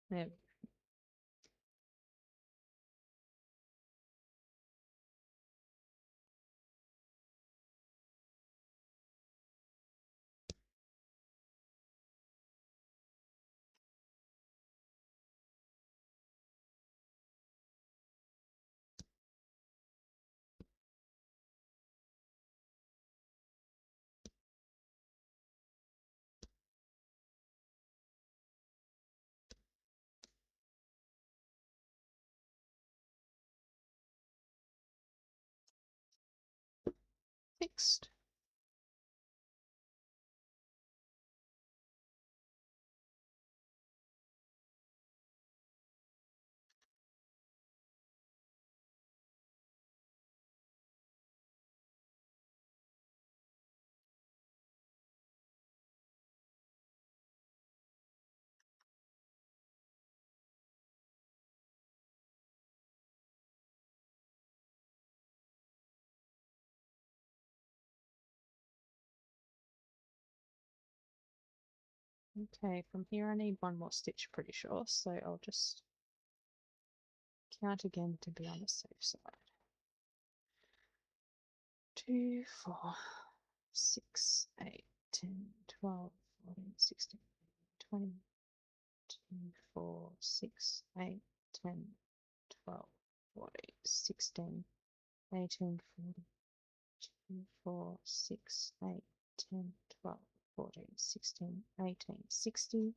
There we go. Fixed. Okay, from here I need one more stitch, pretty sure, so I'll just count again to be on the safe side. 2, 4, 6, 8, 10, 12, 14, 16, 20, 2, 4, 6, 8, 10, 12, 14, 16, 18, 40, 2, 4, 6, 8, 10, 12, 14, 16, 18, 60.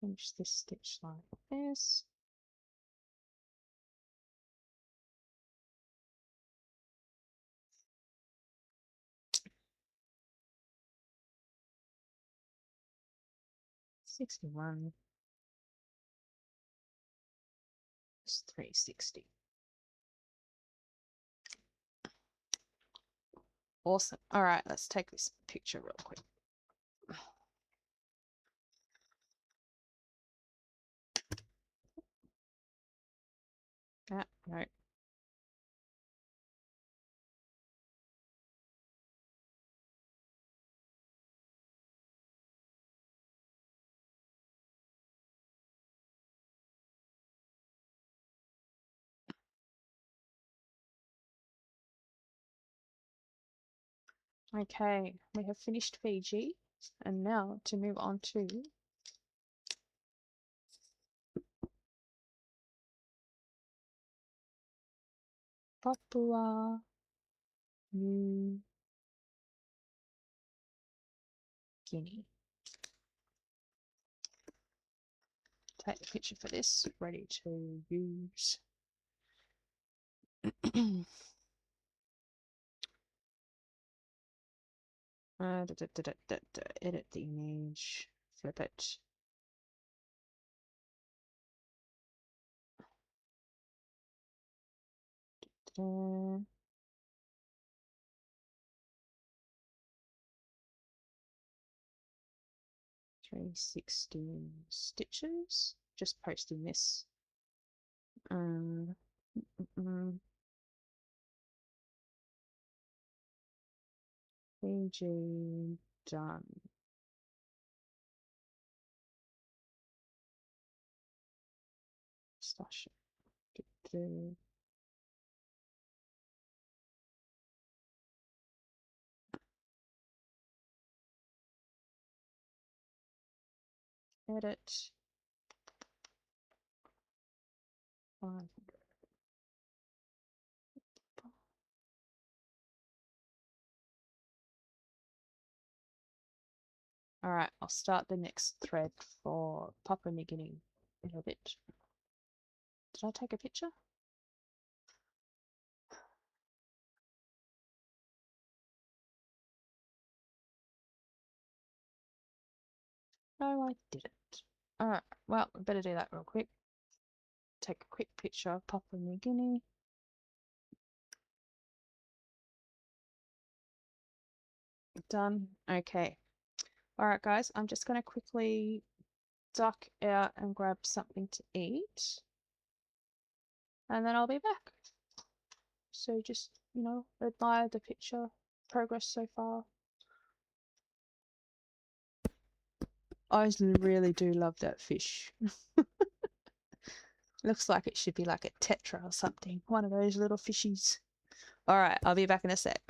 Finish this stitch like this. $61. It's $360. Awesome. All right, let's take this picture real quick. Ah, no. Okay, we have finished Fiji, and now to move on to Papua New Guinea. Take the picture for this, ready to use. Edit the image, flip it. Da. 316 stitches. Just posting this. PG done. Slash. Edit. 500. All right, I'll start the next thread for Papua New Guinea in a bit. Did I take a picture? No, I didn't. All right, well, I better do that real quick. Take a quick picture of Papua New Guinea. Done. Okay. All right, guys, I'm just going to quickly duck out and grab something to eat, and then I'll be back. So just, admire the picture progress so far. I really do love that fish. Looks like it should be like a tetra or something. One of those little fishies. Alright, I'll be back in a sec.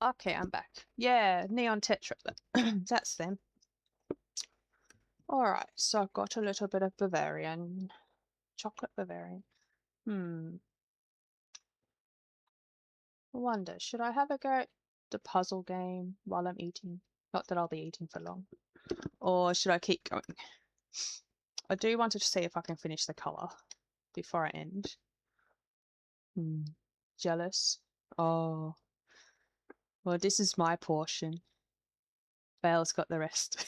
Okay, I'm back. Yeah, Neon Tetra. That's them. Alright, so I've got a little bit of Bavarian. Chocolate Bavarian. I wonder, should I have a go at the puzzle game while I'm eating? Not that I'll be eating for long. Or should I keep going? I do want to see if I can finish the colour before I end. Jealous. Oh. Well, this is my portion. Vale's got the rest.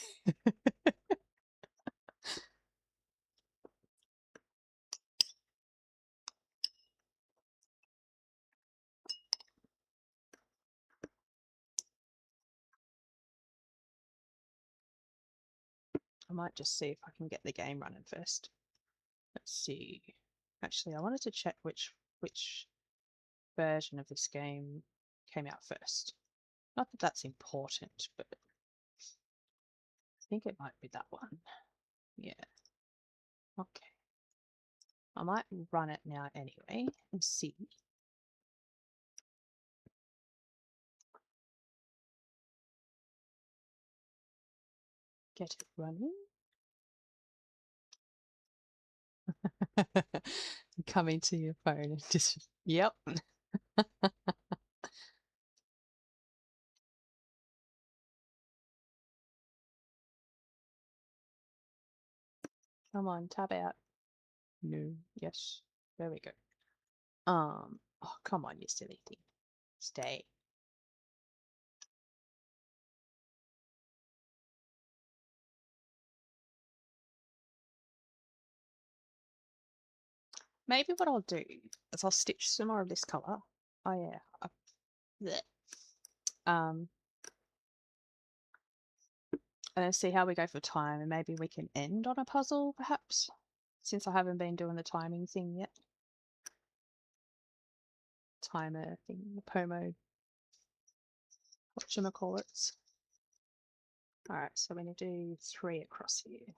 I might just see if I can get the game running first. Let's see. Actually, I wanted to check which version of this game came out first. Not that that's important, but I think it might be that one. Yeah. Okay. I might run it now anyway and see. Get it running. Come into your phone and just, yep. Come on, tab out. No. Yes. There we go. Oh, come on, you silly thing. Stay. Maybe what I'll do is I'll stitch some more of this colour. Oh yeah. Blech. And then see how we go for time, and maybe we can end on a puzzle, perhaps, since I haven't been doing the timing thing yet. Timer thing, the POMO whatchamacallits. Alright, so we're going to do 3 across here.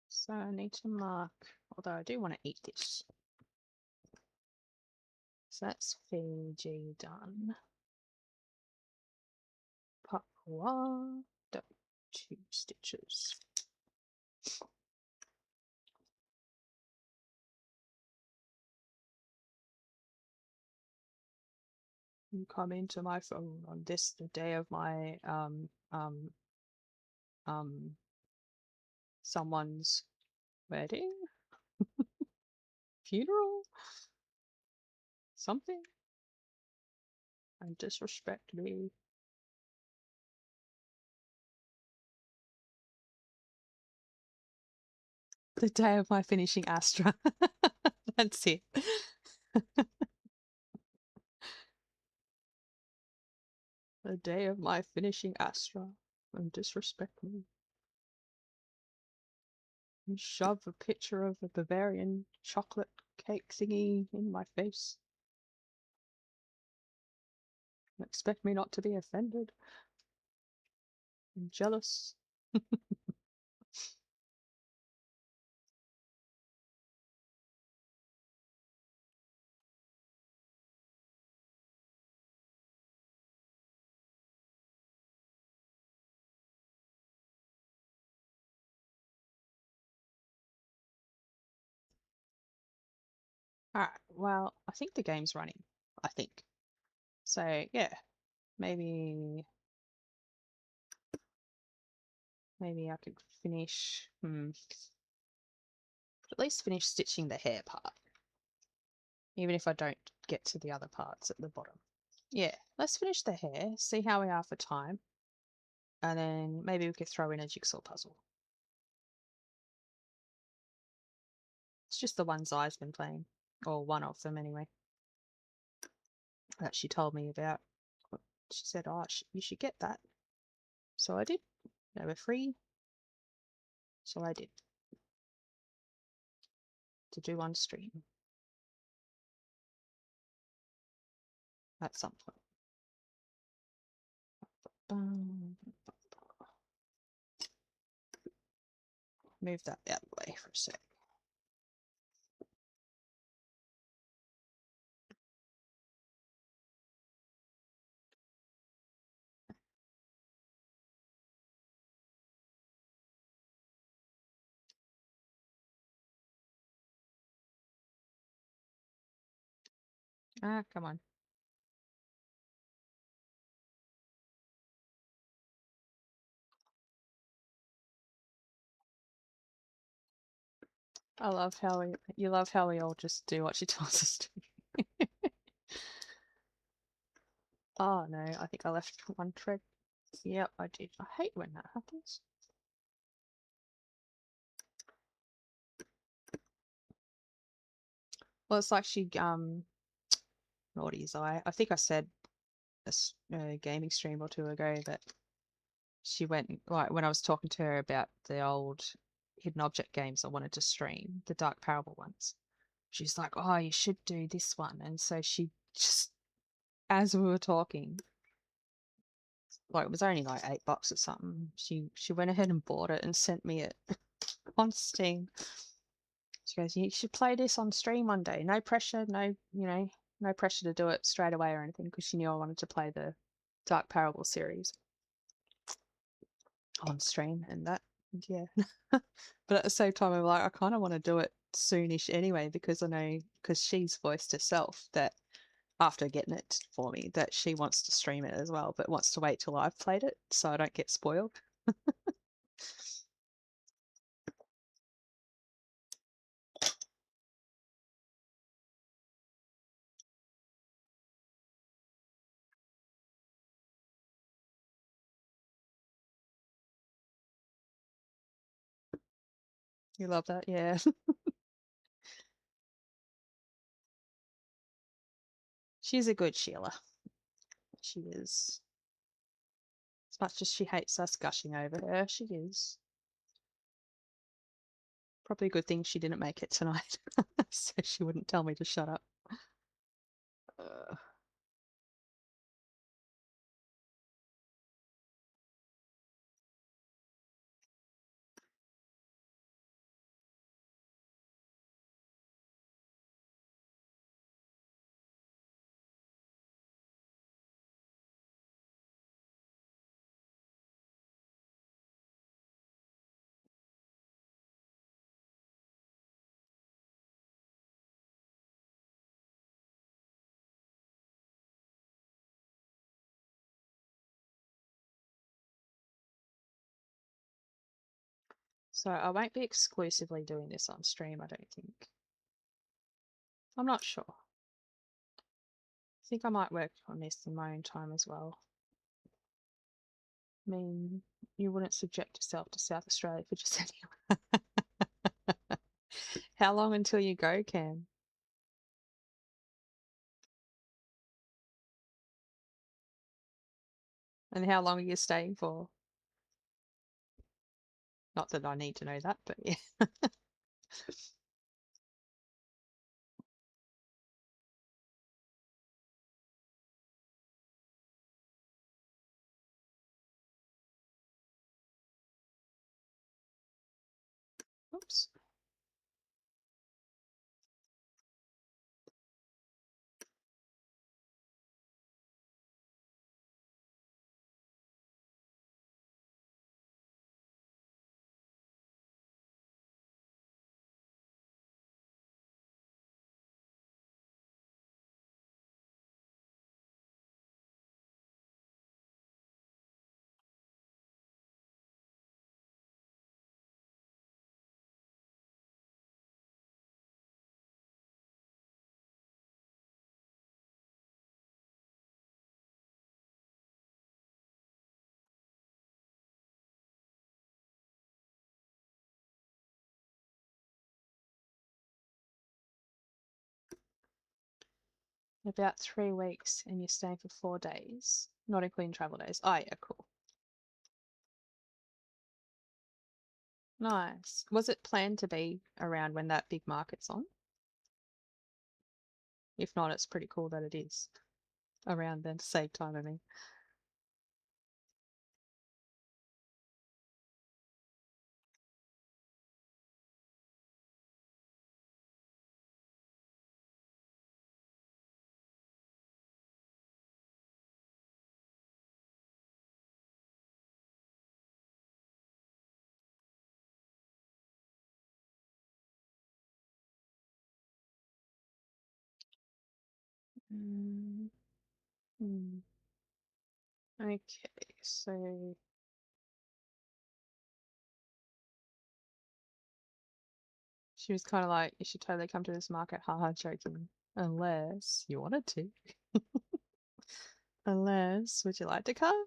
So I need to mark, although I do want to eat this. So that's Fiji done. Papua, 2 stitches. You come into my phone on this, the day of my, someone's wedding? Funeral? Something? And disrespect me. The day of my finishing Astra. That's it. The day of my finishing Astra. And disrespect me. And shove a picture of a Bavarian chocolate cake thingy in my face. And expect me not to be offended. I'm jealous. Alright, well, I think the game's running. I think. So, yeah. Maybe I could finish, at least finish stitching the hair part. Even if I don't get to the other parts at the bottom. Yeah, let's finish the hair, see how we are for time. And then maybe we could throw in a jigsaw puzzle. It's just the one Zai's been playing. Or one of them anyway. That she told me about. She said, oh, you should get that. So I did. They were free. So I did. To do on stream. At some point. Move that out of the way for a sec. Ah, come on. I love how you love how we all just do what she tells us to. Oh no, I think I left one thread. Yep, I did. I hate when that happens. Well, it's like she, naughty as I think I said a gaming stream or 2 ago that she went, like, when I was talking to her about the old hidden object games I wanted to stream, the Dark Parable ones. She's like, oh, you should do this one. And so she just, as we were talking, like, it was only like $8 or something. She went ahead and bought it and sent me it on Steam. She goes, you should play this on stream one day. No pressure, no, no pressure to do it straight away or anything, because she knew I wanted to play the Dark Parable series on stream and that. And yeah. But at the same time, I'm like, I kind of want to do it soonish anyway, because I know, because she's voiced herself that after getting it for me, that she wants to stream it as well, but wants to wait till I've played it so I don't get spoiled. You love that, yeah. She's a good Sheila. She is. much as she hates us gushing over her, she is. Probably a good thing she didn't make it tonight, so she wouldn't tell me to shut up. Uh, so I won't be exclusively doing this on stream, I don't think. I'm not sure. I think I might work on this in my own time as well. I mean, you wouldn't subject yourself to South Australia for just anyone. How long until you go, Cam? And how long are you staying for? Not that I need to know that, but yeah. Oops. About 3 weeks and you're staying for 4 days, not including travel days. Oh, yeah, cool. Nice. Was it planned to be around when that big market's on? If not, it's pretty cool that it is around then to save time, I mean. Mm, hmm. Okay, so she was kind of like, you should totally come to this market, haha, joking. Unless you wanted to. Unless, would you like to come?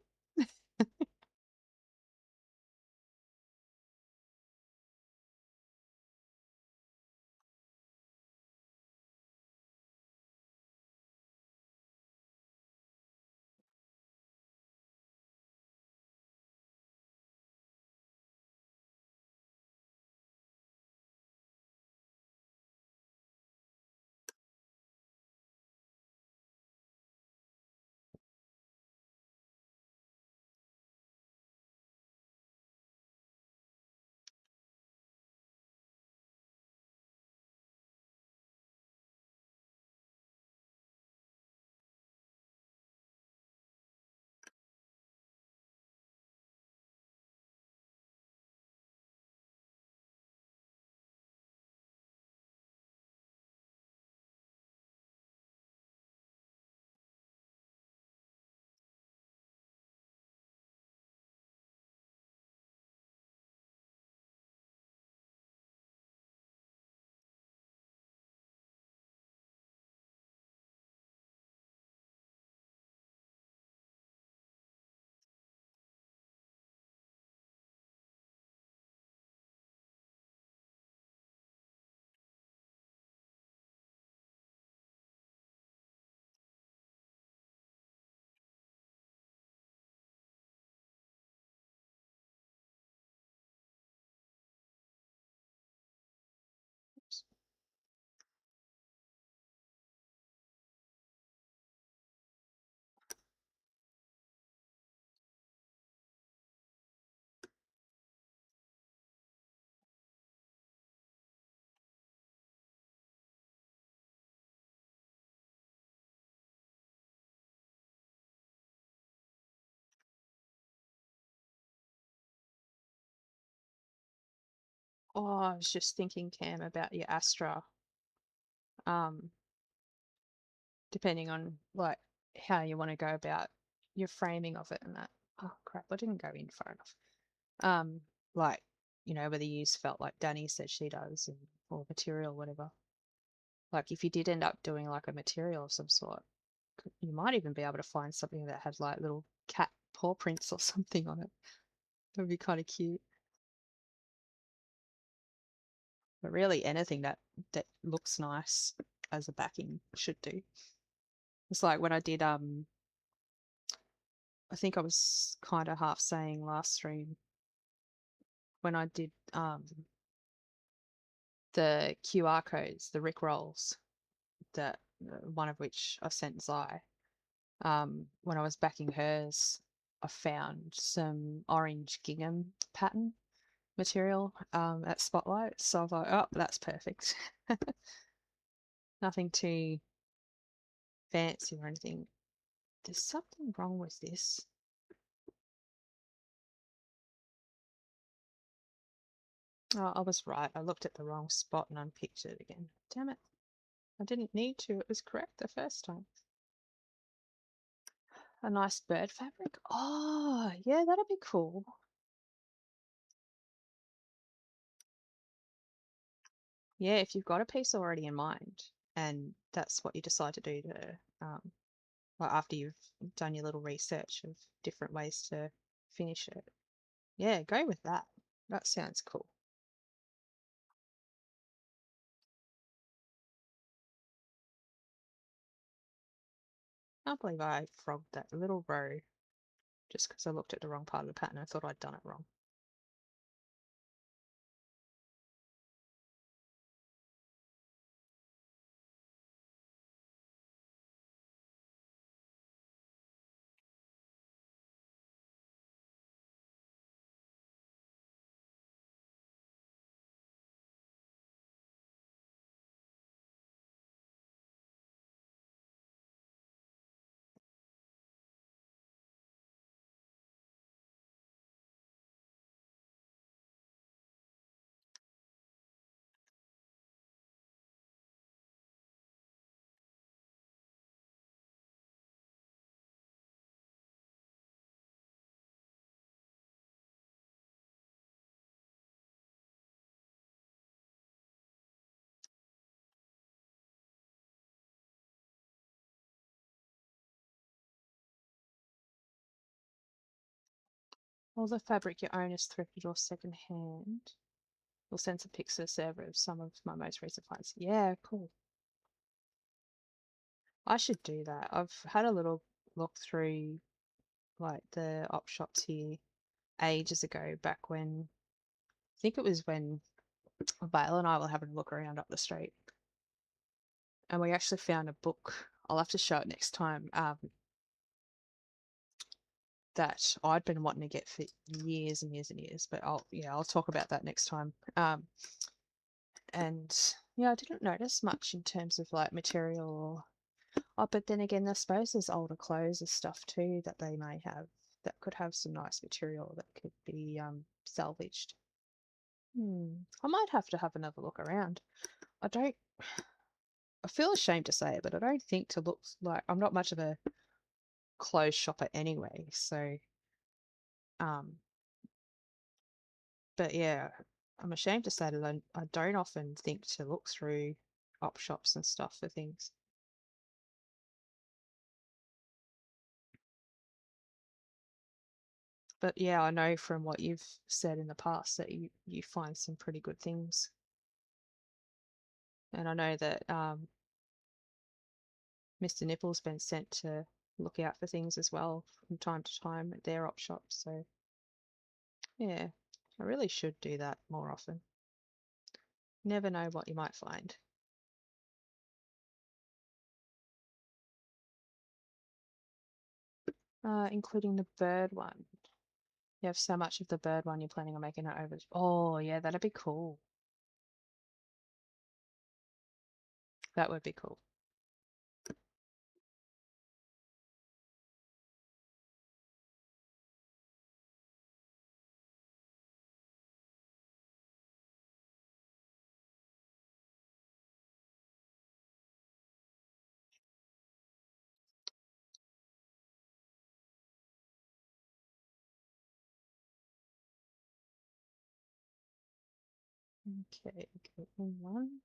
Oh, I was just thinking, Cam, about your Astra. Um, depending on like how you want to go about your framing of it and that. Oh crap, I didn't go in far enough. Um, like, whether you use felt like Danny said she does and or material, whatever. Like if you did end up doing like a material of some sort, you might even be able to find something that had like little cat paw prints or something on it. That would be kind of cute. But really anything that looks nice as a backing should do. It's like when I did I think I was kind of half saying last stream when I did the QR codes, the Rick rolls, that one of which I sent Zai. When I was backing hers, I found some orange gingham pattern material at Spotlight, so I was like, oh, that's perfect. Nothing too fancy or anything. There's something wrong with this. Oh, I was right. I looked at the wrong spot and unpicked it again. Damn it. I didn't need to. It was correct the first time. A nice bird fabric. Oh, yeah, that'd be cool. Yeah, if you've got a piece already in mind and that's what you decide to do to, well, after you've done your little research of different ways to finish it, yeah, go with that. That sounds cool. I can't believe I frogged that little row just because I looked at the wrong part of the pattern. I thought I'd done it wrong. All the fabric you own is thrifted or secondhand. We'll send some pics to the server of some of my most recent finds. Yeah, cool. I should do that. I've had a little look through like the op shops here ages ago, back when I think it was when Vale and I were having a look around up the street, and we actually found a book. I'll have to show it next time. That I'd been wanting to get for years and years and years, but I'll talk about that next time. And yeah, I didn't notice much in terms of like material or oh, but then again, I suppose there's older clothes and stuff too that they may have that could have some nice material that could be salvaged. I might have another look around. I don't. I feel ashamed to say it, but I don't think to look like I'm not much of a clothes shopper anyway. So, um, but yeah, I'm ashamed to say that I don't often think to look through op shops and stuff for things. But yeah, I know from what you've said in the past that you find some pretty good things. And I know that Mr. Nipple's been sent to look out for things as well from time to time at their op shops. So yeah, I really should do that more often. Never know what you might find. Including the bird one. You have so much of the bird one you're planning on making it over. Oh yeah, that'd be cool. That would be cool. Okay, go in one.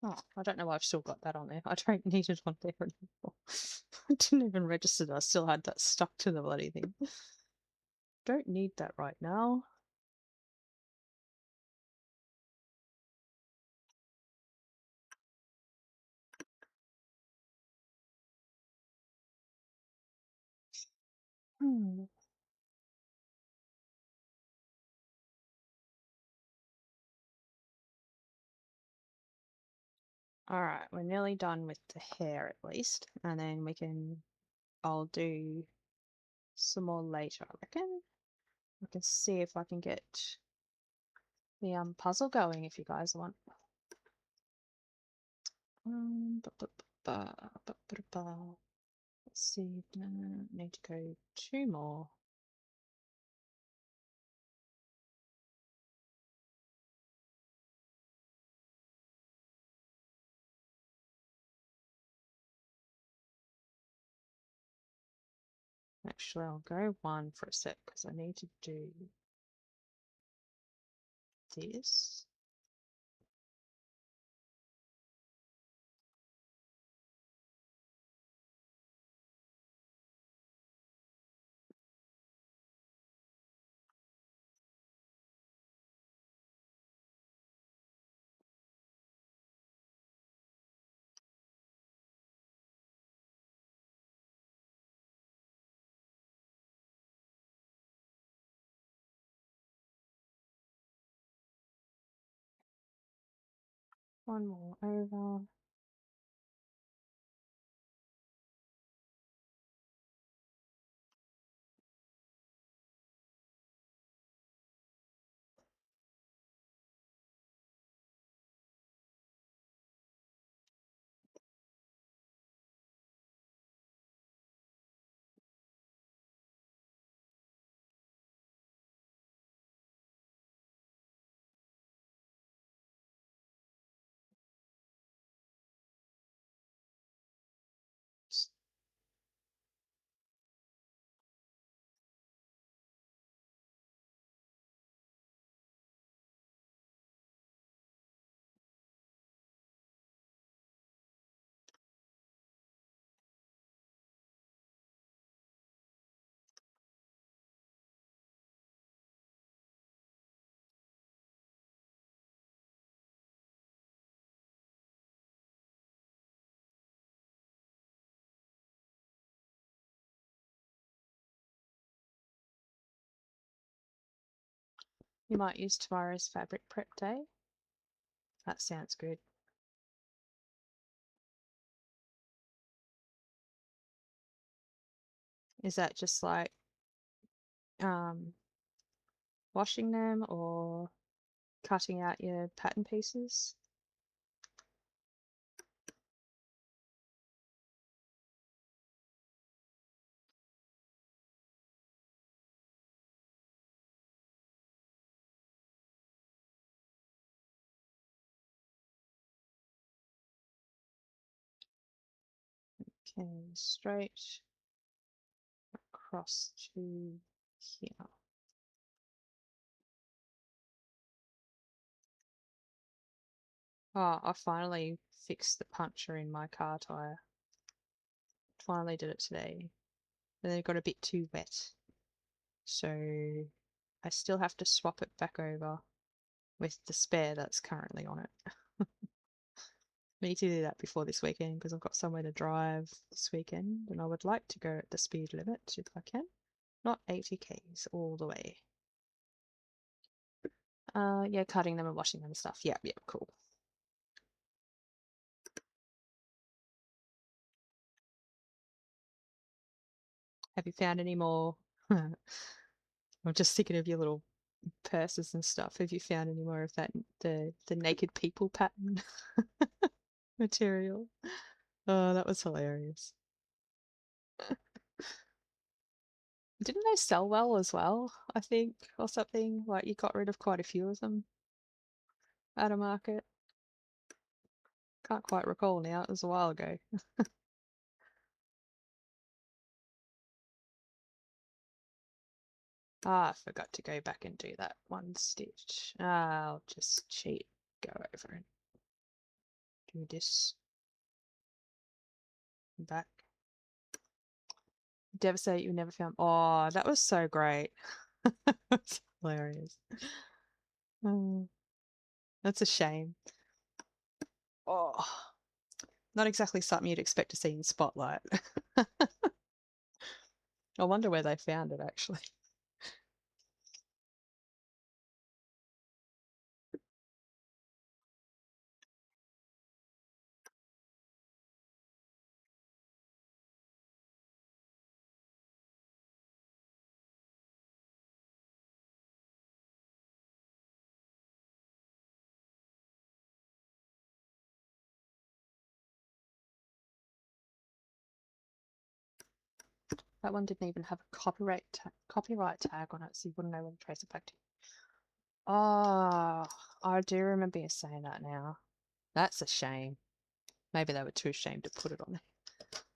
Oh, I don't know why I've still got that on there. I don't need it on there anymore. I didn't even register that I still had that stuck to the bloody thing. Don't need that right now. Hmm. Alright, we're nearly done with the hair at least. And then I'll do some more later, I reckon. I can see if I can get the puzzle going if you guys want. Let's see, need to go 2 more. Actually, I'll go 1 for a sec because I need to do this. One more over. You might use tomorrow's fabric prep day. That sounds good. Is that just like washing them or cutting out your pattern pieces? Okay, straight across to here. Oh, I finally fixed the puncture in my car tire. Finally did it today. But then it got a bit too wet. So I still have to swap it back over with the spare that's currently on it. Need to do that before this weekend because I've got somewhere to drive this weekend and I would like to go at the speed limit if I can. Not 80 k's all the way. Yeah, cutting them and washing them and stuff. Yeah, cool. Have you found any more? I'm just thinking of your little purses and stuff. Have you found any more of that the naked people pattern material? Oh, that was hilarious. Didn't they sell well as well, I think, or something? Like you got rid of quite a few of them at a market. Can't quite recall now, it was a while ago. Ah, I forgot to go back and do that one stitch. I'll just cheat, go over and do this. Back. Devastate you never found. Oh, that was so great. That's hilarious. Oh, that's a shame. Oh, not exactly something you'd expect to see in Spotlight. I wonder where they found it actually. That one didn't even have a copyright tag on it, so you wouldn't know where to trace it back to. Oh, I do remember you saying that now. That's a shame. Maybe they were too ashamed to put it on there.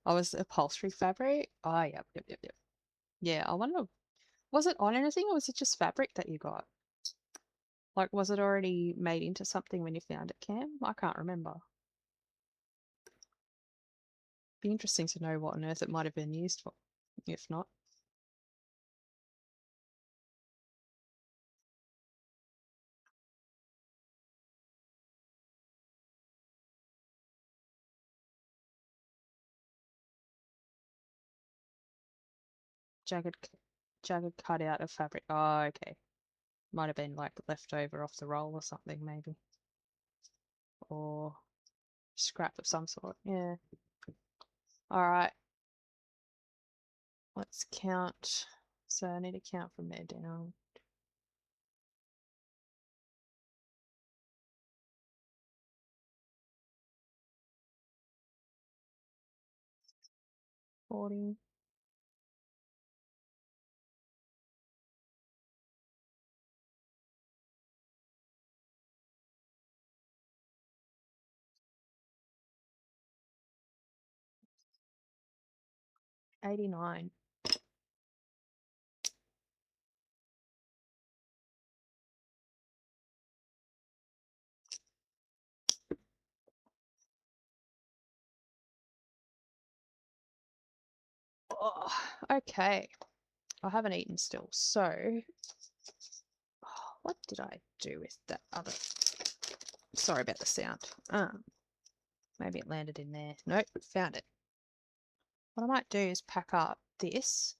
Oh, was it upholstery fabric? Oh, yep. Yeah, I wonder, was it on anything or was it just fabric that you got? Like, was it already made into something when you found it, Cam? I can't remember. Be interesting to know what on earth it might have been used for, if not. Jagged, jagged cutout of fabric. Oh, okay. Might have been like leftover off the roll or something, maybe. Or scrap of some sort. Yeah. All right. Let's count. So I need to count from there down. $40. 89. Oh, okay. I haven't eaten still, so what did I do with that other? Sorry about the sound. Maybe it landed in there. Nope, found it. What I might do is pack up this,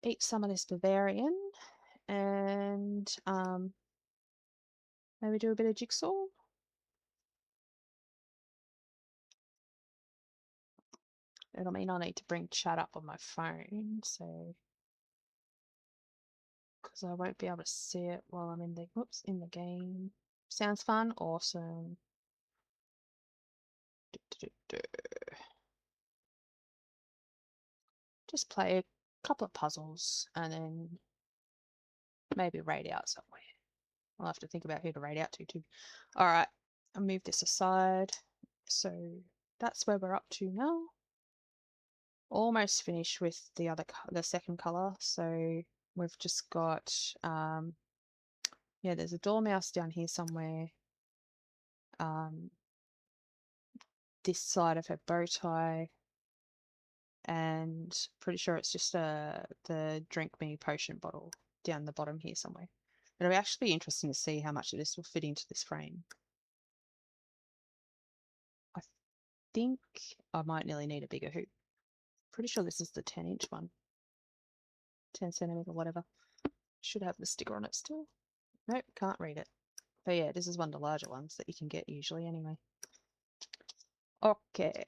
eat some of this Bavarian, and maybe do a bit of jigsaw. It'll mean I'll need to bring chat up on my phone, so because I won't be able to see it while I'm in the in the game. Sounds fun, awesome. Just play a couple of puzzles and then maybe raid out somewhere. I'll have to think about who to raid out to too. All right, I'll move this aside. So that's where we're up to now. Almost finished with the second color. So we've just got yeah, there's a dormouse down here somewhere. This side of her bow tie. and pretty sure it's just the drink me potion bottle down the bottom here somewhere. It'll actually be interesting to see how much of this will fit into this frame. I think I might nearly need a bigger hoop. Pretty sure this is the 10-inch one. 10 centimeter, whatever. Should have the sticker on it still. Nope, can't read it. But yeah, this is one of the larger ones that you can get usually anyway. Okay.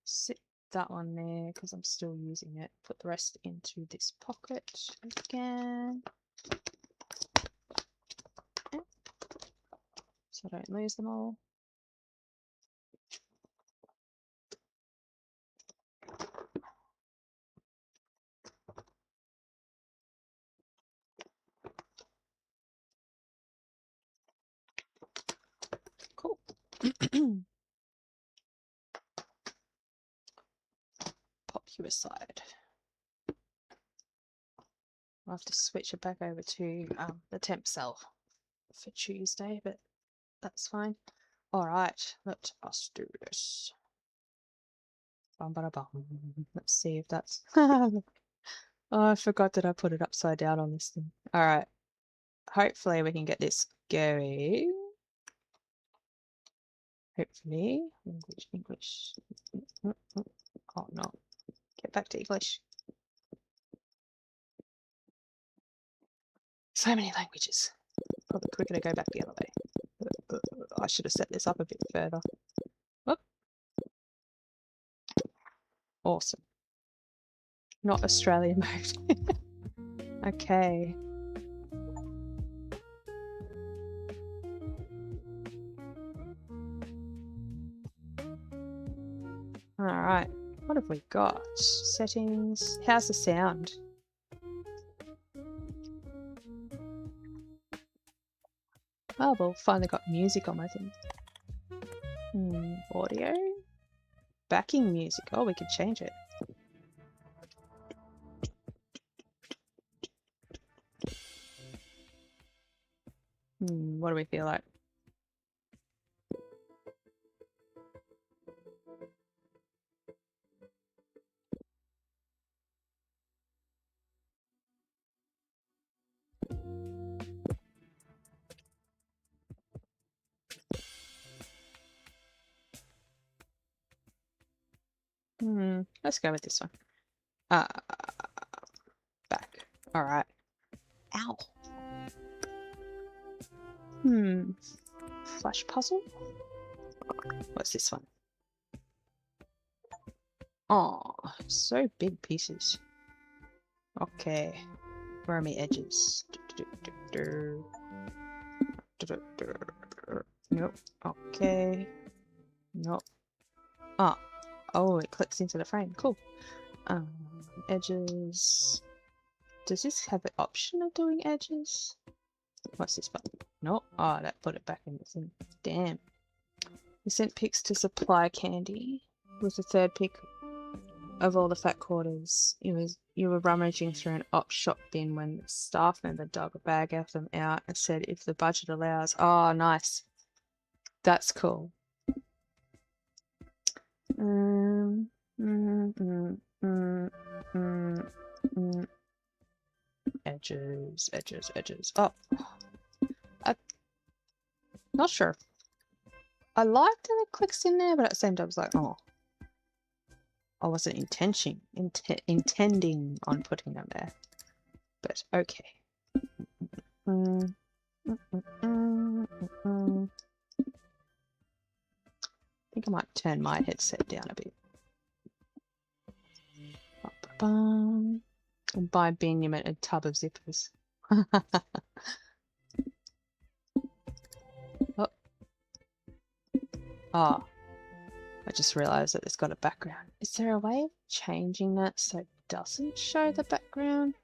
Sit that one there because I'm still using it. Put the rest into this pocket again. So I don't lose them all. Cool. Pop you aside. I'll have to switch it back over to the temp cell for Tuesday, but that's fine. Alright, let us do this. Bum, ba, da, bum. Let's see if that's... Oh, I forgot that I put it upside down on this thing. Alright. Hopefully we can get this going. Hopefully. English. Oh no. Get back to English. So many languages. Probably quicker to go back the other way. I should have set this up a bit further. Whoop. Awesome. Not Australian mode. Okay. Alright. What have we got? Settings. How's the sound? Oh, well, finally got music on my thing. Audio? Backing music. Oh, we could change it. What do we feel like? Let's go with this one. Back. Alright. Ow. Flash puzzle? What's this one? Oh, so big pieces. Okay. Where are my edges? Nope. Okay. Nope. Oh, it clicks into the frame. Cool. Edges. Does this have an option of doing edges? What's this button? Nope. Oh, that put it back in the thing. Damn. We sent pics to Supply Candy with the third pic of all the fat quarters. You were rummaging through an op shop bin when the staff member dug a bag of them out and said if the budget allows. Oh, nice. That's cool. Edges, edges, edges. Oh, I'm not sure. I liked that it clicks in there, but at the same time, I was like, oh, I wasn't intending on putting them there. But okay. I think I might turn my headset down a bit. And buy Benjamin a tub of zippers. Oh, I just realised that it's got a background. Is there a way of changing that so it doesn't show the background?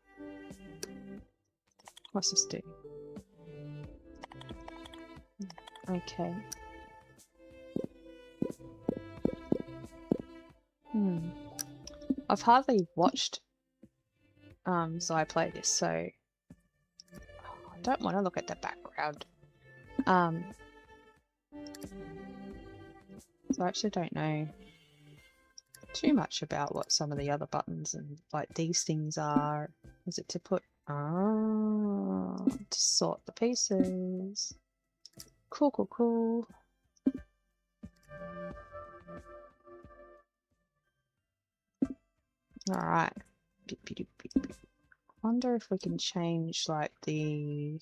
What's this do? Okay. I've hardly watched Zai play this, so I don't want to look at the background. So I actually don't know too much about what some of the other buttons and like these things are. Is it to put to sort the pieces? Cool. Alright. Wonder if we can change like the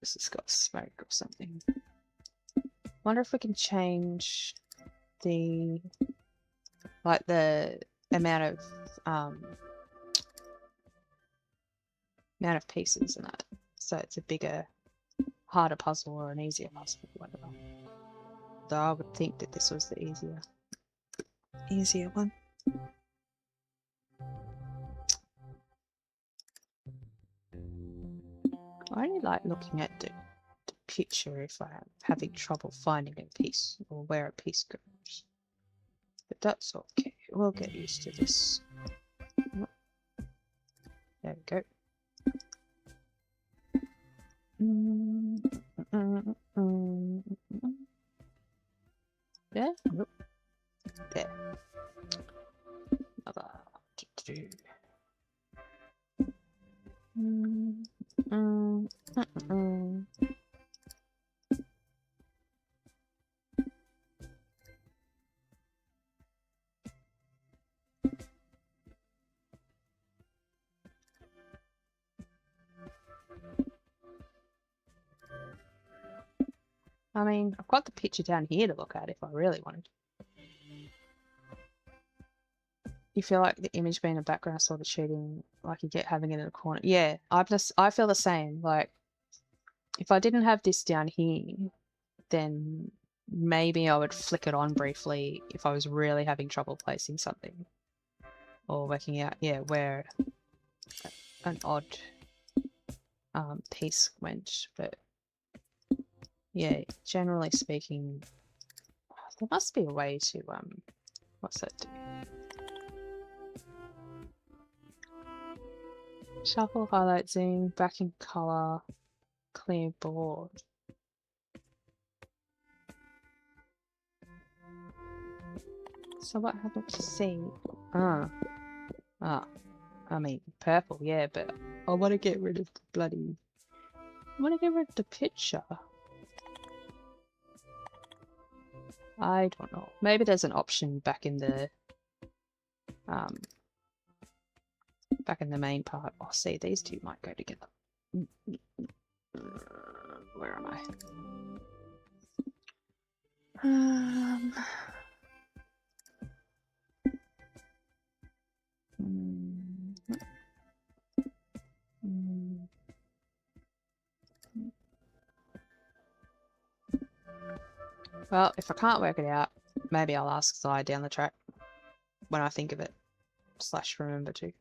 this has got smoke or something. Wonder if we can change the like the amount of pieces in that, so it's a bigger, harder puzzle or an easier puzzle, whatever. Though I would think that this was the easier one. I only like looking at the picture if I'm having trouble finding a piece or where a piece goes. But that's okay. We'll get used to this. There we go. Yeah? Nope. There. Another. I mean, I've got the picture down here to look at if I really wanted. You feel like the image being a background sort of cheating, like you get having it in a corner. Yeah, I feel the same. Like, if I didn't have this down here, then maybe I would flick it on briefly if I was really having trouble placing something. Or working out, yeah, where an odd piece went. But yeah, generally speaking, there must be a way to, what's that do? Shuffle, highlight, zoom, back in color, clear board. So what happened to C? I mean, purple, yeah, but I want to get rid of the bloody... I want to get rid of the picture. I don't know. Maybe there's an option back in the main part. Oh, see, these two might go together. Where am I? Well, if I can't work it out, maybe I'll ask Zai down the track when I think of it. / remember to.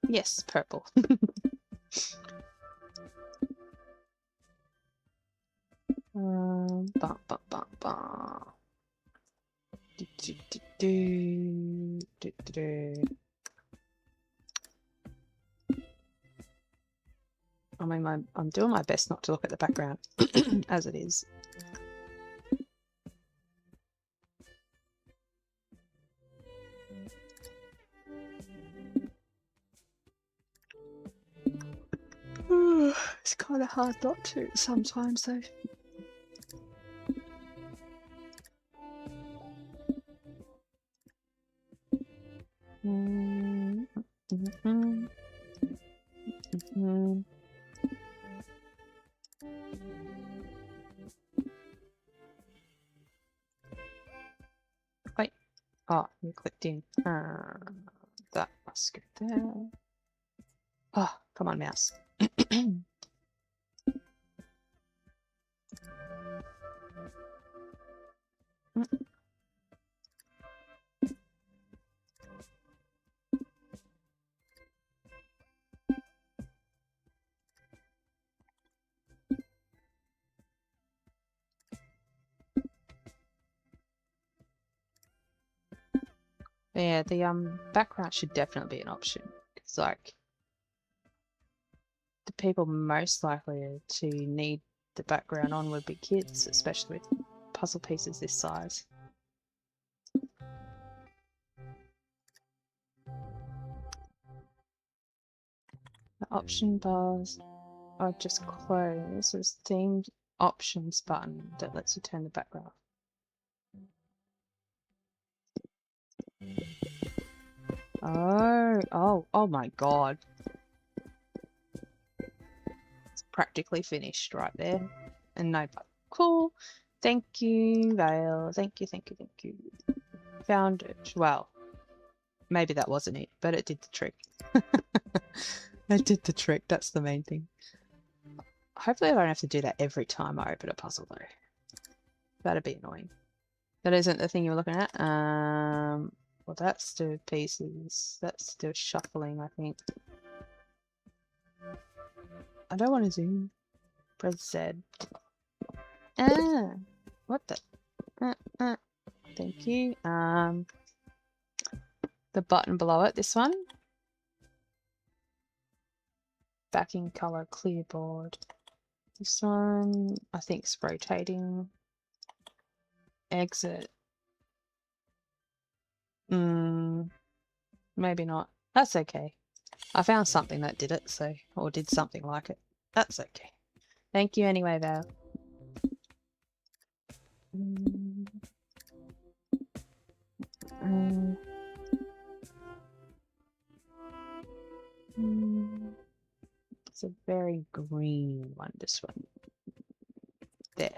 Yes, purple. I mean, I'm doing my best not to look at the background as it is. It's kind of hard not to sometimes, though. Wait. Oh, you clicked in. That must go there. Oh, come on, mouse. Yeah, the background should definitely be an option. It's like the people most likely to need the background on would be kids, especially with puzzle pieces this size. The option bars are just closed. There's themed options button that lets you turn the background off. Oh my god. It's practically finished right there. And no button. Cool. Thank you, Vale. Thank you. Found it. Well, maybe that wasn't it, but it did the trick. It did the trick. That's the main thing. Hopefully I don't have to do that every time I open a puzzle though. That'd be annoying. That isn't the thing you're looking at. Well, that's the pieces. That's the shuffling, I think. I don't want to zoom. Press Z. What the? Thank you. The button below it, this one. Backing color, clear board. This one, I think, is rotating. Exit. Maybe not. That's okay. I found something that did it, so, or did something like it. That's okay. Thank you anyway, Val. It's a very green one, this one. There.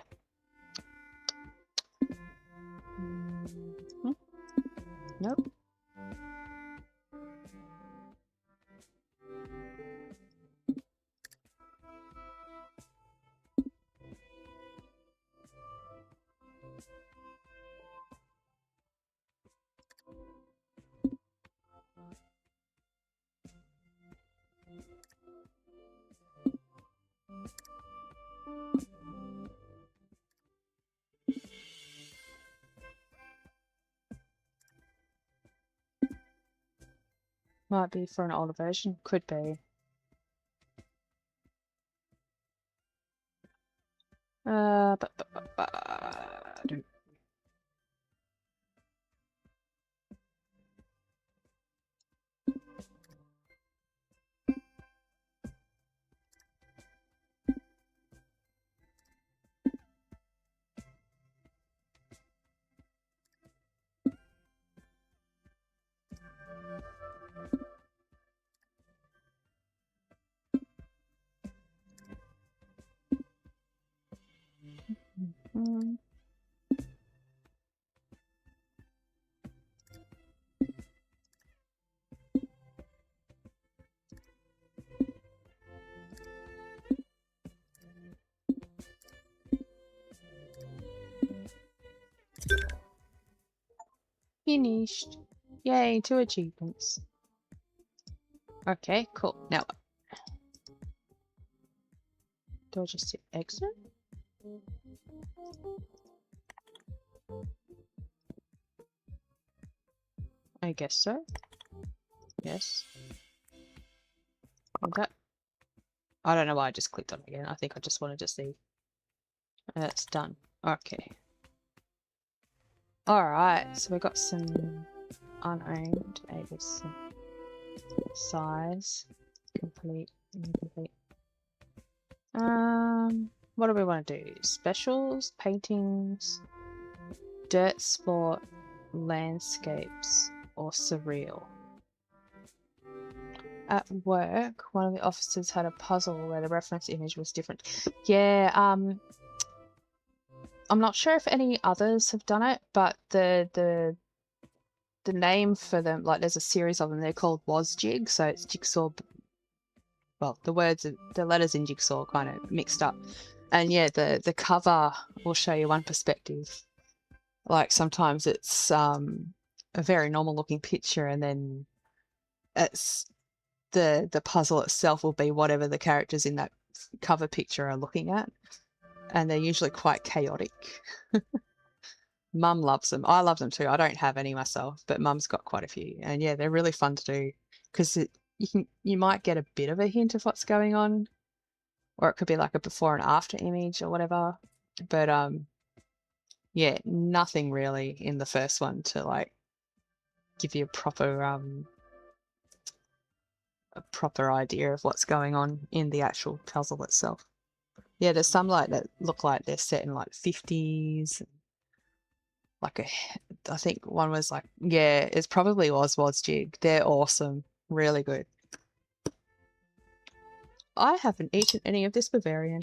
Nope. Might be for an older version. Could be. Finished. Yay, 2 achievements. Okay, cool. Now what? Do I just hit exit? I guess so. Yes. And that. I don't know why I just clicked on it again. I think I just wanted to see. That's done. Okay. Alright, so we got some unowned, some size, complete, incomplete. What do we want to do? Specials, paintings, dirt sport, landscapes, or surreal? At work, one of the officers had a puzzle where the reference image was different. Yeah, I'm not sure if any others have done it, but the name for them, like there's a series of them, they're called WASJig, so it's jigsaw. Well, the letters in jigsaw kind of mixed up. And yeah, the cover will show you one perspective. Like sometimes it's a very normal looking picture, and then it's the puzzle itself will be whatever the characters in that cover picture are looking at. And they're usually quite chaotic. Mum loves them. I love them too. I don't have any myself, but Mum's got quite a few. And yeah, they're really fun to do because you might get a bit of a hint of what's going on, or it could be like a before and after image or whatever. But yeah, nothing really in the first one to like give you a proper idea of what's going on in the actual puzzle itself. Yeah, there's some like that look like they're set in like 50s. Like I think one was like, yeah, it's probably Oswald's Jig. They're awesome. Really good. I haven't eaten any of this Bavarian.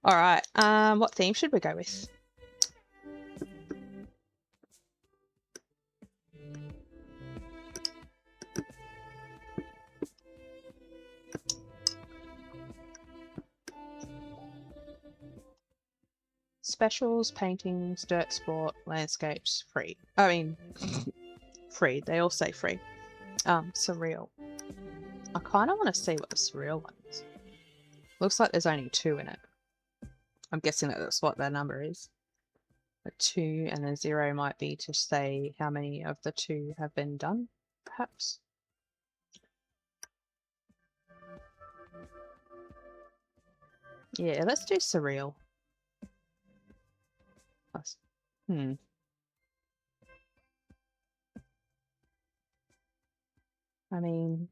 All right. What theme should we go with? Specials, paintings, dirt sport, landscapes, free. I mean, free. They all say free. Surreal. I kind of want to see what the surreal one is. Looks like there's only 2 in it. I'm guessing that's what that number is. A 2 and a 0 might be to say how many of the 2 have been done, perhaps. Yeah, let's do surreal. Hmm. I mean,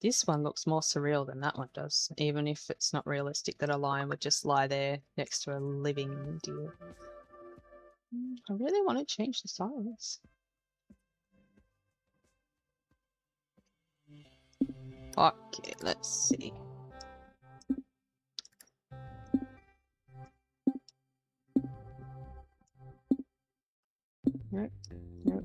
this one looks more surreal than that one does, even if it's not realistic that a lion would just lie there next to a living deer. I really want to change the size. Okay, let's see. Nope, nope.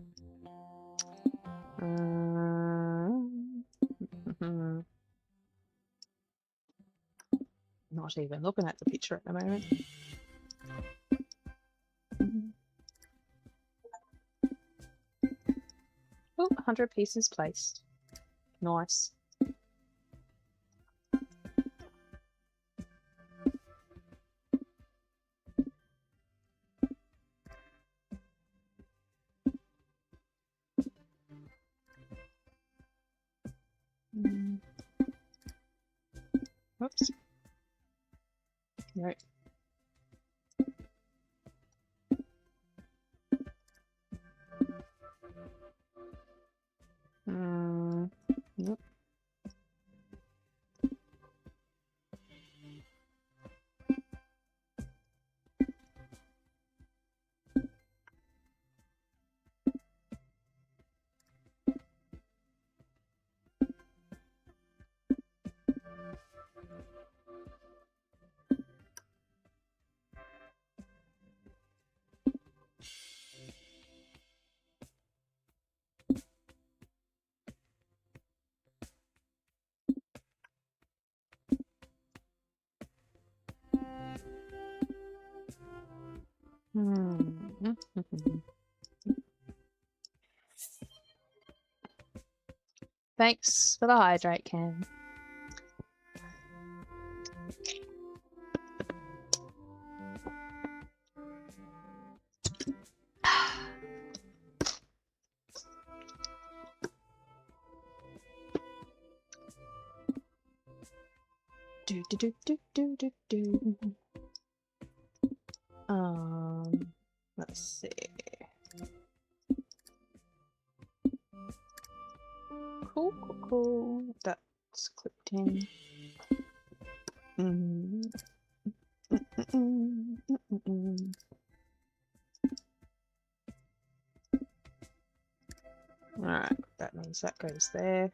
Not even looking at the picture at the moment. Oh, 100 pieces placed. Nice. Oops. Right. Yep. Thanks for the hydrate can. Do do do do do do do. Let's see. Cool, cool, cool. That's clipped in. Alright, that means that goes there.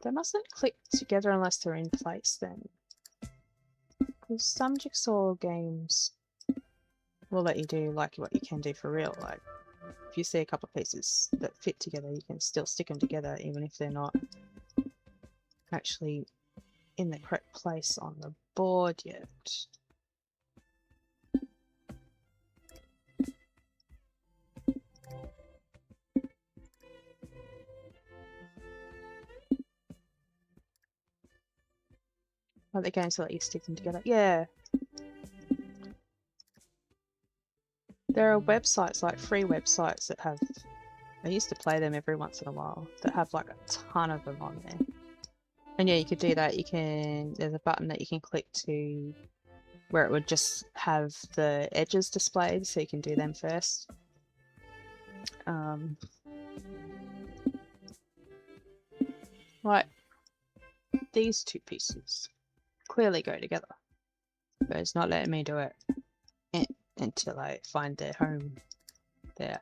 They mustn't click together unless they're in place then. Because some jigsaw games will let you do like what you can do for real. Like, if you see a couple of pieces that fit together, you can still stick them together even if they're not actually in the correct place on the board yet. Like the games that let you stick them together. Yeah. There are websites, like free websites that have, I used to play them every once in a while, that have like a ton of them on there. And yeah, you could do that. You can, there's a button that you can click to where it would just have the edges displayed, so you can do them first. Right, these two pieces clearly go together, but it's not letting me do it until I find their home there.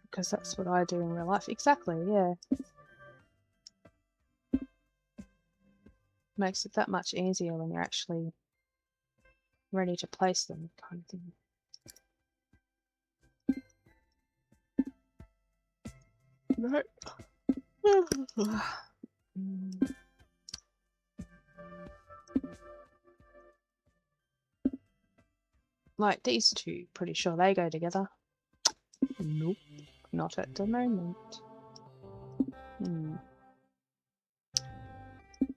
Because that's what I do in real life. Exactly, yeah. Makes it that much easier when you're actually ready to place them, kind of thing. No. Like these two, pretty sure they go together. Nope, not at the moment.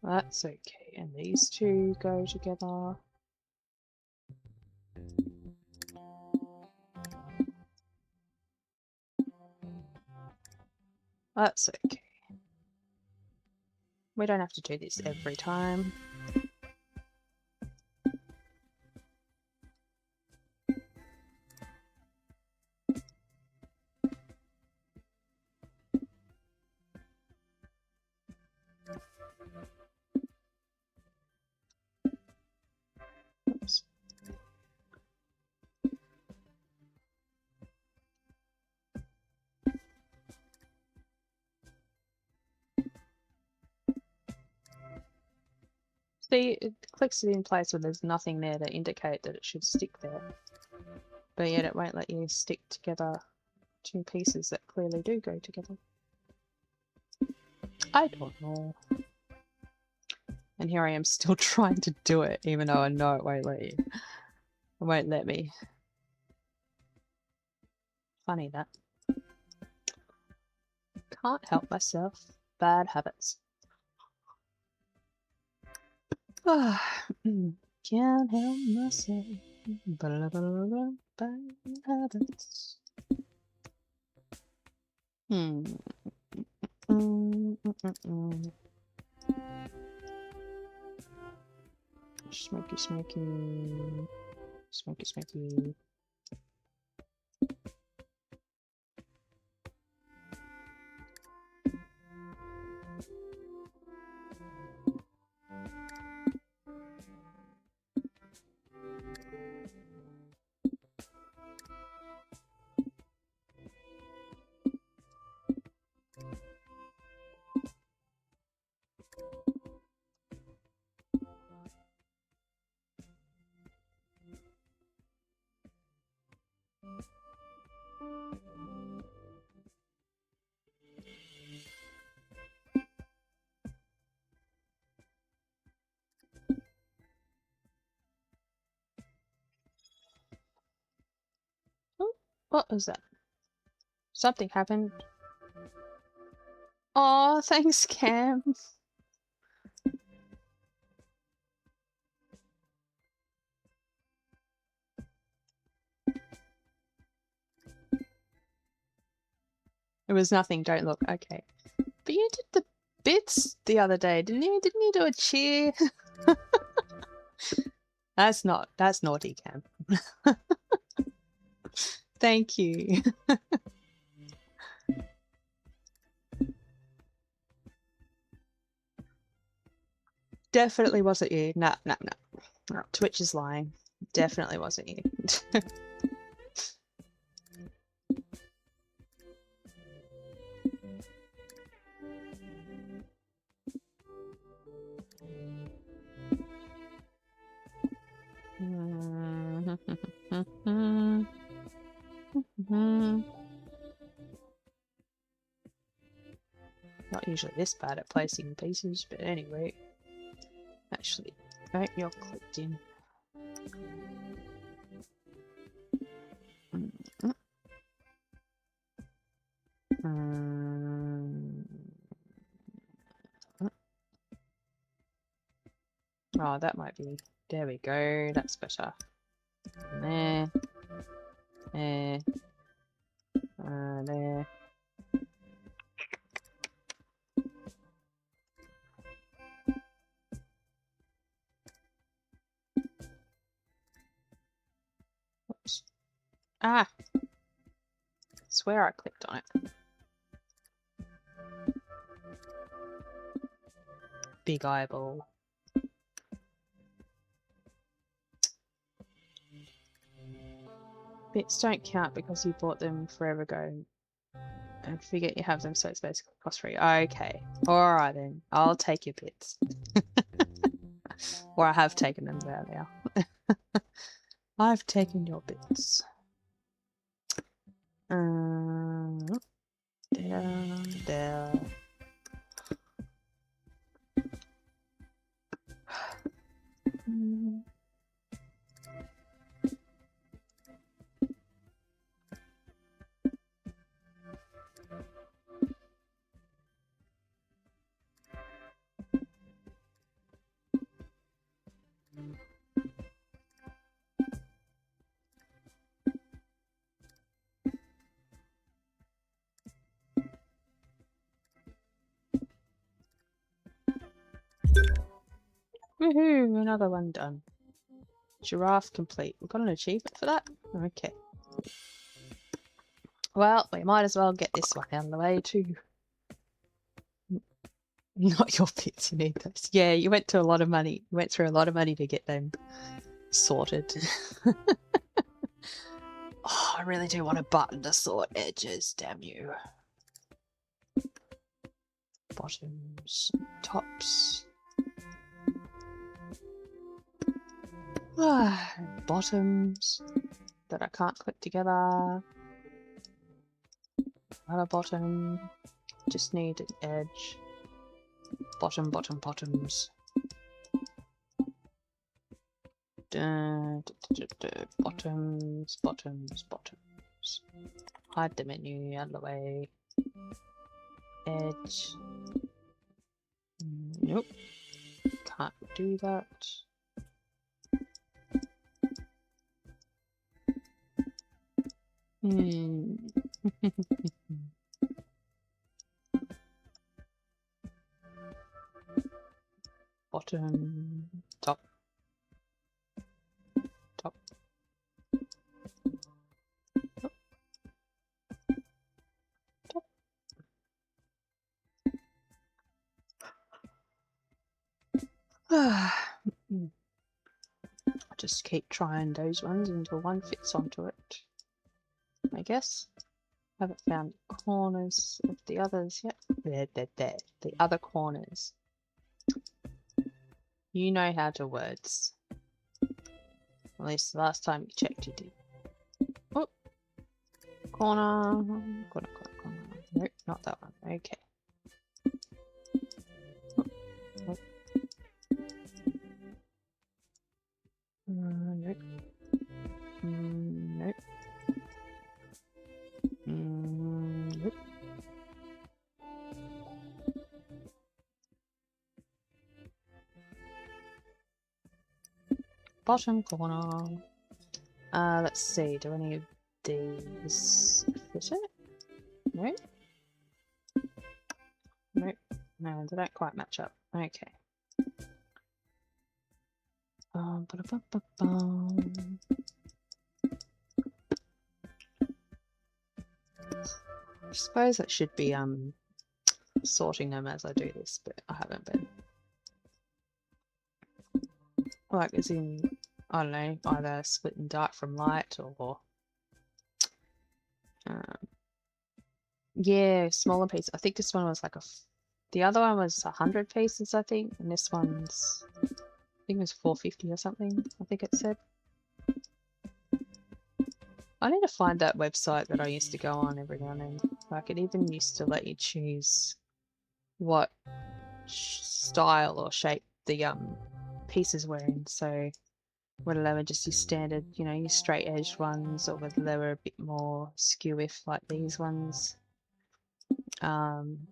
That's okay, and these two go together. That's okay. We don't have to do this every time. Oops. See, it clicks it in place when there's nothing there to indicate that it should stick there. But yet it won't let you stick together two pieces that clearly do go together. I don't know. And here I am still trying to do it, even though I know it won't let you. It won't let me. Funny that. Can't help myself. Bad habits. Can't help myself. Bad habits. Smoky, smoky. Smoky, smoky. Oh, what was that? Something happened. Oh, thanks, Cam. It was nothing, don't look. Okay. But you did the bits the other day, didn't you? Didn't you do a cheer? That's naughty, Cam. Thank you. Definitely wasn't you. Nah. No, Twitch is lying. Definitely wasn't you. Not usually this bad at placing pieces, but anyway. Actually, right, you're clicked in. Oh, that might be. There we go. That's better. There. There. There. Oops. Ah! I swear I clicked on it. Big eyeball. Bits don't count because you bought them forever ago and forget you have them, so it's basically cost free. Okay. Alright then. I'll take your bits. Or I have taken them earlier. I've taken your bits. There. Woohoo! Another one done. Giraffe complete. We got an achievement for that? Okay. Well, we might as well get this one out of the way too. Not your bits, you need those. Yeah, you went to a lot of money. You went through a lot of money to get them sorted. Oh, I really do want a button to sort edges, damn you. Bottoms, tops. Bottoms that I can't click together. Another bottom. Just need an edge. Bottom, bottom, bottoms. Bottoms, bottoms, bottoms. Hide the menu out of the way. Edge. Nope. Can't do that. Bottom, top, top. Top. I'll just keep trying those ones until one fits onto it, I guess. Haven't found corners of the others yet. There. The other corners. You know how to words. At least the last time you checked you did. Oh! Corner. Corner. Nope, not that one. Okay. Oh. Nope. Nope. Nope. Bottom corner. Let's see. Do any of these fit it? Nope. Nope. No, they don't quite match up. Okay. I suppose I should be sorting them as I do this, but I haven't been. Like as in, I don't know, either splitting dark from light or yeah, smaller pieces. I think this one was like the other one was 100 pieces, I think, and this one's, I think it was 450 or something, I think it said. I need to find that website that I used to go on every now and then. Like, it even used to let you choose what style or shape the pieces were in. So whether they were just your standard, you know, your straight edged ones, or whether they were a bit more skew-if like these ones. And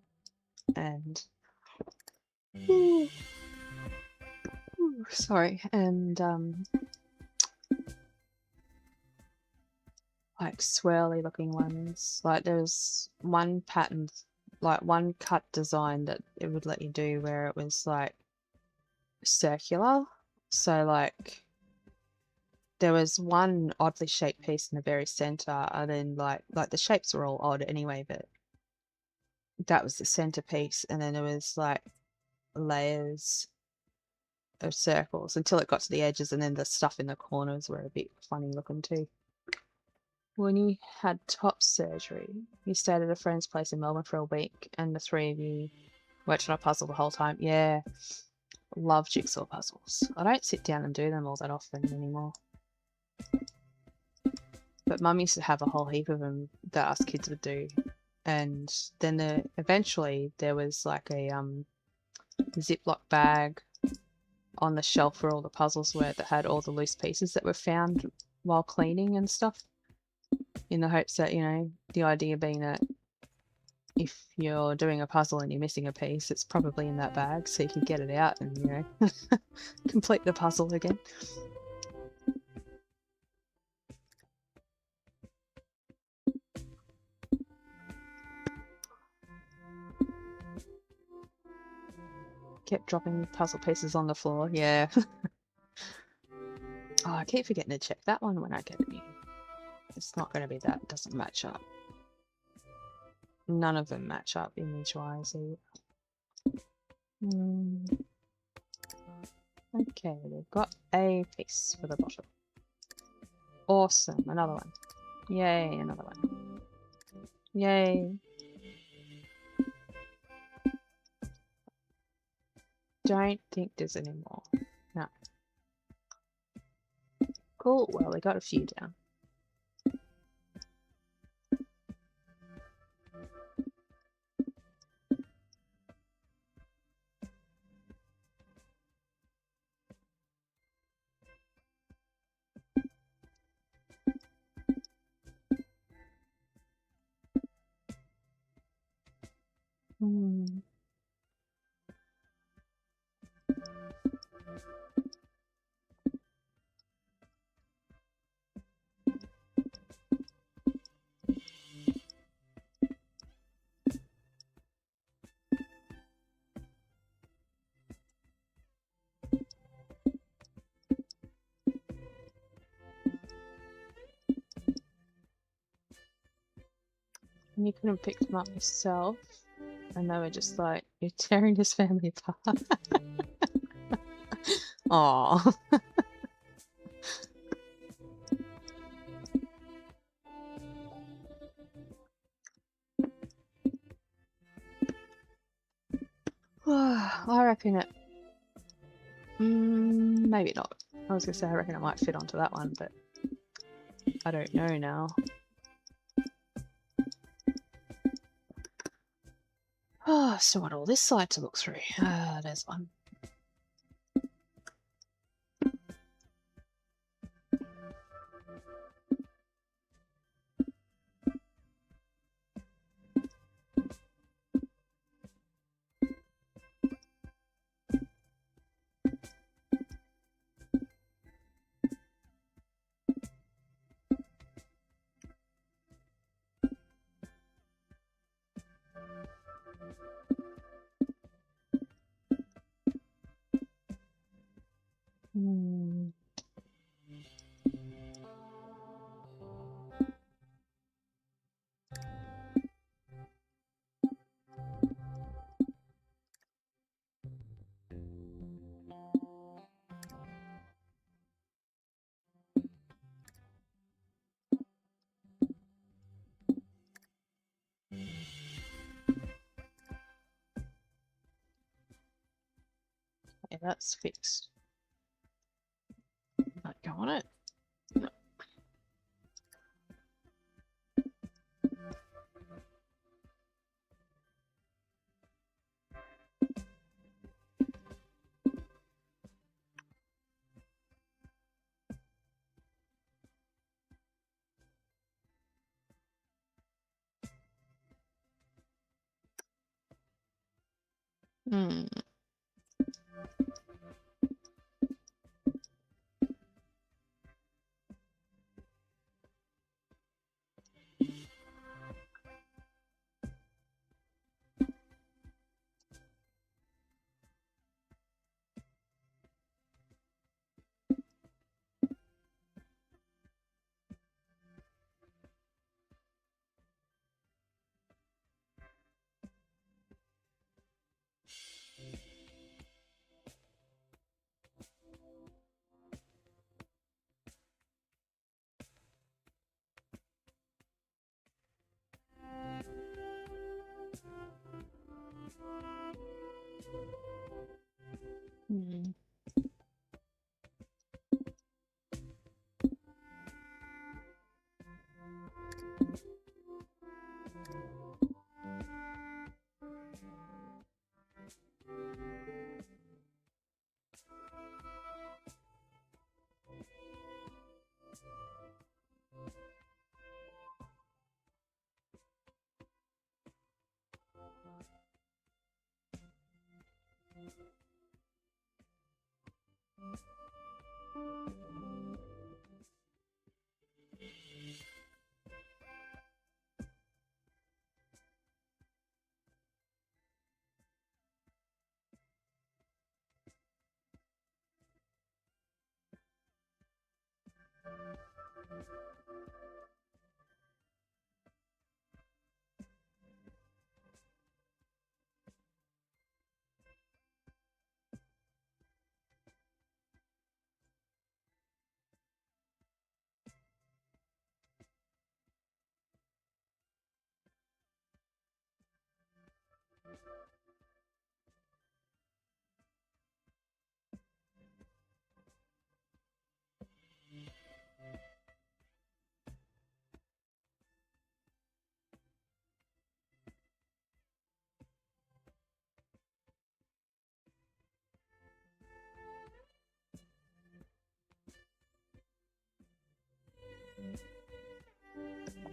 Sorry, and like swirly looking ones. Like there's one pattern, like one cut design that it would let you do where it was like circular. So like there was one oddly shaped piece in the very center, and then like the shapes were all odd anyway, but that was the centerpiece, and then there was like layers of circles until it got to the edges, and then the stuff in the corners were a bit funny looking too. When you had top surgery, you stayed at a friend's place in Melbourne for a week, and the three of you worked on a puzzle the whole time. Yeah, love jigsaw puzzles. I don't sit down and do them all that often anymore. But Mum used to have a whole heap of them that us kids would do. And then eventually there was like a Ziploc bag on the shelf where all the puzzles were that had all the loose pieces that were found while cleaning and stuff. In the hopes that, you know, the idea being that if you're doing a puzzle and you're missing a piece, it's probably in that bag, so you can get it out and, you know, complete the puzzle again. Kept dropping puzzle pieces on the floor, yeah. Oh, I keep forgetting to check that one when I get it new. It's not going to be that, it doesn't match up. None of them match up image-wise either. Okay, we've got a piece for the bottom. Awesome, another one. Yay, another one. Yay. Don't think there's any more. No. Cool, well, we got a few down. And you couldn't pick them up yourself. And they were just like, you're tearing this family apart. Aww. I reckon it... maybe not. I was going to say I reckon it might fit onto that one, but I don't know now. Oh, so what all this side to look through? There's one. Yeah, that's fixed. Might go on it.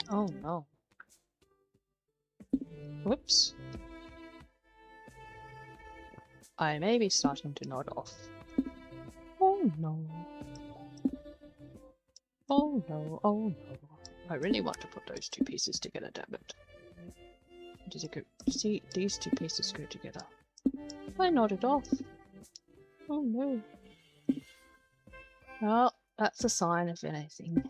Oh no. Whoops. I may be starting to nod off. Oh no. Oh no, oh no. I really want to put those two pieces together, damn it. Does it go? See, these two pieces go together. I nodded off. Oh no. Well, that's a sign of anything.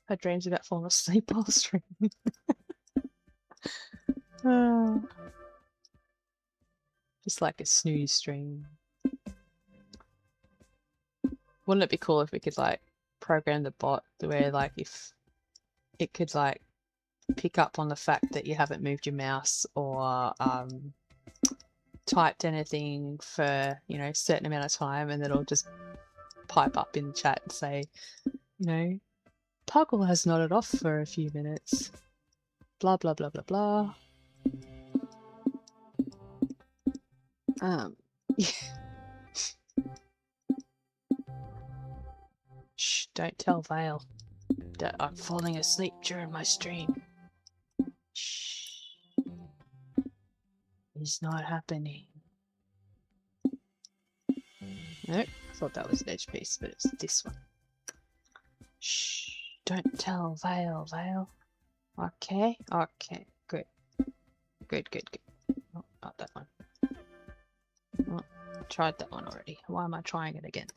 Had dreams about falling asleep while streaming. Just like a snooze stream. Wouldn't it be cool if we could like program the bot the way like if it could like pick up on the fact that you haven't moved your mouse or typed anything for, you know, a certain amount of time, and then it'll just pipe up in the chat and say, you know, Puggle has nodded off for a few minutes. Blah blah blah blah blah. Yeah. Shh, don't tell Vale that I'm falling asleep during my stream. Shh. It's not happening. Nope, I thought that was an edge piece, but it's this one. Shh, don't tell Vale, Vale. Okay, okay, good. Good, good, good. Oh, not that one. Oh, tried that one already. Why am I trying it again?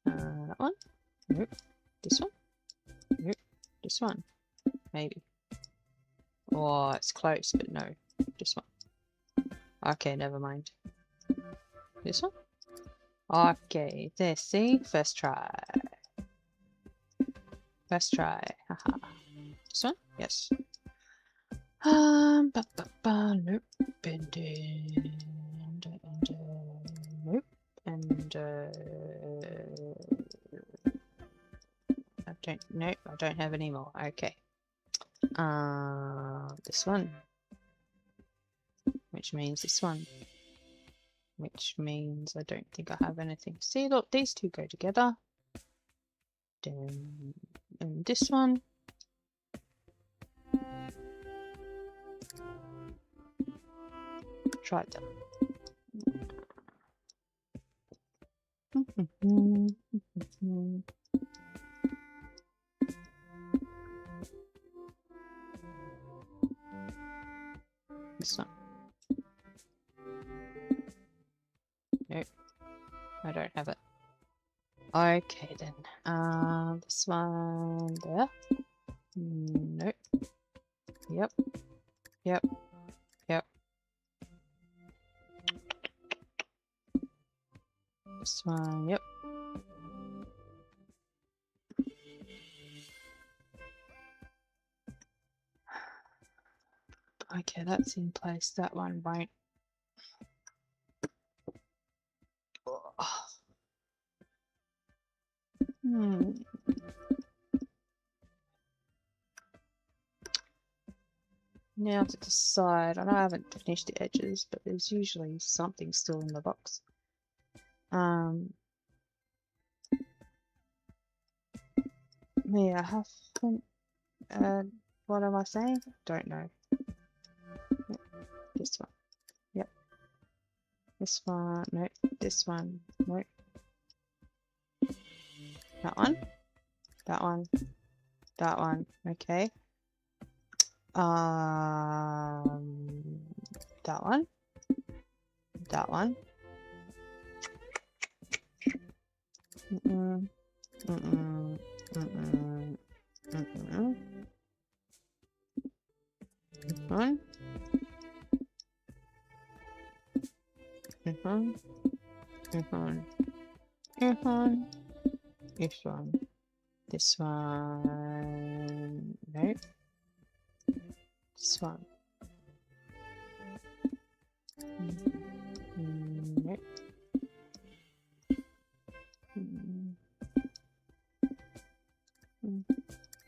That one? Nope. This one? Nope. This one? Maybe. Oh, it's close, but no. This one. Okay, never mind. This one? Okay, there, see? First try. First try. Haha. This one? Yes. Nope. Nope. And nope, I don't have any more. Okay. This one. Which means this one. Which means I don't think I have anything. See, look, these two go together. Then, and this one. Try that. This one. Nope. I don't have it. Okay then. This one there. Nope. Yep. Yep. Yep. This one, yep. Okay, that's in place. That one won't. Now to decide. I know I haven't finished the edges, but there's usually something still in the box. Yeah, I haven't What am I saying? Don't know. This one. Yep. This one. Nope. This one. Nope. That one. That one. That one. Okay. That one. That one. Mm-mm. Mm-mm. Mm-mm. Mm-mm. This one. This one. This one. This one. This one. This one. Nope.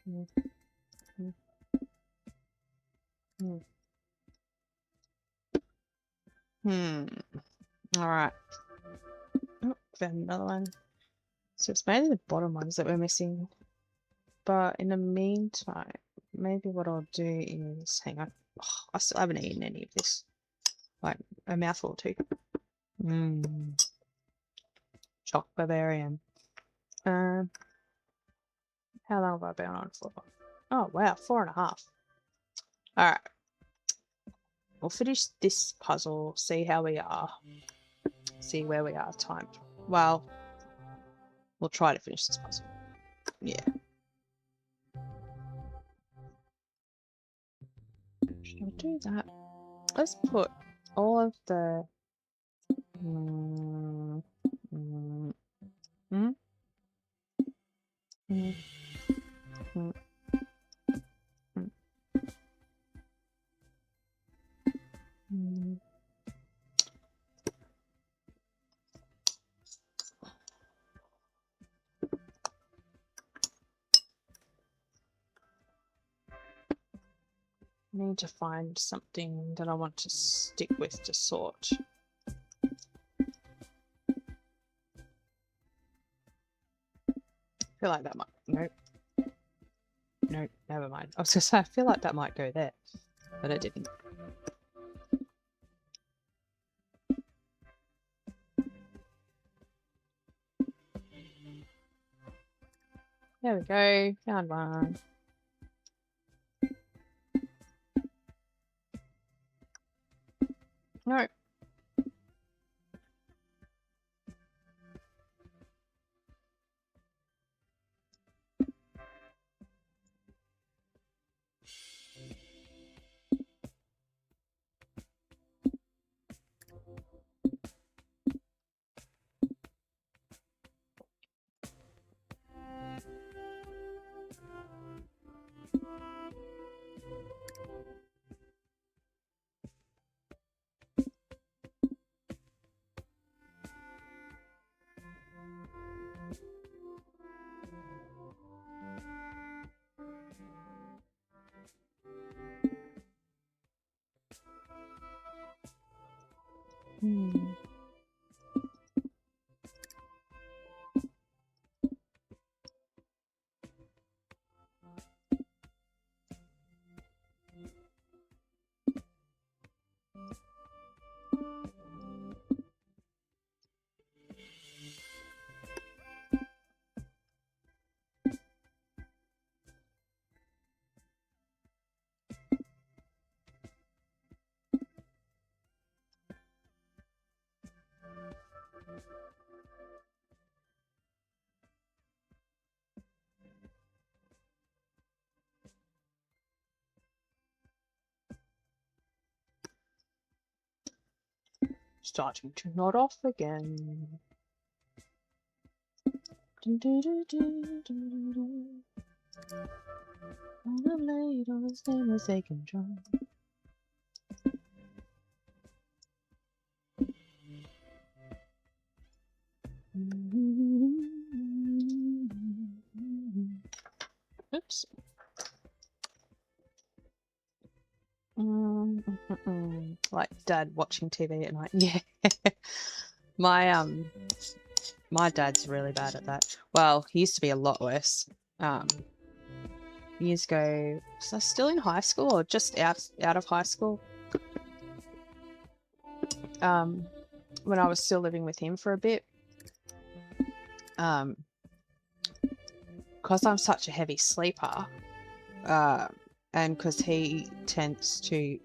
This one. Nope. All right. Oh, found another one. So it's mainly the bottom ones that we're missing. But in the meantime, maybe what I'll do is hang on. Oh, I still haven't eaten any of this. Like a mouthful or two. Choc Barbarian. How long have I been on for? Oh wow, 4.5. Alright. We'll finish this puzzle, see how we are. See where we are time. Well, we'll try to finish this puzzle. Yeah. Should I do that? Let's put all of the I need to find something that I want to stick with to sort. I feel like that might... Nope. Nope, never mind. I was going to say, I feel like that might go there, but it didn't. There we go. Found one. No. Starting to nod off again. On the blade on the same as they can drum. Oops. Like Dad watching TV at night. Yeah. My dad's really bad at that. Well, he used to be a lot worse. years ago. Was I still in high school or just out of high school? When I was still living with him for a bit. Because I'm such a heavy sleeper, and because he tends to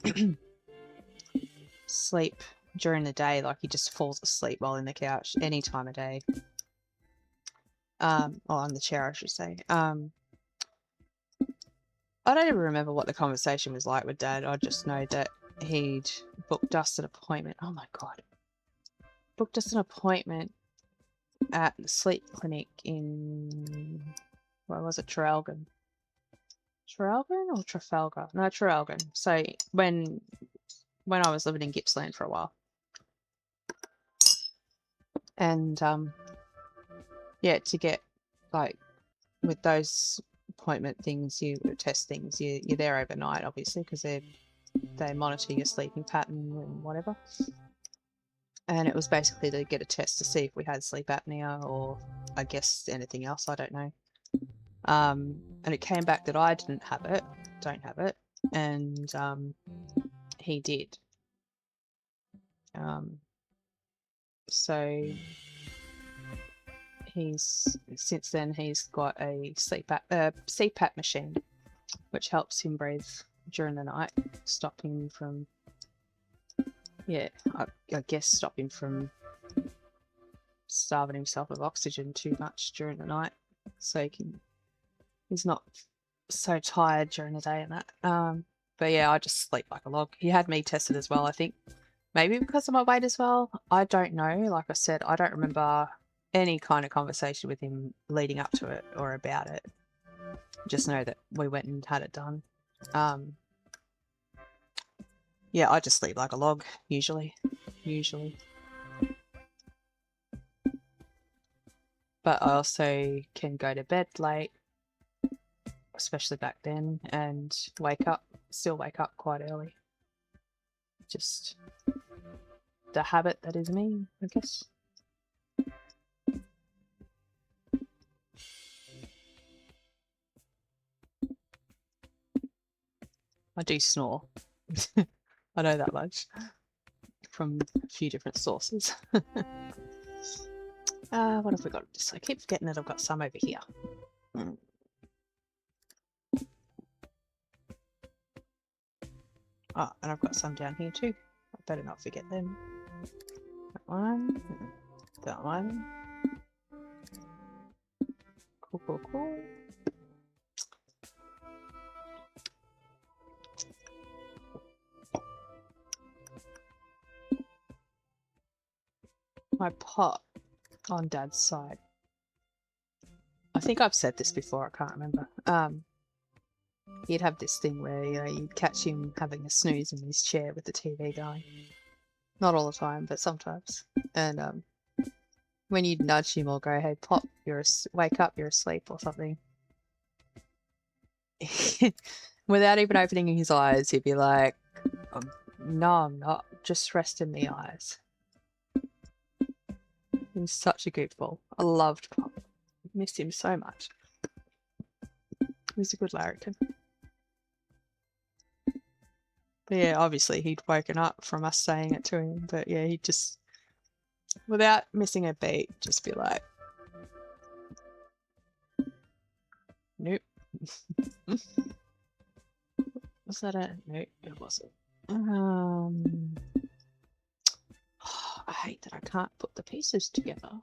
sleep during the day, like he just falls asleep while in the couch any time of day. Or on the chair, I should say. I don't even remember what the conversation was like with Dad. I just know that he'd booked us an appointment. Oh my God. Booked us an appointment at the sleep clinic in, where was it, Traralgon? Traralgon or Trafalgar? No, Traralgon. So when I was living in Gippsland for a while. And yeah, to get, like, with those appointment things, test things, you're there overnight, obviously, because they monitor your sleeping pattern and whatever. And it was basically to get a test to see if we had sleep apnea or, I guess, anything else. I don't know. And it came back that I don't have it, and he did. So since then he's got a CPAP machine, which helps him breathe during the night, stop him from, I guess stop him from starving himself of oxygen too much during the night, so he's not so tired during the day and that. But yeah, I just sleep like a log. He had me tested as well, I think. Maybe because of my weight as well. I don't know. Like I said, I don't remember any kind of conversation with him leading up to it or about it. Just know that we went and had it done. Yeah, I just sleep like a log, usually. But I also can go to bed late, especially back then, and still wake up quite early. Just the habit that is me, I guess. I do snore. I know that much from a few different sources. What have we got? I keep forgetting that I've got some over here. Oh, and I've got some down here too. I better not forget them. That one. That one. Cool. My pot on Dad's side. I think I've said this before, I can't remember. He'd have this thing where, you'd catch him having a snooze in his chair with the TV going. Not all the time, but sometimes. And when you'd nudge him or go, "Hey, Pop, wake up, you're asleep," or something. Without even opening his eyes, he'd be like, "No, I'm not. Just resting the eyes." He was such a goofball. I loved Pop. Missed him so much. He was a good larrikin. But yeah, obviously he'd woken up from us saying it to him. But yeah, he'd just, without missing a beat, just be like, "Nope." Was that a... Nope, it wasn't. I hate that I can't put the pieces together.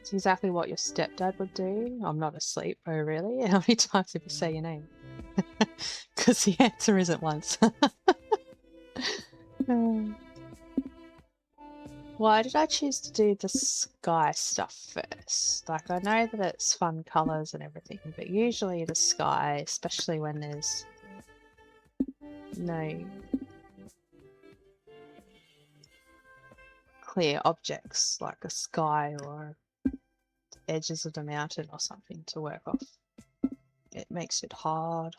It's exactly what your stepdad would do. I'm not asleep. Oh, really? How many times did we say your name? Because the answer isn't once. Why did I choose to do the sky stuff first? Like, I know that it's fun colours and everything, but usually the sky, especially when there's no clear objects like a sky or edges of the mountain or something to work off, it makes it hard.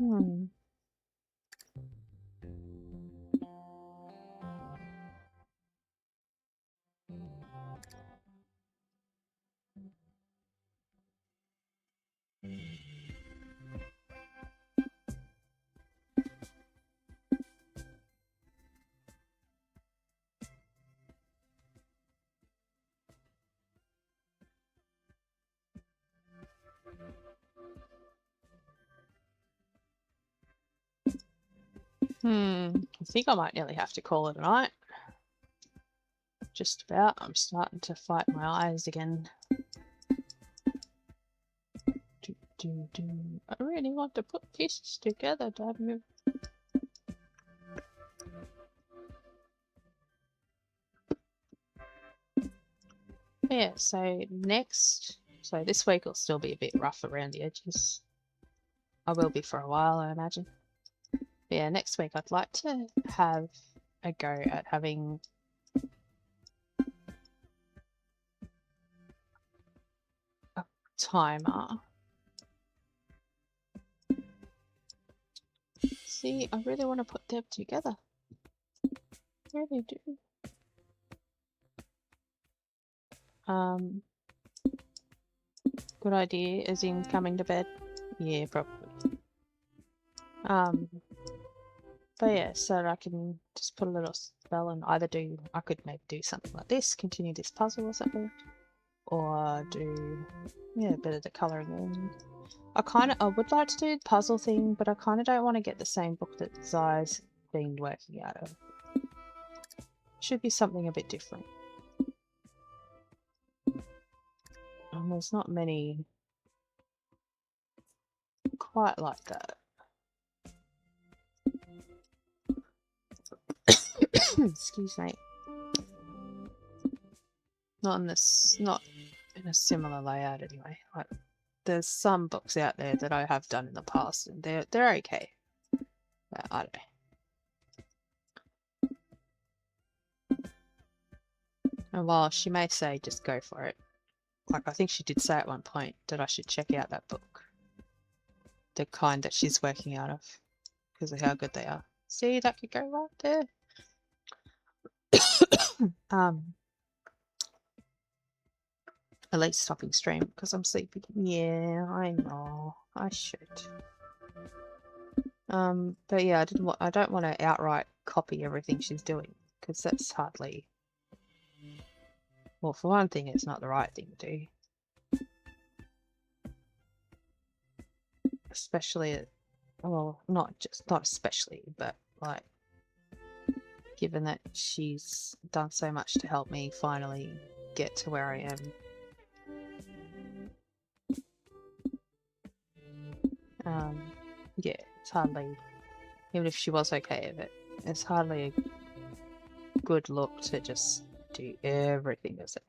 Hmm. I think I might nearly have to call it a night. Just about. I'm starting to fight my eyes again. I really want to put pieces together, damn you. Yeah, so this week will still be a bit rough around the edges. I will be for a while, I imagine. Yeah, next week I'd like to have a go at having a timer. See, I really want to put them together. I really do. Good idea, as in coming to bed? Yeah, probably. But yeah, so I can just put a little spell and either I could maybe do something like this, continue this puzzle or something, or do, yeah, a bit of the colouring in. I would like to do the puzzle thing, but I kind of don't want to get the same book that Zai's been working out of. Should be something a bit different. And there's not many quite like that. Excuse me. Not in a similar layout anyway. Like, there's some books out there that I have done in the past, and they're okay. But I don't know. And while she may say just go for it, like I think she did say at one point that I should check out that book, the kind that she's working out of, because of how good they are. See, that could go right there. At least stopping stream because I'm sleepy. Yeah, I know. I should. But yeah, I don't want to outright copy everything she's doing because that's hardly. Well, for one thing, it's not the right thing to do. Especially, well, not especially, but like, given that she's done so much to help me finally get to where I am. Yeah, it's hardly, even if she was okay with it, it's hardly a good look to just do everything herself.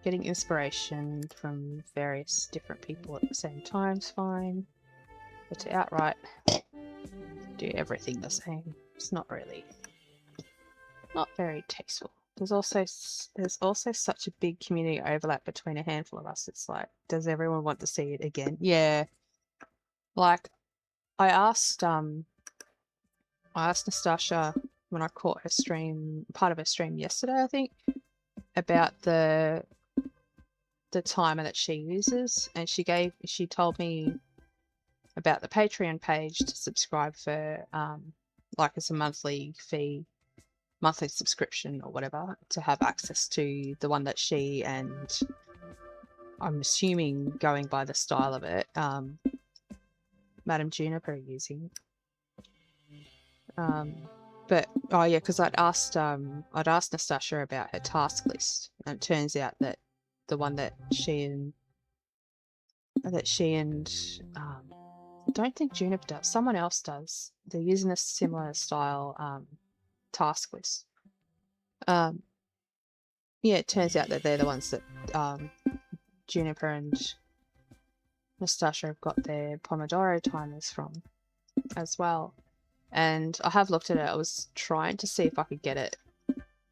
Getting inspiration from various different people at the same time is fine, but to outright do everything the same, it's not very tasteful. There's also such a big community overlap between a handful of us. It's like, does everyone want to see it again? Yeah. Like, I asked Nastasha when I caught her stream, part of her stream yesterday, I think, about the timer that she uses, and she told me about the Patreon page to subscribe for like it's a monthly subscription or whatever, to have access to the one that she, and I'm assuming, going by the style of it, Madame Juniper are using. But oh yeah, because I'd asked Nastasha about her task list, and it turns out that the one that she and don't think Juniper does, someone else does. They're using a similar style task list. Yeah, it turns out that they're the ones that Juniper and Nastasha have got their Pomodoro timers from as well. And I have looked at it. I was trying to see if I could get it.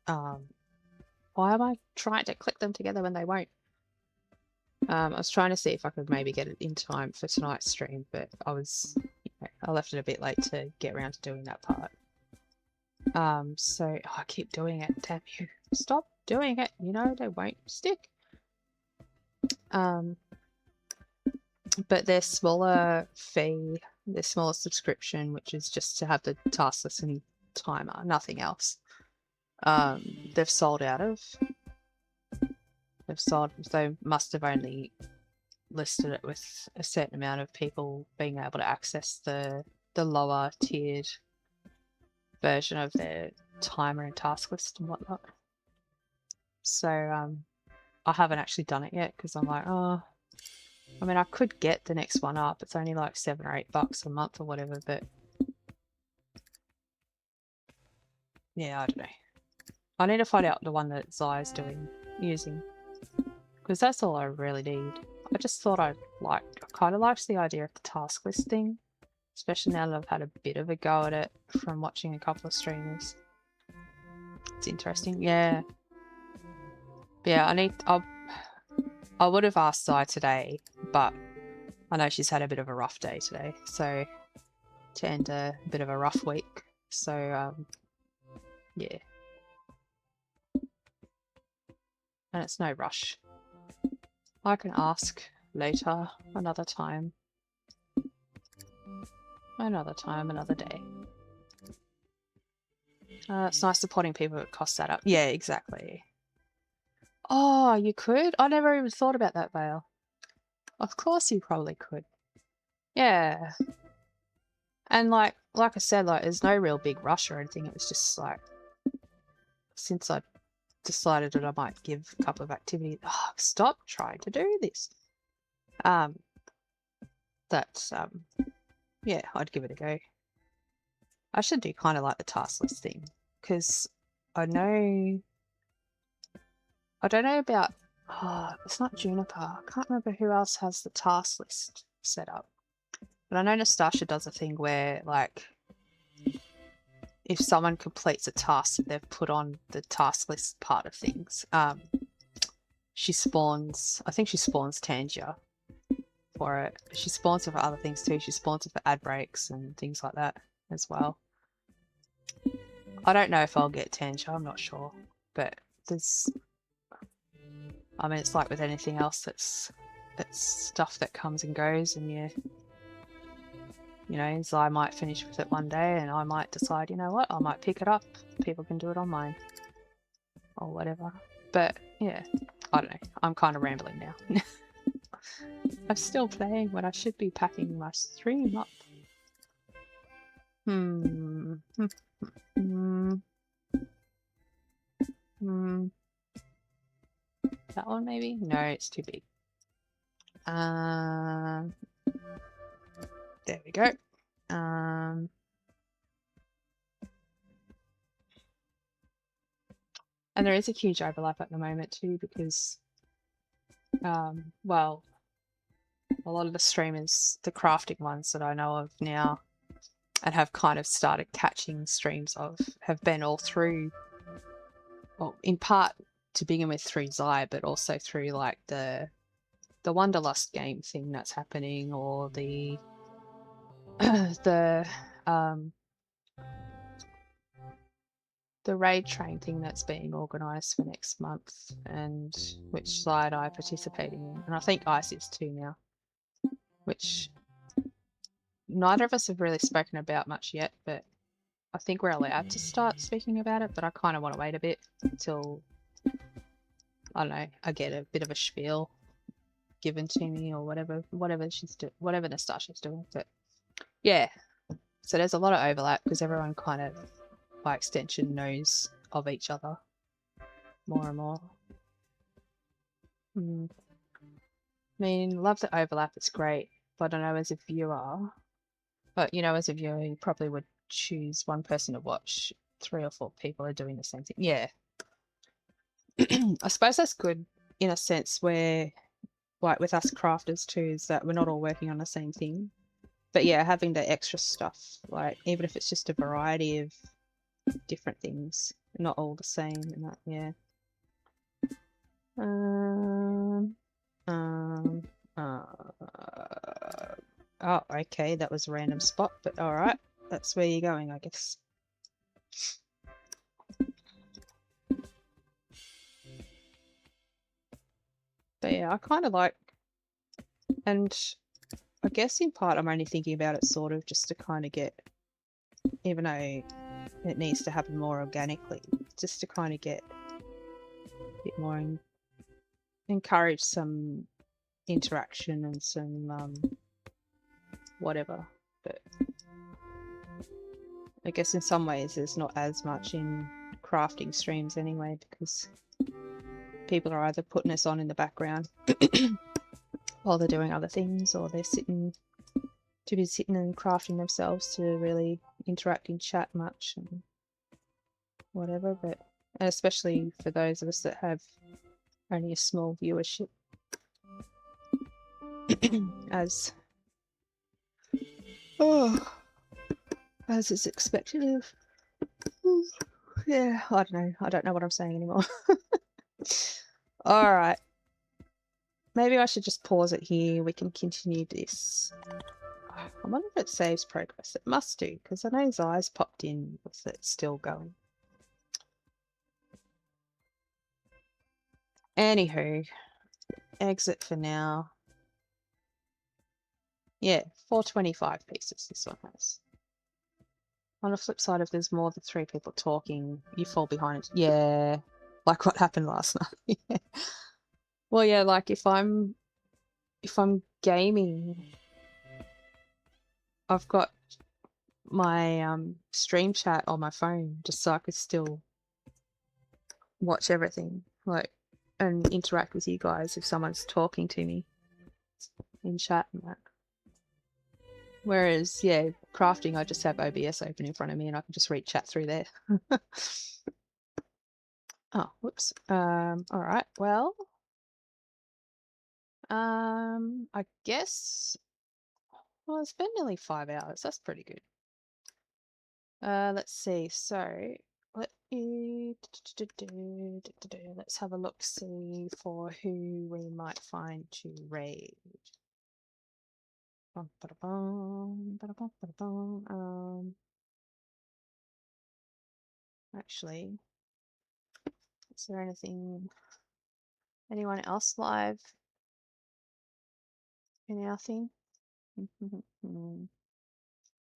Why am I trying to click them together when they won't? I was trying to see if I could maybe get it in time for tonight's stream, but I left it a bit late to get around to doing that part. So I keep doing it. Damn you! Stop doing it. You know they won't stick. But their smaller fee, their smaller subscription, which is just to have the task list and timer, nothing else. They've sold out of. They must have only listed it with a certain amount of people being able to access the lower tiered version of their timer and task list and whatnot. So I haven't actually done it yet because I'm like, oh, I mean, I could get the next one up. It's only like $7 or $8 a month or whatever, but yeah, I don't know. I need to find out the one that Zai's using, because that's all I really need. I just thought I kind of liked the idea of the task list thing, especially now that I've had a bit of a go at it from watching a couple of streamers. It's interesting, yeah. But yeah, I would have asked Zai today, but I know she's had a bit of a rough day today, so to end a bit of a rough week. So yeah. And it's no rush. I can ask later, another time. Another time, another day. It's nice supporting people that cost that up. Yeah, exactly. Oh, you could? I never even thought about that, Vale. Of course you probably could. Yeah. And like I said, like there's no real big rush or anything. It was just like, since I decided that I might give a couple of activities. Oh, stop trying to do this. Yeah, I'd give it a go. I should do kind of like the task list thing, because I don't know about, it's not Juniper. I can't remember who else has the task list set up. But I know Nastasha does a thing where, like, if someone completes a task that they've put on the task list part of things, she spawns, I think she spawns Tangia for it. She spawns it for other things too. She spawns it for ad breaks and things like that as well. I don't know if I'll get Tangia, I'm not sure. But I mean, it's like with anything else, it's stuff that comes and goes, and you know, Zai might finish with it one day and I might decide, you know what, I might pick it up. People can do it on mine. Or whatever. But yeah, I don't know. I'm kind of rambling now. I'm still playing when I should be packing my stream up. That one maybe? No, it's too big. There we go. And there is a huge overlap at the moment too, because well, a lot of the streamers, the crafting ones that I know of now and have kind of started catching streams of, have been all through, well, in part to begin with through Zai, but also through like the Wanderlust game thing that's happening, or the the raid train thing that's being organised for next month, and which Zai and I are participating in, and I think Ice is too now, which neither of us have really spoken about much yet, but I think we're allowed to start speaking about it, but I kind of want to wait a bit until, I don't know, I get a bit of a spiel given to me, or whatever Nastasha's doing. But yeah, so there's a lot of overlap because everyone kind of, by extension, knows of each other more and more. I mean, love the overlap, it's great, but I know as a viewer, you probably would choose one person to watch. 3 or 4 people are doing the same thing. Yeah. I suppose that's good in a sense where, like with us crafters too, is that we're not all working on the same thing. But yeah, having the extra stuff, like even if it's just a variety of different things, not all the same, and that, yeah. Oh, okay, that was a random spot, but alright. That's where you're going, I guess. But yeah, I kind of like, and I guess in part I'm only thinking about it sort of just to kind of get, even though it needs to happen more organically, just to kind of get a bit more, encourage some interaction and some whatever. But I guess in some ways there's not as much in crafting streams anyway, because people are either putting us on in the background while they're doing other things, or they're too busy sitting and crafting themselves to really interact in chat much and whatever. But and especially for those of us that have only a small viewership, as is expected of. Yeah, I don't know. I don't know what I'm saying anymore. All right. Maybe I should just pause it here. We can continue this. I wonder if it saves progress. It must do, because I know his eyes popped in with it still going. Anywho, exit for now. Yeah, 425 pieces this one has. On the flip side, if there's more than 3 people talking, you fall behind. Yeah, like what happened last night. Yeah. Well, yeah, like if I'm gaming, I've got my stream chat on my phone just so I could still watch everything, like, and interact with you guys if someone's talking to me in chat and that. Whereas, yeah, crafting, I just have OBS open in front of me and I can just read chat through there. Oh, whoops. All right. Well, I guess. Well, it's been nearly 5 hours. That's pretty good. Let's see. So, let's have a look. See for who we might find to raid. Actually, is there anyone else live in our thing?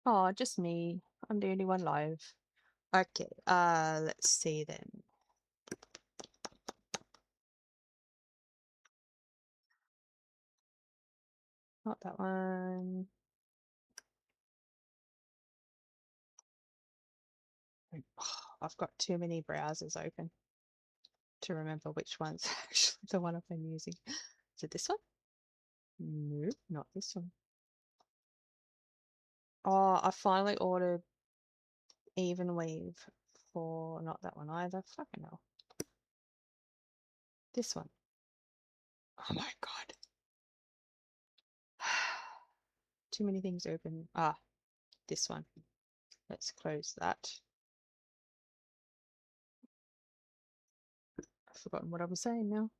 Oh, just me. I'm the only one live. Okay, let's see then. Not that one. I've got too many browsers open to remember which one's actually the one I've been using. Is it this one? Nope, not this one. Oh, I finally ordered Even Weave for not that one either. Fucking hell. This one. Oh my god. Too many things open. Ah, this one. Let's close that. I've forgotten what I was saying now.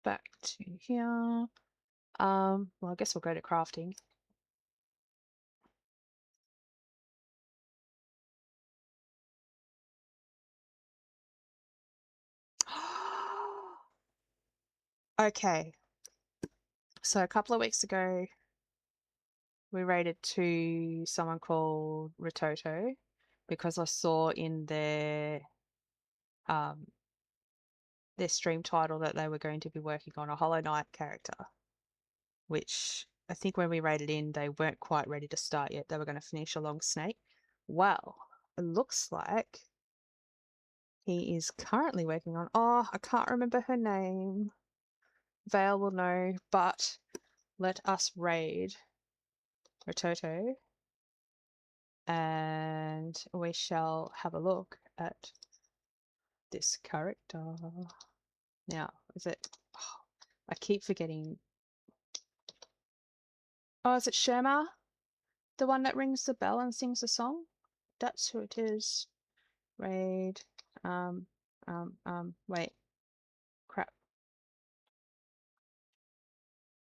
Back to here. Well, I guess we'll go to crafting. Okay. So a couple of weeks ago, we raided to someone called Ritoto because I saw in their stream title that they were going to be working on a Hollow Knight character, which I think when we raided in, they weren't quite ready to start yet. They were going to finish along Snake. Well, it looks like he is currently working on, oh, I can't remember her name. Vale will know, but let us raid Ritoto and we shall have a look at this character. Now, is it? Oh, I keep forgetting. Oh, is it Sherma? The one that rings the bell and sings the song? That's who it is. Raid. Wait. Crap.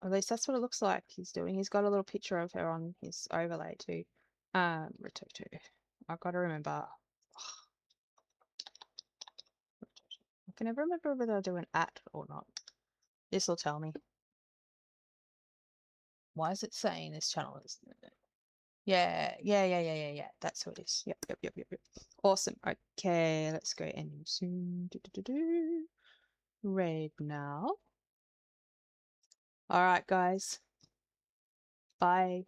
At least that's what it looks like he's doing. He's got a little picture of her on his overlay too. Rototo. I've got to remember. I can never remember whether I do an at or not. This will tell me. Why is it saying this channel is? Yeah. That's who it is. Yep. Awesome. Okay, let's go ending soon. Raid now. All right, guys. Bye.